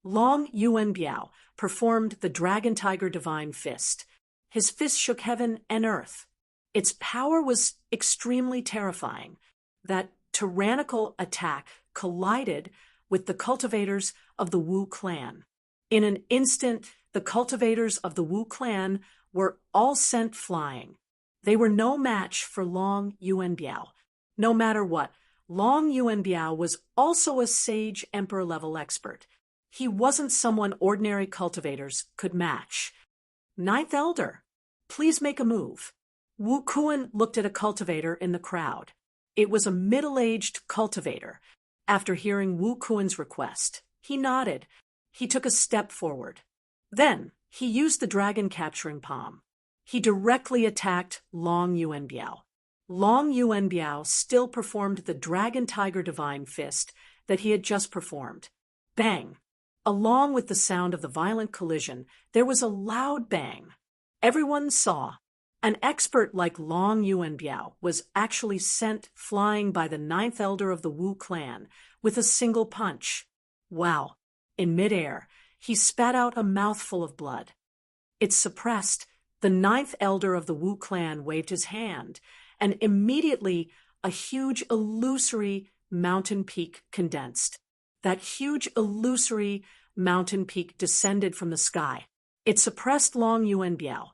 Long Yuanbiao performed the Dragon Tiger Divine Fist. His fist shook heaven and earth. Its power was extremely terrifying. That tyrannical attack collided with the cultivators of the Wu clan. In an instant, the cultivators of the Wu clan were all sent flying. They were no match for Long Yuanbiao. No matter what, Long Yuanbiao was also a sage emperor-level expert. He wasn't someone ordinary cultivators could match. Ninth Elder, please make a move. Wu Kuan looked at a cultivator in the crowd. It was a middle-aged cultivator. After hearing Wu Kuan's request, he nodded. He took a step forward. Then, he used the dragon capturing palm. He directly attacked Long Yuanbiao. Long Yuanbiao still performed the Dragon Tiger Divine Fist that he had just performed. Bang! Along with the sound of the violent collision, there was a loud bang. Everyone saw. An expert like Long Yuanbiao was actually sent flying by the ninth elder of the Wu clan with a single punch. Wow! In midair, he spat out a mouthful of blood. It suppressed. The ninth elder of the Wu clan waved his hand, and immediately a huge illusory mountain peak condensed. That huge illusory mountain peak descended from the sky. It suppressed Long Yuanbiao.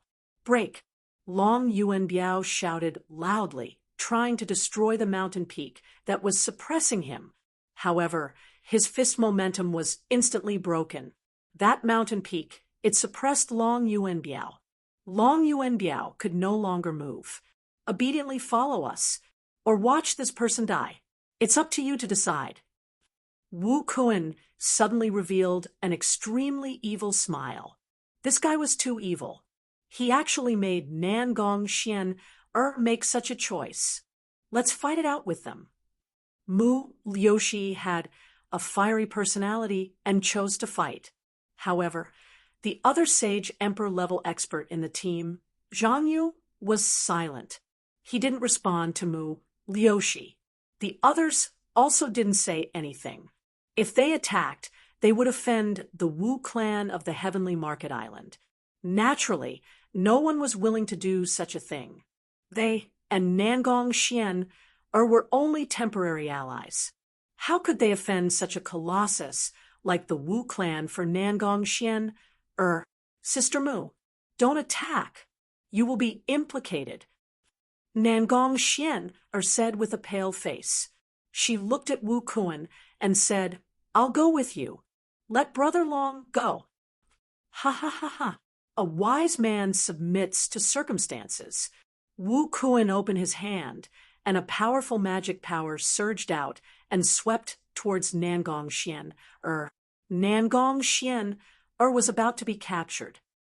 Break! Long Yuanbiao shouted loudly, trying to destroy the mountain peak that was suppressing him. However, his fist momentum was instantly broken. That mountain peak, it suppressed Long Yuanbiao. Long Yuanbiao could no longer move. Obediently follow us, or watch this person die. It's up to you to decide. Wu Kuan suddenly revealed an extremely evil smile. This guy was too evil. He actually made Nangong Xian make such a choice. Let's fight it out with them. Mu Liushi had a fiery personality and chose to fight. However, the other sage emperor-level expert in the team, Zhang Yu, was silent. He didn't respond to Mu Liushi. The others also didn't say anything. If they attacked, they would offend the Wu clan of the Heavenly Market Island. Naturally, no one was willing to do such a thing. They and Nangong Xian were only temporary allies. How could they offend such a colossus like the Wu clan for Nangong Xian? Sister Mu, don't attack. You will be implicated. Nangong Xian said with a pale face. She looked at Wu Kuan and said, I'll go with you. Let Brother Long go. Ha ha ha ha. A wise man submits to circumstances. Wu Kuan opened his hand, and a powerful magic power surged out and swept towards Nangong Xian. Nangong Xian was about to be captured.